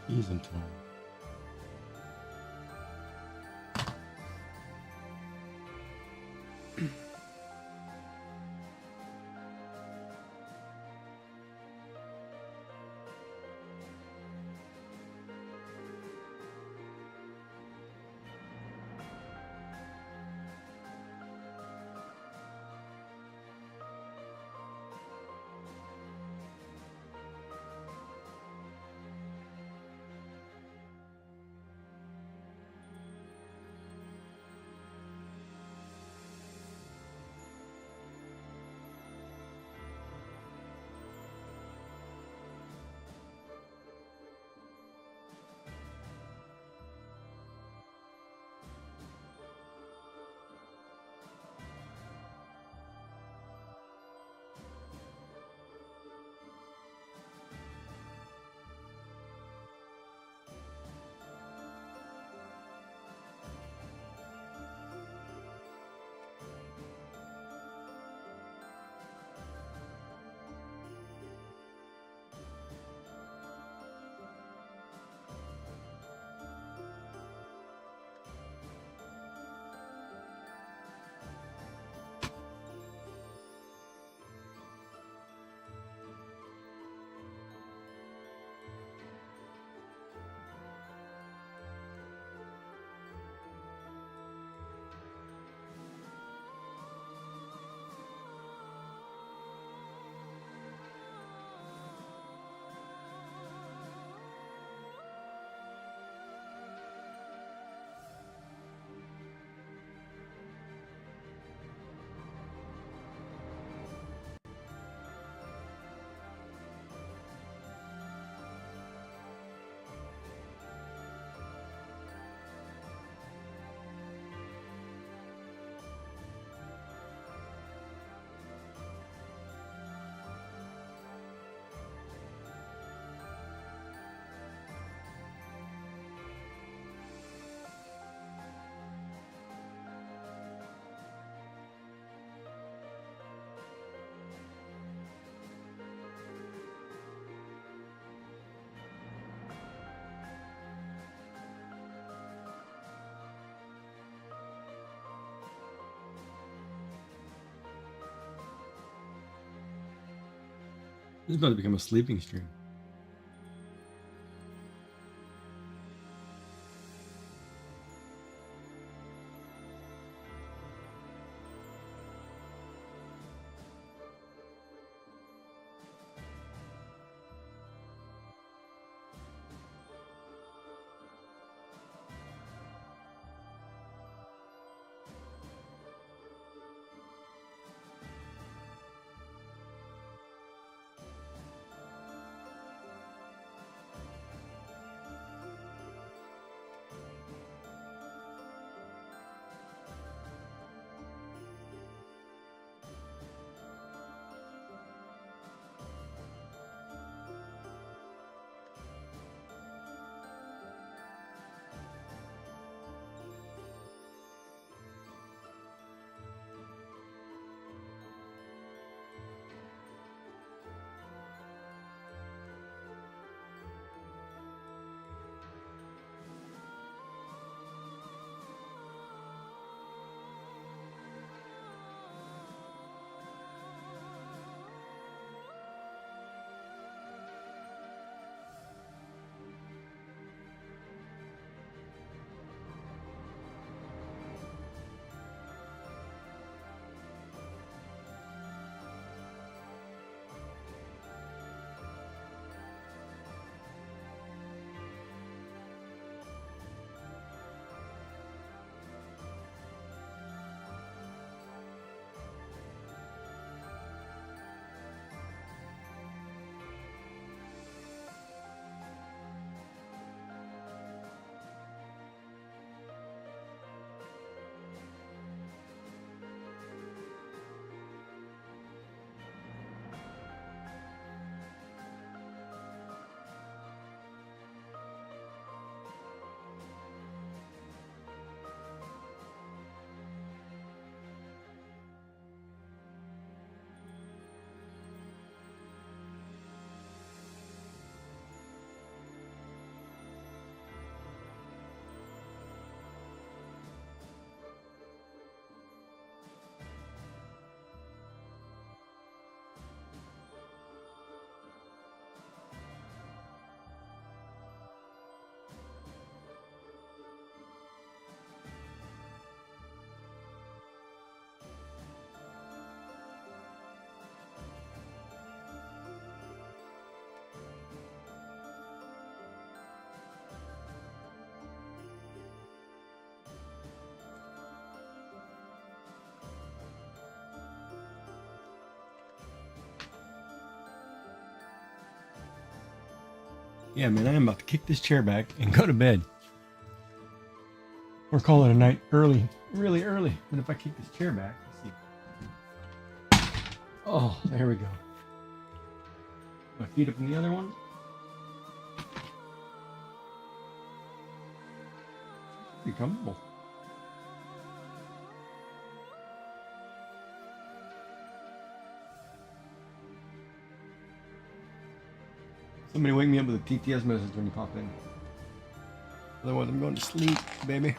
Season time. This is about to become a sleeping stream. Yeah, man, I am about to kick this chair back and go to bed. We're calling it a night early, really early. But if I kick this chair back, let's see. Oh, there we go. My feet up in the other one. Pretty comfortable. Somebody wake me up with a TTS message when you pop in. Otherwise, I'm going to sleep, baby.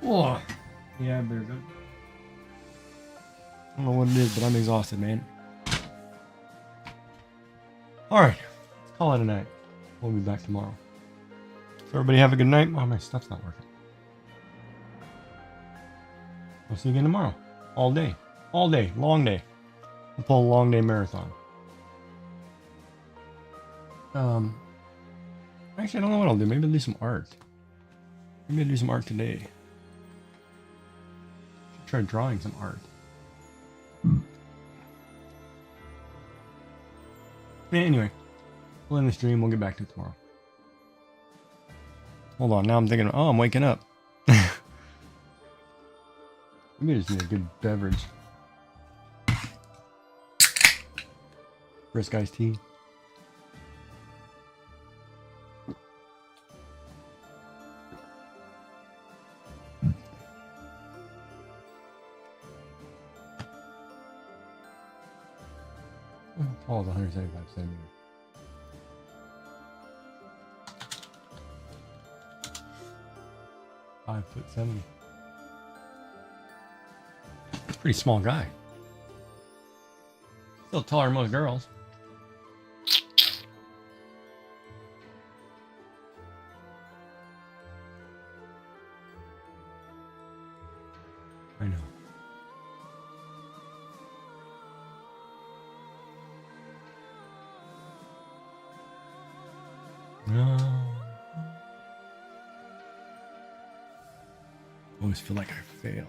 Oh, yeah, better go. I don't know what it is, but I'm exhausted, man. Alright, let's call it a night. We'll be back tomorrow. So everybody have a good night. Oh, my stuff's not working. We'll see you again tomorrow. All day. All day. Long day. We'll pull a long day marathon. Actually, I don't know what I'll do. Maybe I'll do some art. Maybe I'll do some art today. Should try drawing some art. Anyway, we'll end the stream. We'll get back to it tomorrow. Hold on. Now I'm thinking, oh, I'm waking up. Maybe I just need a good beverage. Brisk iced tea. Paul is 175 centimeters. .5'7". Pretty small guy. Still taller than most girls. I know. No. I always feel like I fail.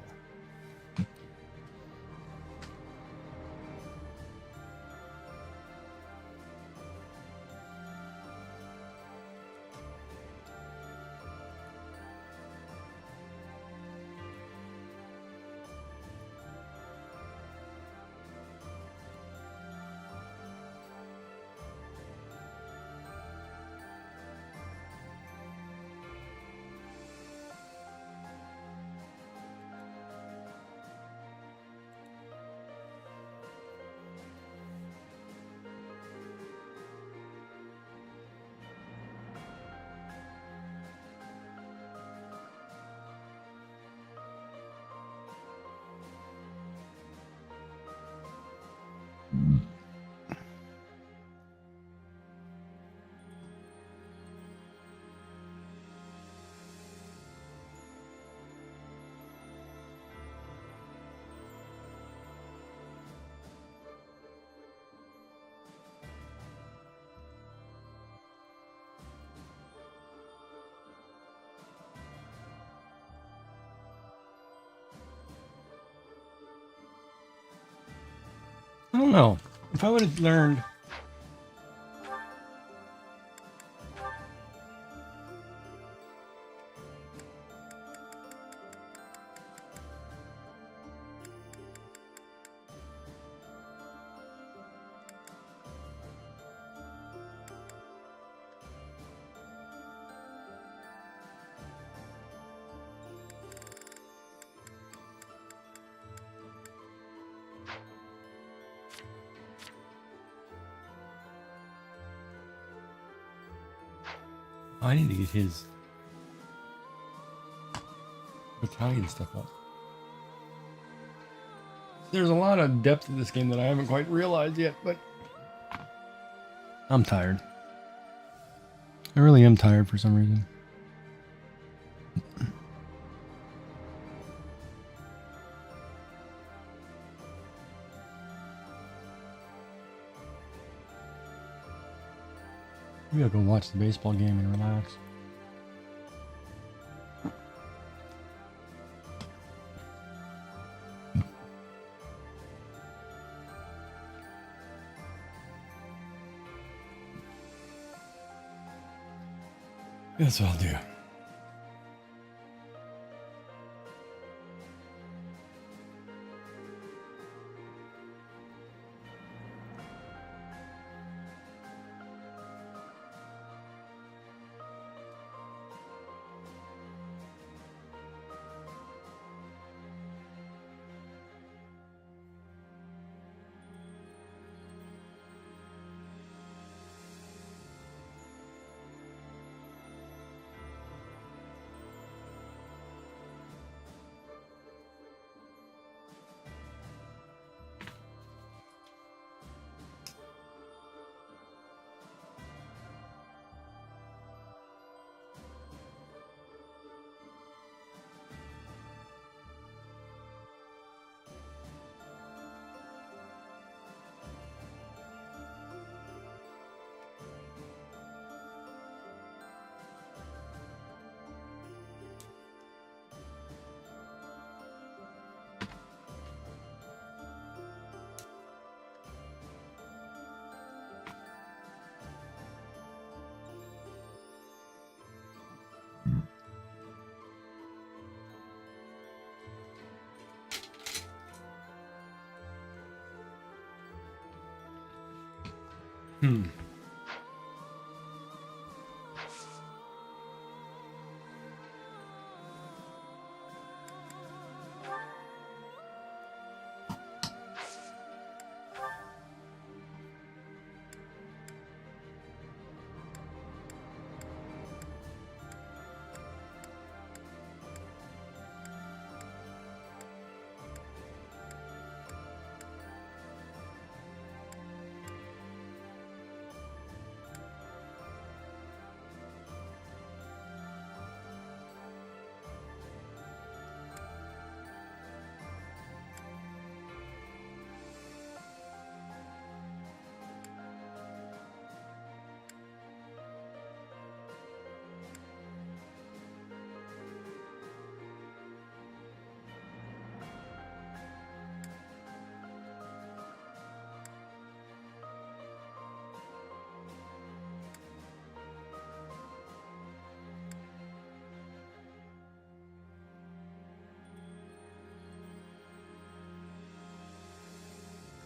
I don't know. If I would have learned... I need to get his battalion stuff up. There's a lot of depth to this game that I haven't quite realized yet, but I'm tired. I really am tired for some reason. Maybe I'll go watch the baseball game and relax. That's what I'll do. Hmm.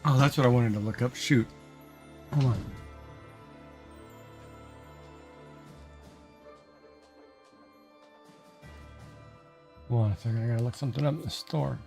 Oh, that's what I wanted to look up. Shoot. Hold on. Hold on a second. I gotta look something up in the store.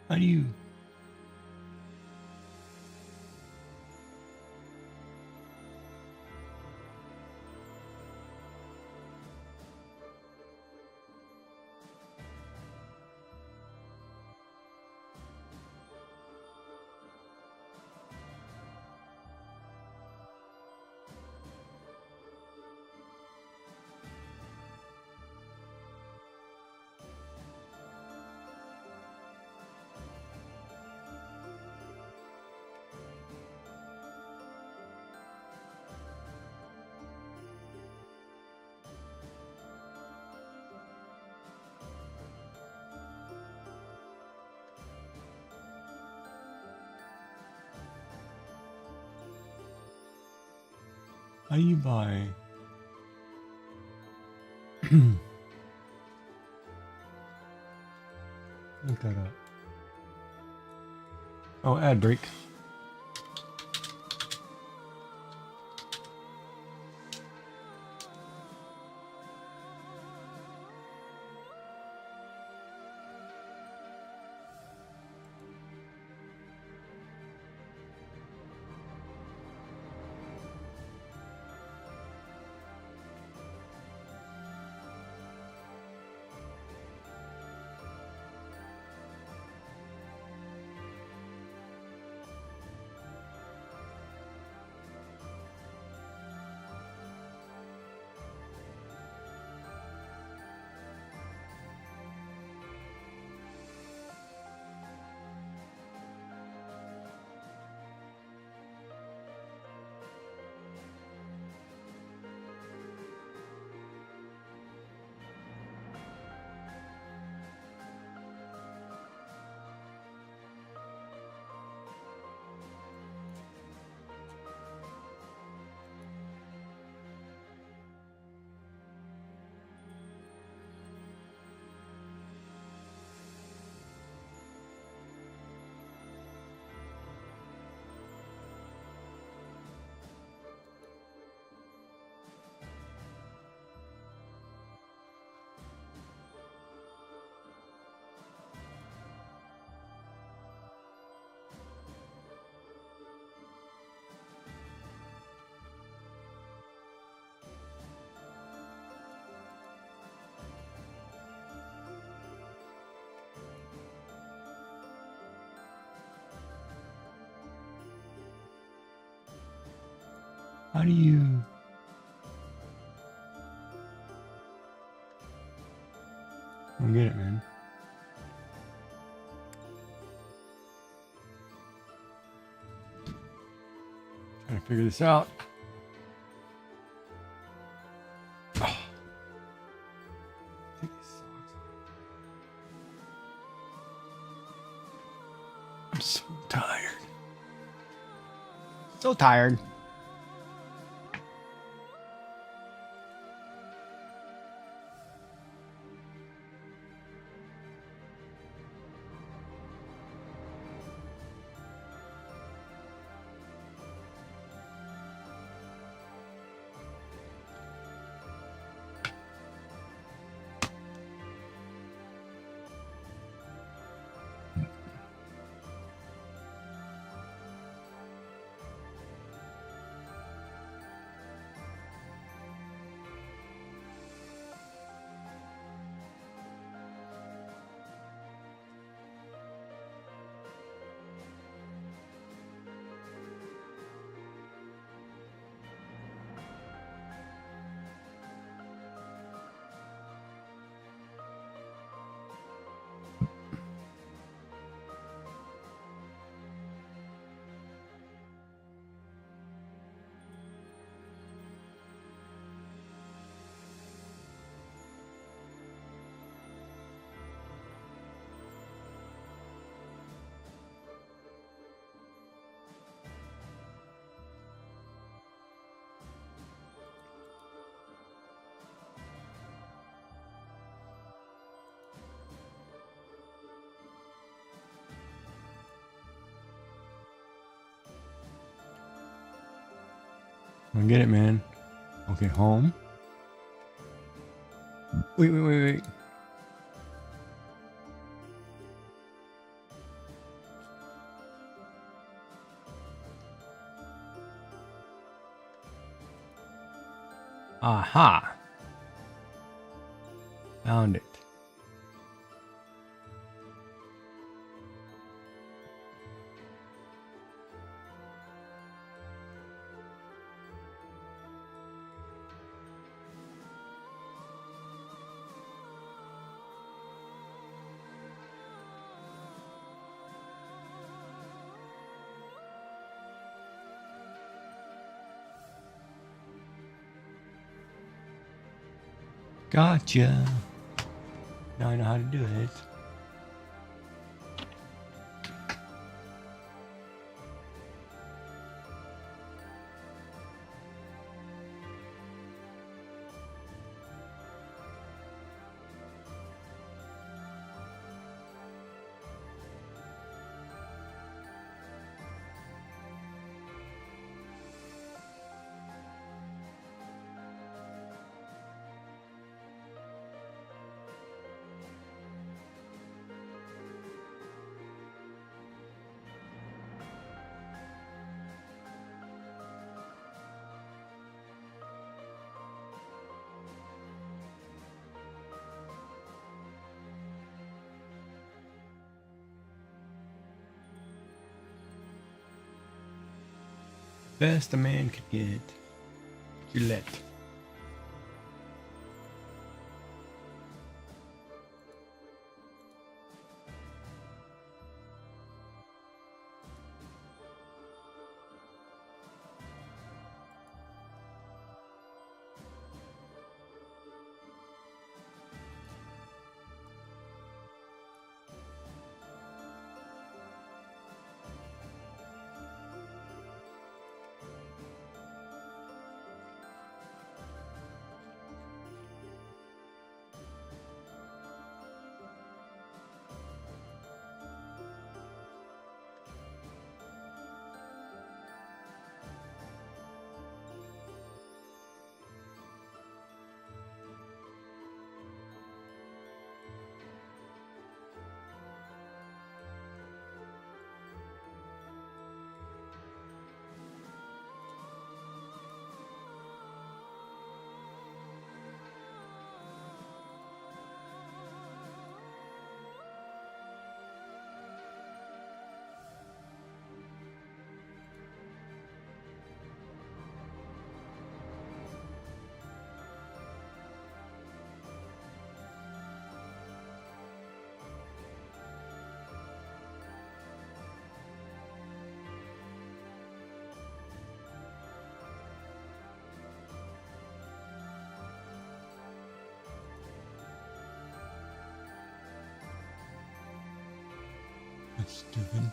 How do you... How do you buy... Look that up. Oh, ad break. How do you... I don't get it, man. Trying to figure this out. Oh. Take these socks off. I'm so tired. So tired. I don't get it, man. Okay, home. Wait. Aha. Found it. Gotcha. Now I know how to do it. Best a man could get. Gillette. That's stupid.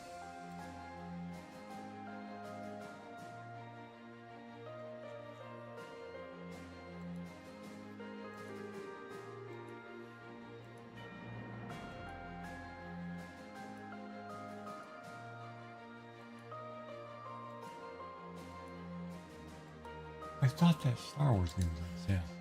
I thought that Star Wars game was on sale.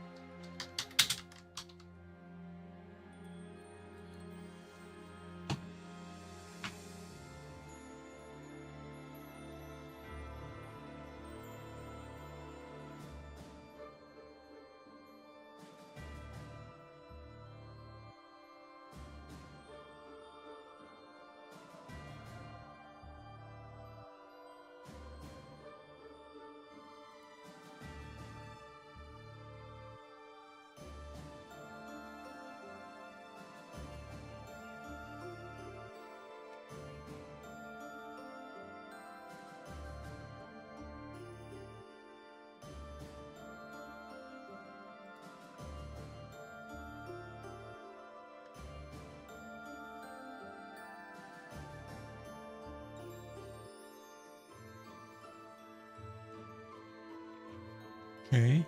Okay.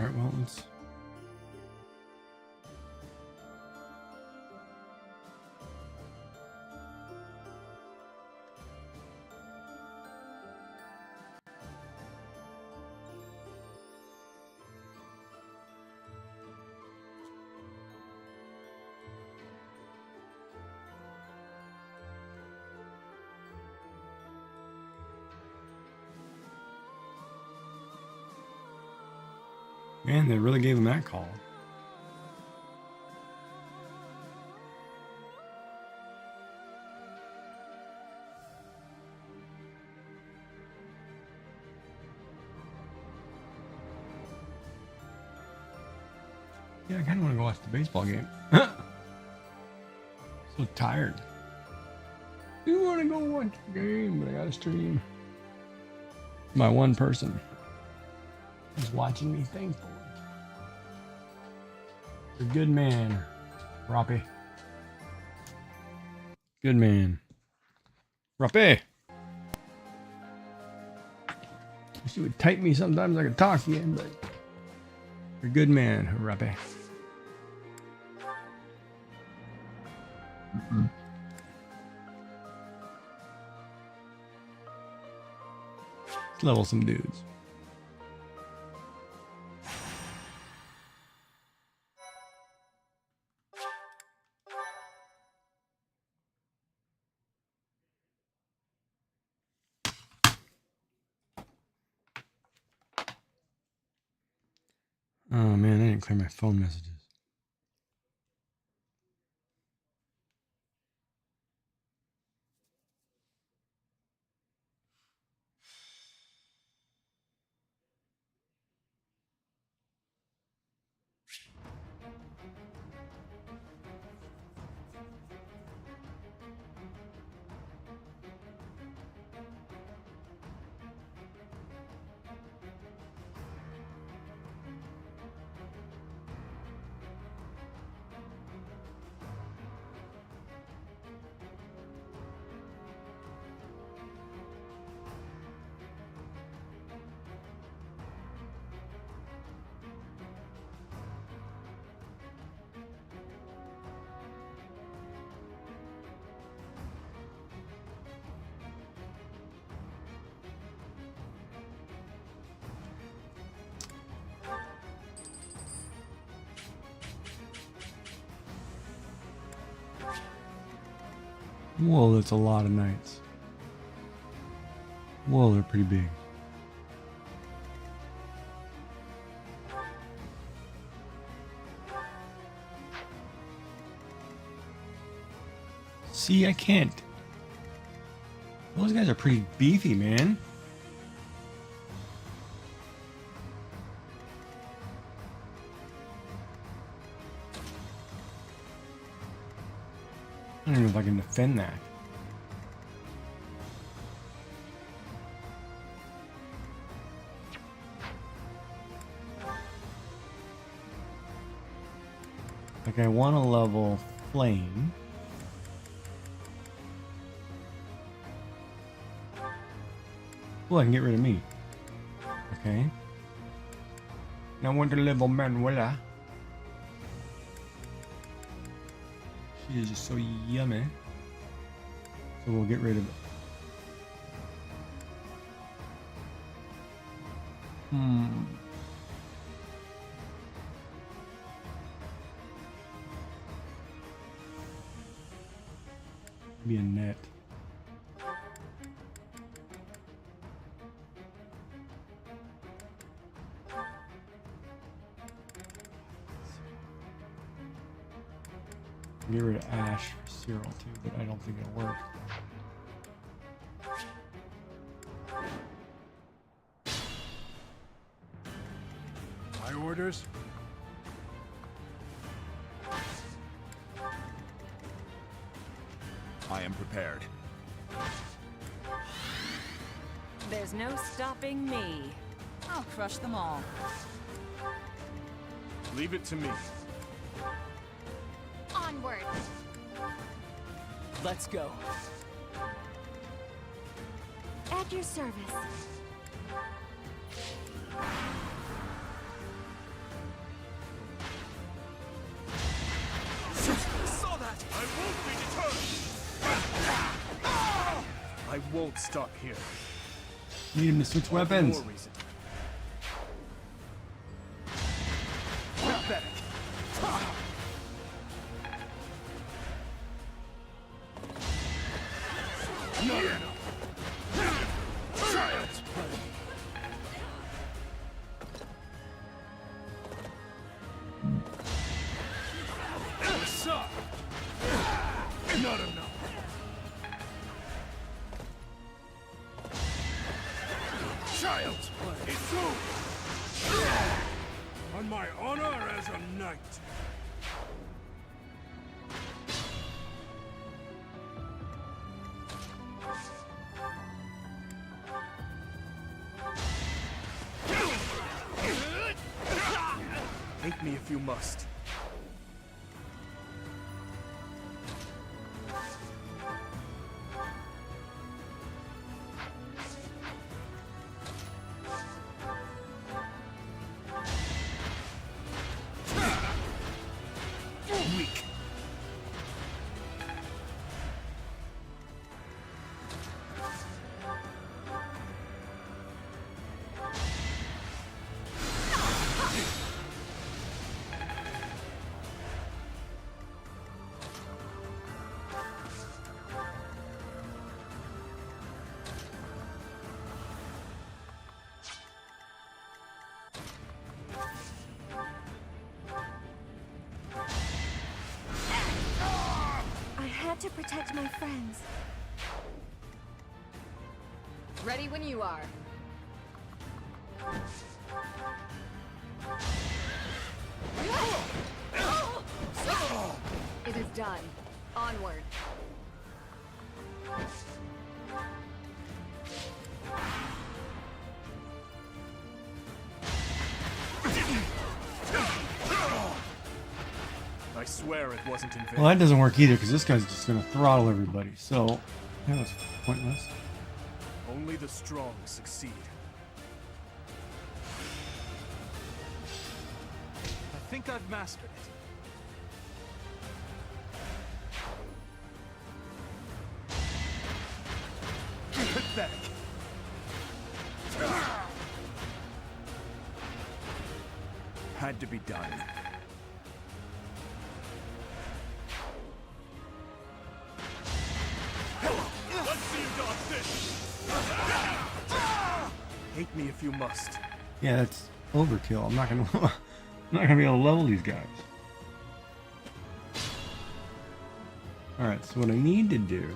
Alright, well, let's... Man, they really gave him that call. Yeah, I kind of want to go watch the baseball game. So tired. You want to go watch the game, but I gotta stream. My one person is watching me thankfully. A good man, Roppy. Good man. Roppy! Wish you would type me sometimes I could talk again, but you're a good man, Roppy. Let's level some dudes. Oh man, I didn't clear my phone messages. Whoa, that's a lot of knights. Whoa, they're pretty big. See, I can't. Those guys are pretty beefy, man. I don't know if I can defend that. Like, I want to level Flame. Well, I can get rid of me. Okay. Now I want to level Manuela. She is just so yummy. So we'll get rid of it. Be a net. Get rid of Ash for Cyril too, but I don't think it'll work. My orders? I am prepared. There's no stopping me. I'll crush them all. Leave it to me. Onward. Let's go. At your service. I won't stop here. Need him to switch weapons. More reason. Pathetic. Not enough. Child's play. What's up? Not enough. Child's play. It's over. On my honor as a knight. Hate me if you must. Weak. I had to protect my friends. Ready when you are. It is done. Onward. I swear it wasn't in vain. Well, that doesn't work either because this guy's just going to throttle everybody. So, that was pointless. Only the strong succeed. I think I've mastered it. Pathetic. Had to be done. Let's see you dodge this. Hate me if you must. Yeah, that's overkill. I'm not gonna I'm not gonna be able to level these guys. Alright, so what I need to do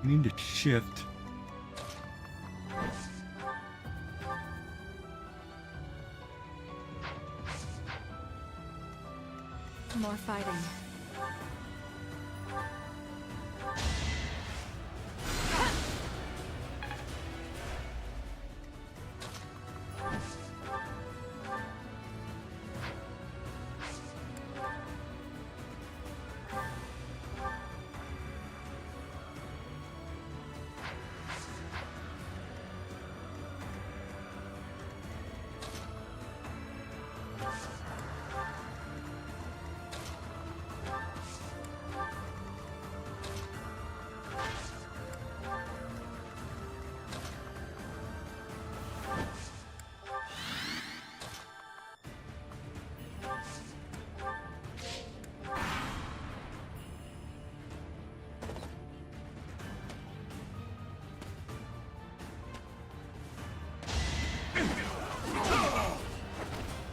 I need to shift. More fighting.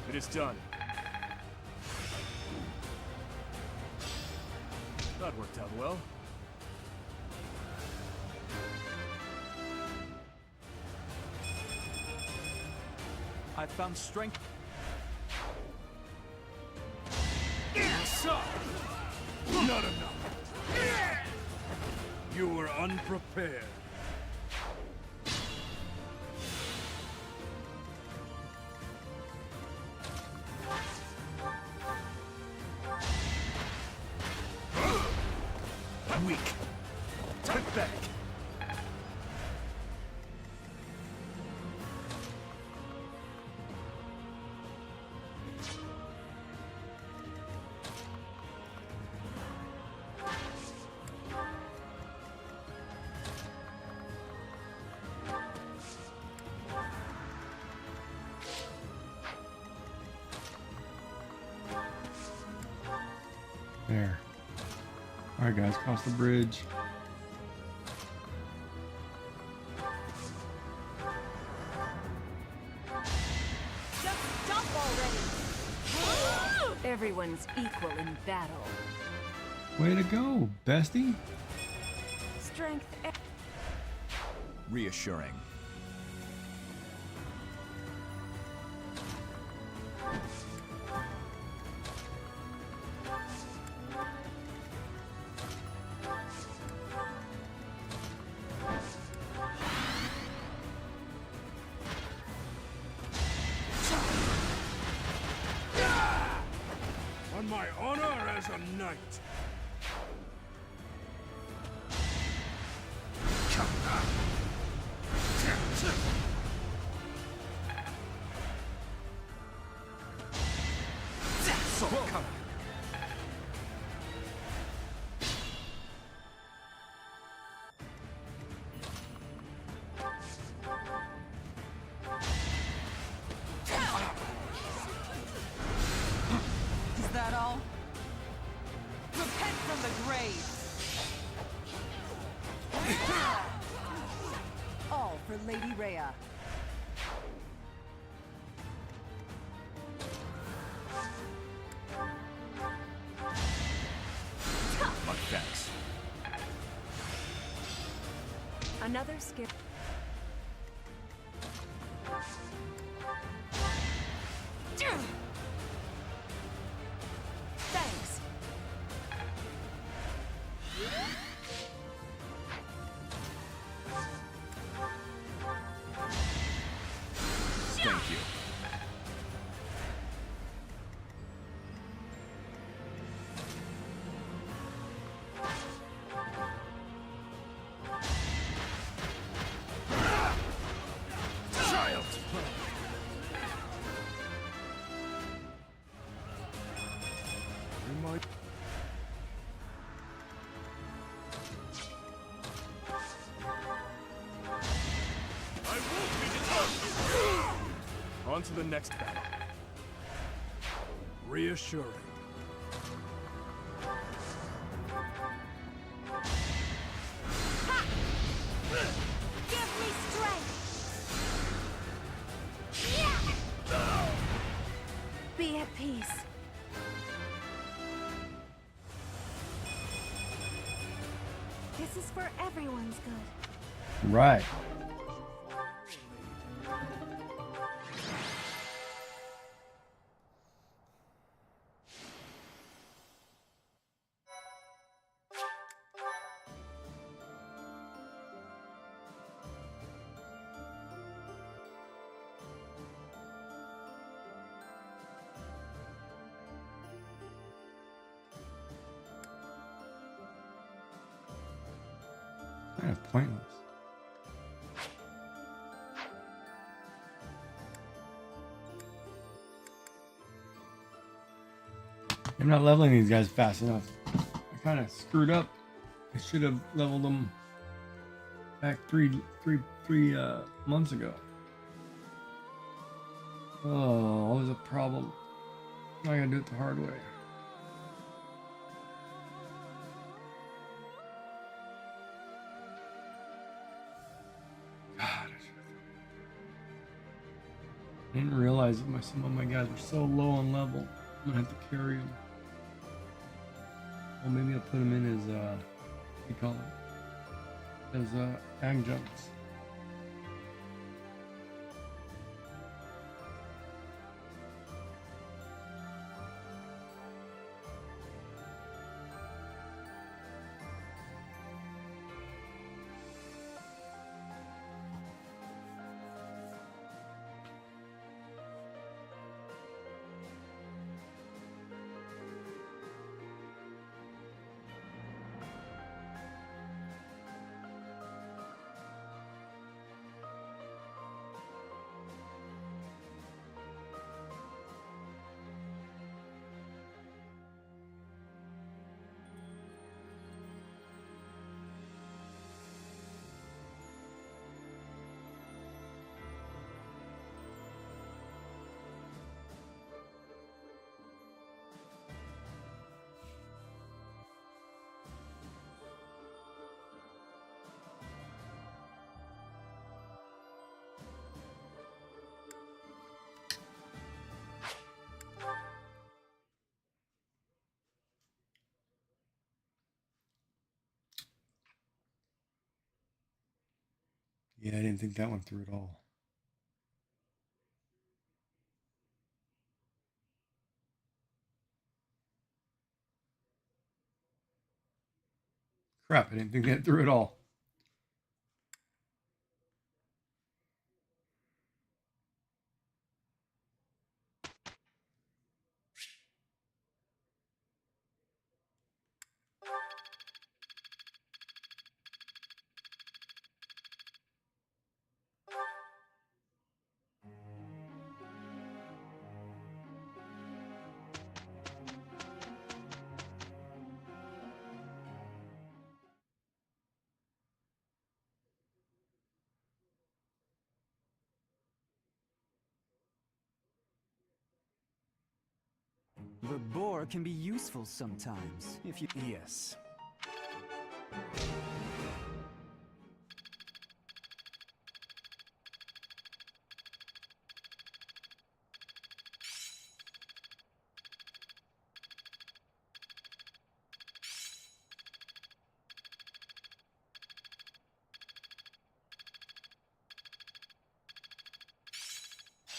It is done. That worked out well. I found strength. So, not enough. You were unprepared. Weak. Take back. There. Alright guys, cross the bridge. Just stop already! Everyone's equal in battle. Way to go, bestie. Strength. Reassuring. On my honor as a knight. Is that all? Repent from the grave! All for Lady Rhea. Thanks. Another skip. Thanks. Thank you. Child! Remind. I won't be deterred! On to the next battle. Reassuring. Give me strength! Be at peace. This is for everyone's good. Right. Kind of pointless. I'm not leveling these guys fast enough. I kind of screwed up. I should have leveled them back three months ago. Oh, always a problem. Now I gotta do it the hard way. I didn't realize that some of my guys were so low on level. I'm gonna have to carry them. Well, maybe I'll put them in as what do you call it? As adjuncts. Yeah, I didn't think that one through at all. Crap, I didn't think that through at all. The boar can be useful sometimes, if you... Yes.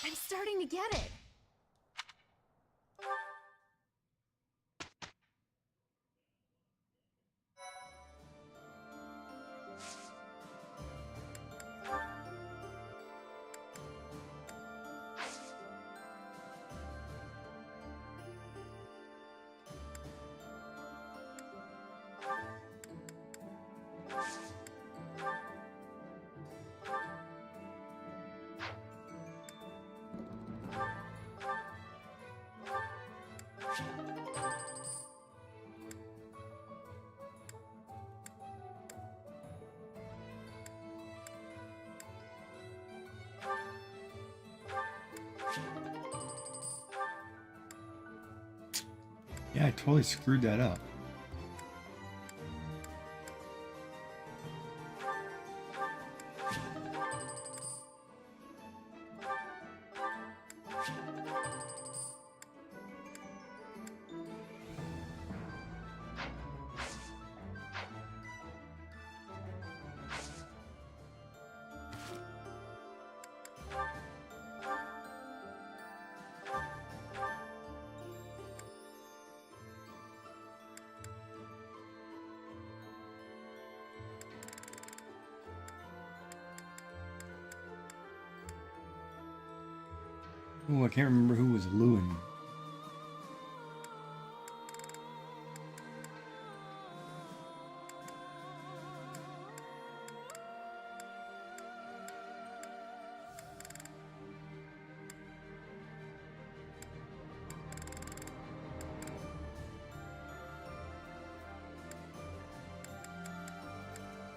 I'm starting to get it. Yeah, I totally screwed that up. Oh, I can't remember who was Lewin.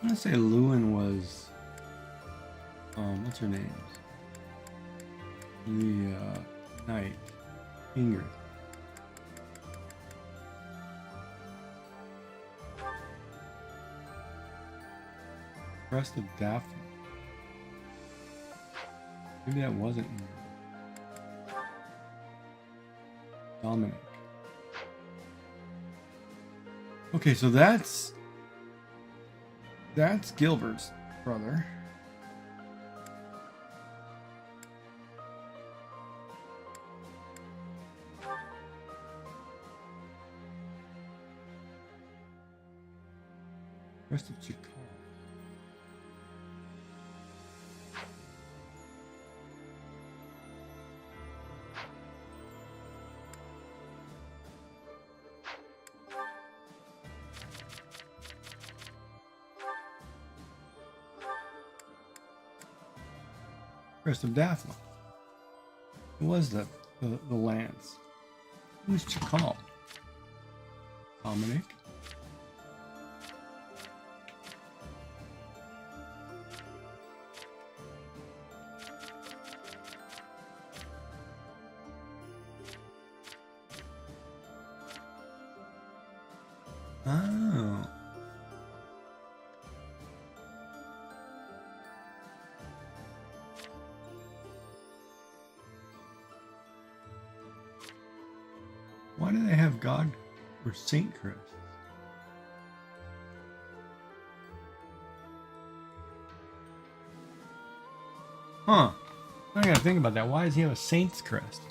I'm gonna say Lewin was, what's her name? The knight, Ingrid. Crest of Daphne. Maybe that wasn't Ingrid. Dominic. Okay, so that's Gilbert's brother. Rest of Chicago. Crest of Daphne. Who was the lance? Who's Chakal? Dominic? Oh. Why do they have God or Saint Crest? Huh. I gotta think about that. Why does he have a saint's crest?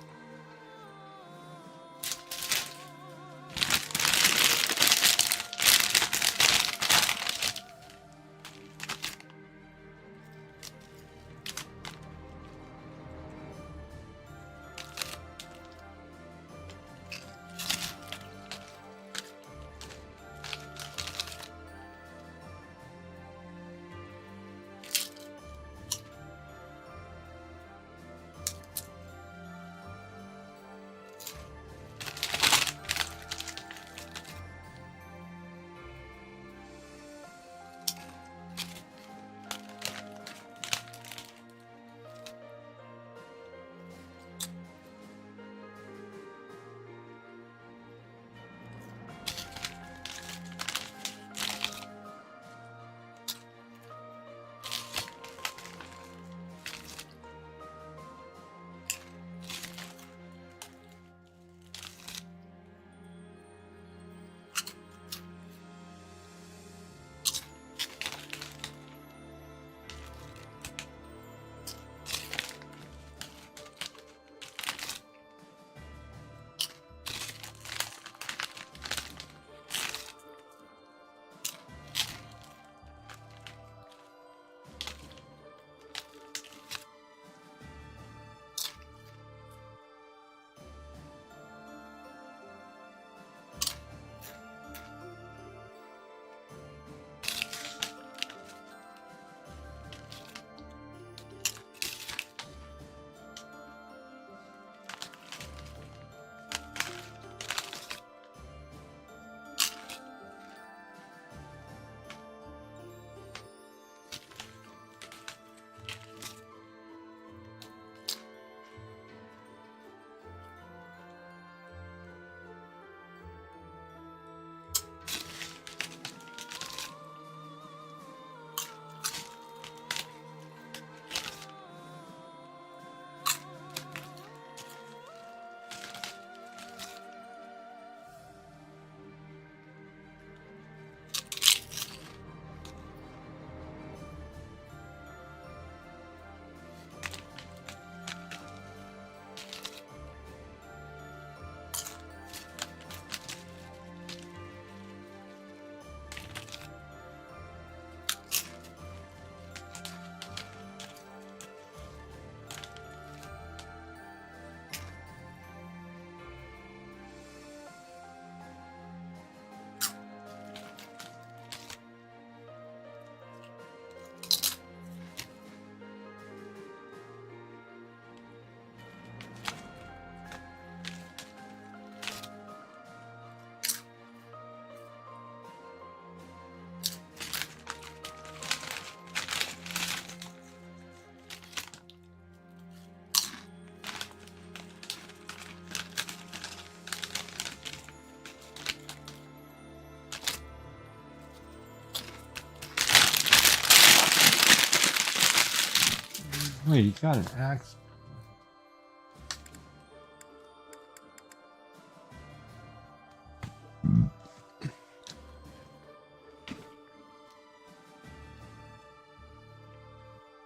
Wait, he's got an axe.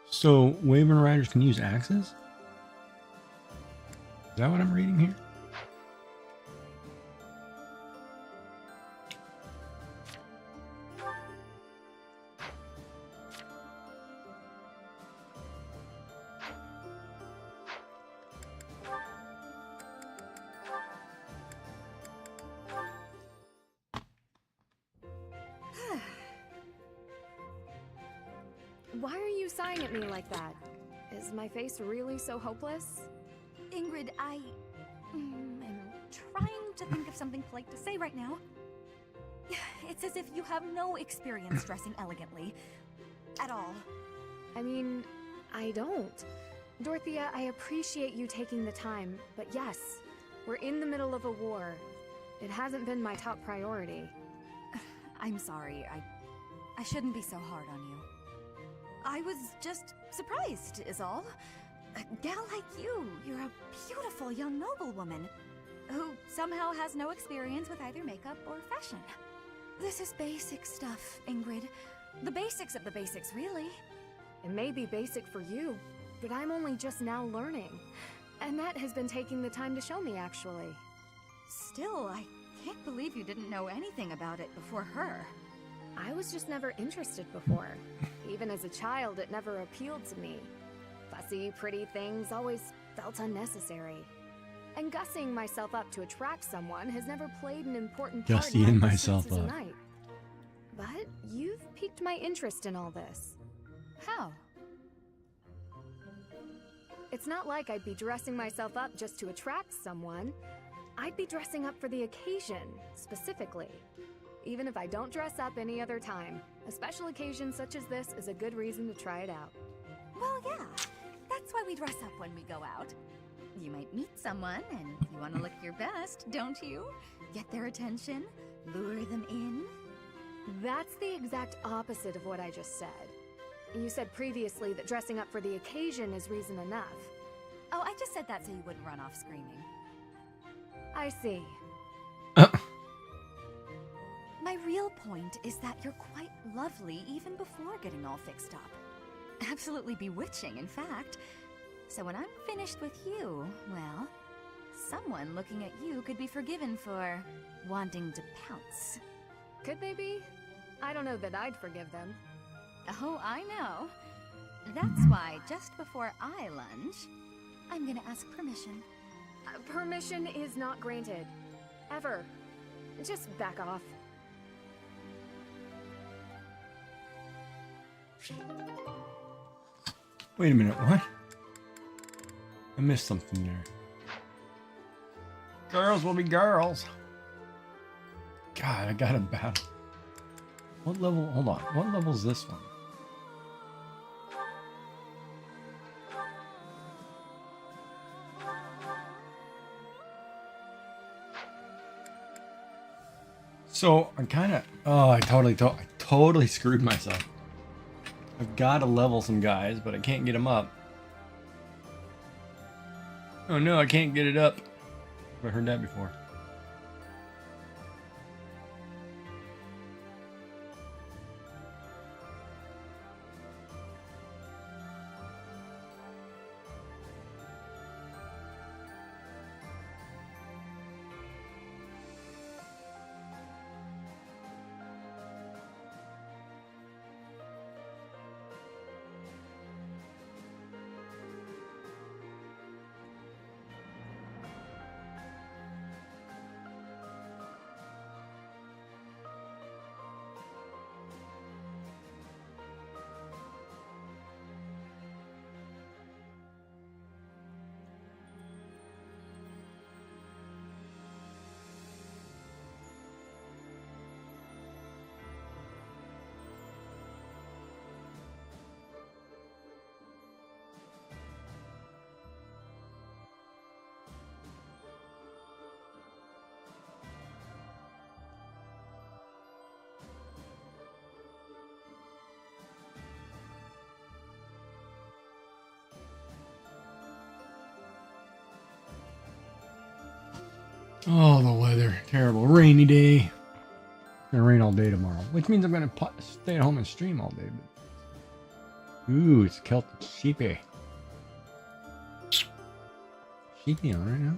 So, Wyvern Riders can use axes? Is that what I'm reading here? Why are you sighing at me like that? Is my face really so hopeless? Ingrid, I am trying to think of something polite to say right now. It's as if you have no experience dressing elegantly. At all. I mean, I don't. Dorothea, I appreciate you taking the time, but yes, we're in the middle of a war. It hasn't been my top priority. I'm sorry, I shouldn't be so hard on you. I was just surprised, is all. A gal like you're a beautiful young noblewoman who somehow has no experience with either makeup or fashion. This is basic stuff, Ingrid. The basics of the basics, really. It may be basic for you, but I'm only just now learning. Annette has been taking the time to show me, actually. Still, I can't believe you didn't know anything about it before her. I was just never interested before. Even as a child, it never appealed to me. Fussy, pretty things always felt unnecessary. And gussying myself up to attract someone has never played an important part in Gussying my myself existence as up. a knight. But you've piqued my interest in all this. How? It's not like I'd be dressing myself up just to attract someone. I'd be dressing up for the occasion, specifically. Even if I don't dress up any other time, a special occasion such as this is a good reason to try it out. Well, yeah. That's why we dress up when we go out. You might meet someone, and you want to look your best, don't you? Get their attention, lure them in. That's the exact opposite of what I just said. You said previously that dressing up for the occasion is reason enough. Oh, I just said that so you wouldn't run off screaming. I see. My real point is that you're quite lovely even before getting all fixed up. Absolutely bewitching, in fact. So when I'm finished with you, well, someone looking at you could be forgiven for wanting to pounce. Could they be? I don't know that I'd forgive them. Oh, I know. That's why just before I lunge, I'm gonna ask permission. Permission is not granted. Ever. Just back off. Wait a minute, what? I missed something there. Girls will be girls. God, I got a battle. What level? Hold on. What level is this one? So I kind of. Oh, I totally screwed myself. I've got to level some guys, but I can't get them up. Oh no, I can't get it up. I've heard that before. Oh, the weather. Terrible. Rainy day. It's gonna rain all day tomorrow. Which means I'm gonna stay at home and stream all day. But... Ooh, it's Celtic Sheepy. Sheepy on right now.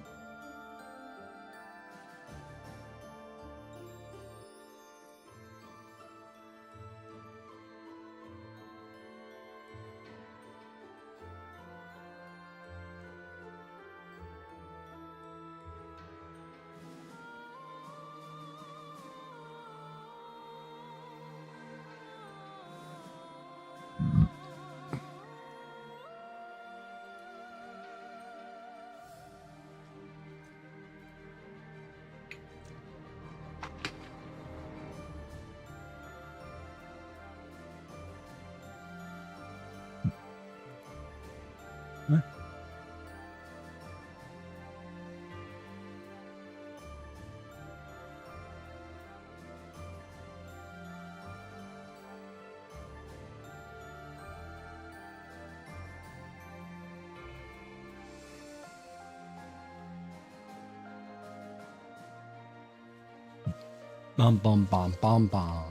Bum bum bum bum bum.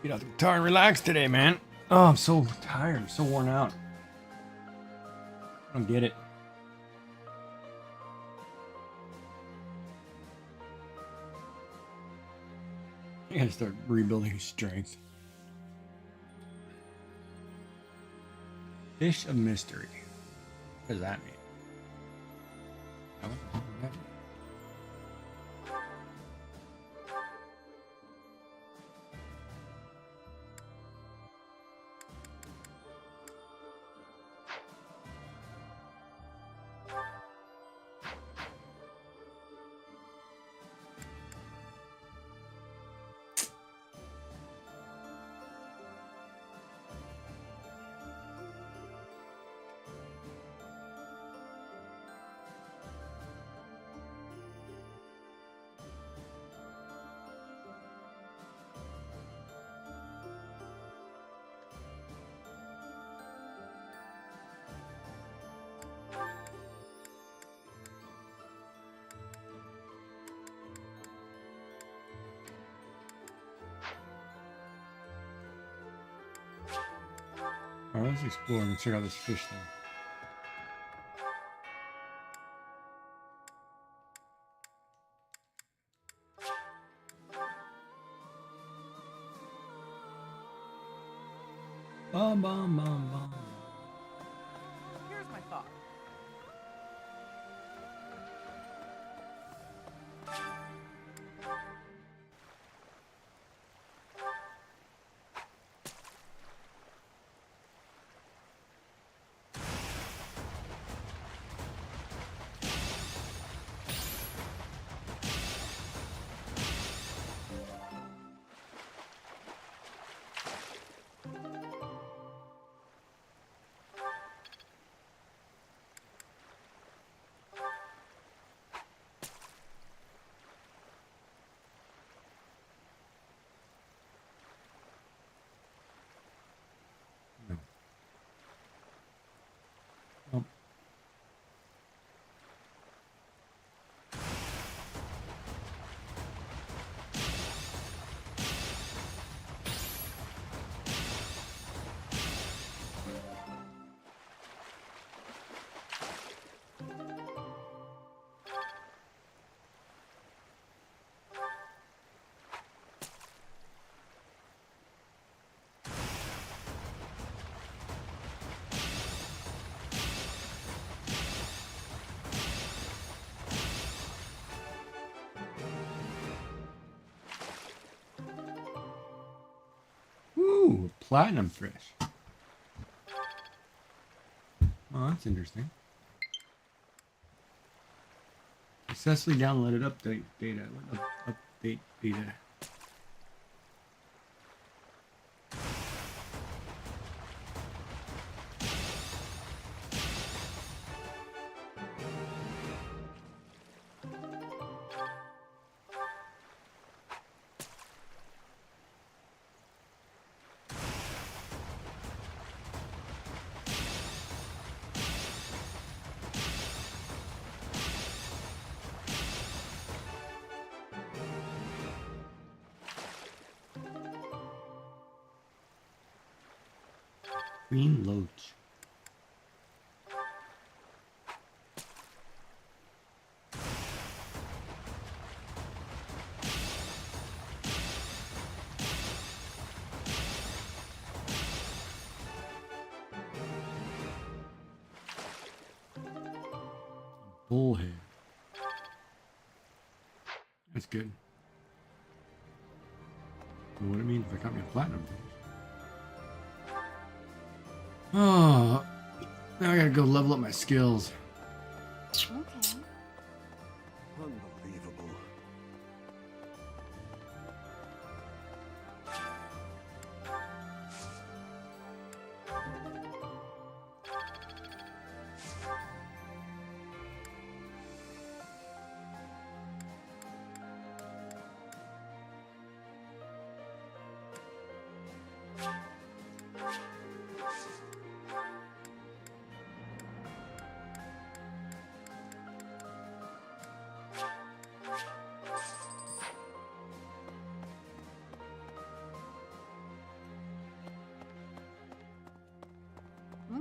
Get out the guitar and relax today, man. Oh, I'm so tired. I'm so worn out. I don't get it. I gotta start rebuilding strength. Fish of Mystery. What does that mean? Oh, alright, let's explore and check out this fish thing. Bum bum bum bum. Here's my thought. Oh. Ooh, platinum fish. Oh, that's interesting. Successfully downloaded update data. Update data. Green Loach. Bullhead. That's good. Know what it means if I got me a platinum. Oh, now I gotta go level up my skills. Okay. Unbelievable.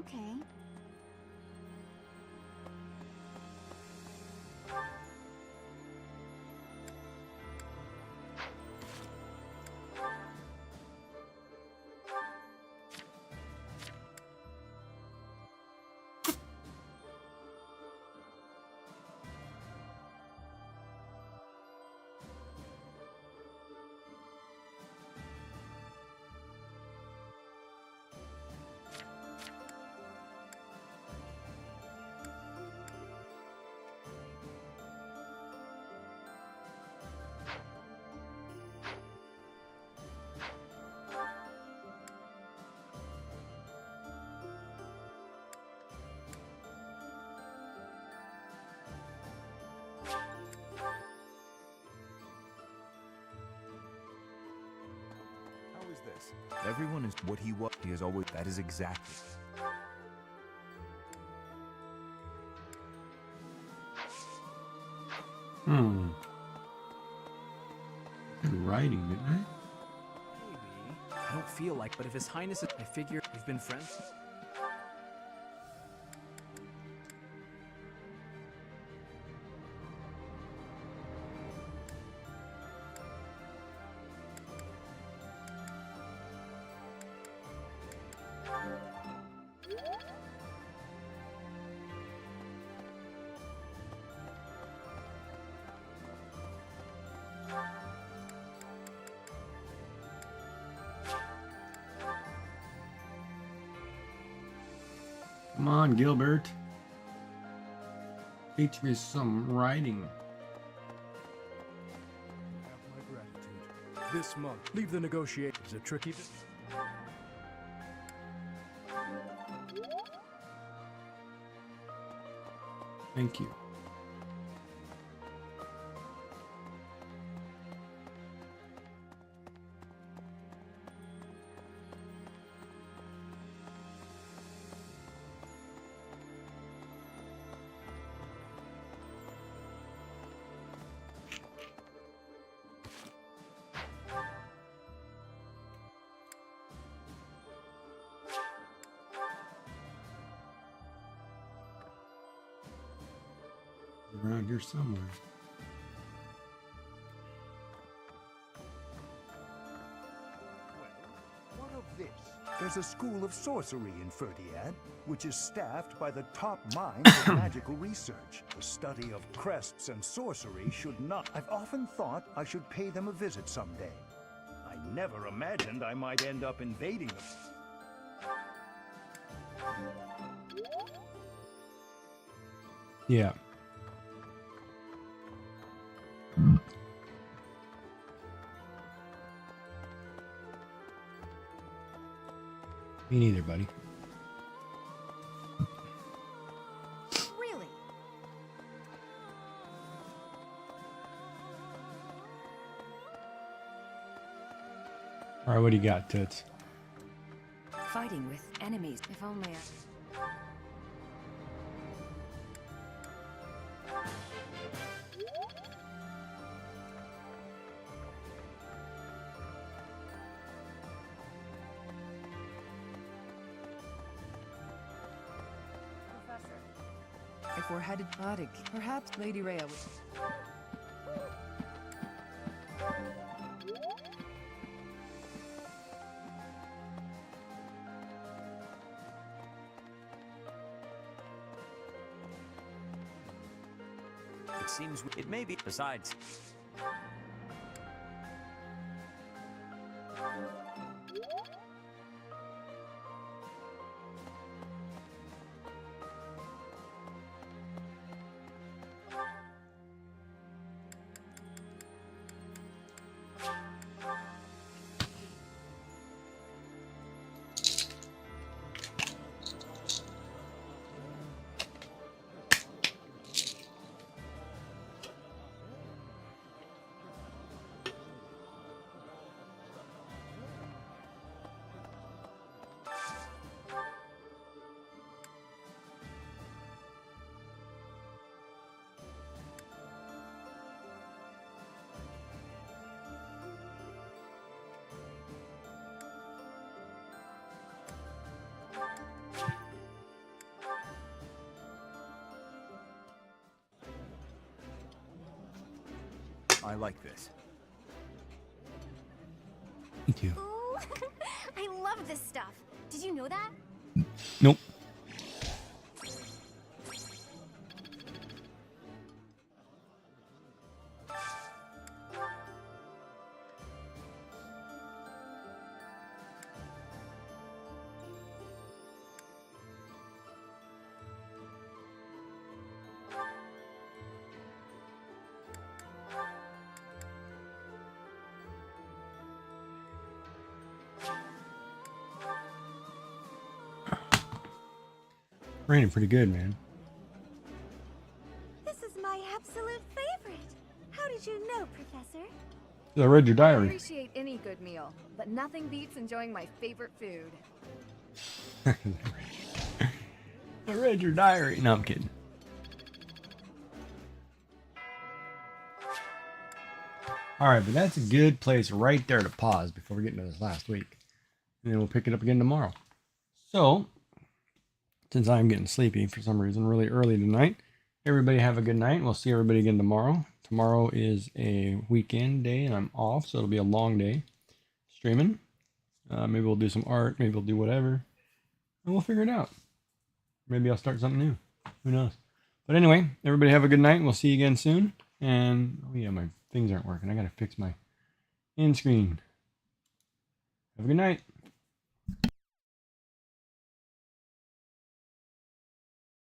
Okay. How is this? Everyone is what he was. He is always. That is exactly. Good writing, didn't I? Maybe. I don't feel like, but if His Highness is, I figure we've been friends. Come on, Gilbert. Teach me some writing. Have my gratitude. This month, leave the negotiations a tricky bit. Thank you. Around here somewhere. What of this? There's a school of sorcery in Ferdiad, which is staffed by the top minds of magical research. The study of crests and sorcery should not. I've often thought I should pay them a visit someday. I never imagined I might end up invading them. Yeah. Me neither, buddy. Really? All right, what do you got, Toots? Fighting with enemies, if only I... If we're headed Vadic, perhaps Lady Rhea would... It seems it may be. Besides, I like this. Me too. Ooh, I love this stuff. Did you know that? Nope. Raining pretty good, man. This is my absolute favorite. How did you know, Professor? I read your I diary. appreciate any good meal, but nothing beats enjoying my favorite food. I read your diary. No, I'm kidding. Alright, but that's a good place right there to pause before we get into this last week. And then we'll pick it up again tomorrow. So, since I'm getting sleepy for some reason really early tonight, everybody have a good night. We'll see everybody again tomorrow. Tomorrow is a weekend day and I'm off, so it'll be a long day streaming. Maybe we'll do some art, maybe we'll do whatever. And we'll figure it out. Maybe I'll start something new. Who knows? But anyway, everybody have a good night. We'll see you again soon. And, oh yeah, my things aren't working. I gotta fix my end screen. Have a good night.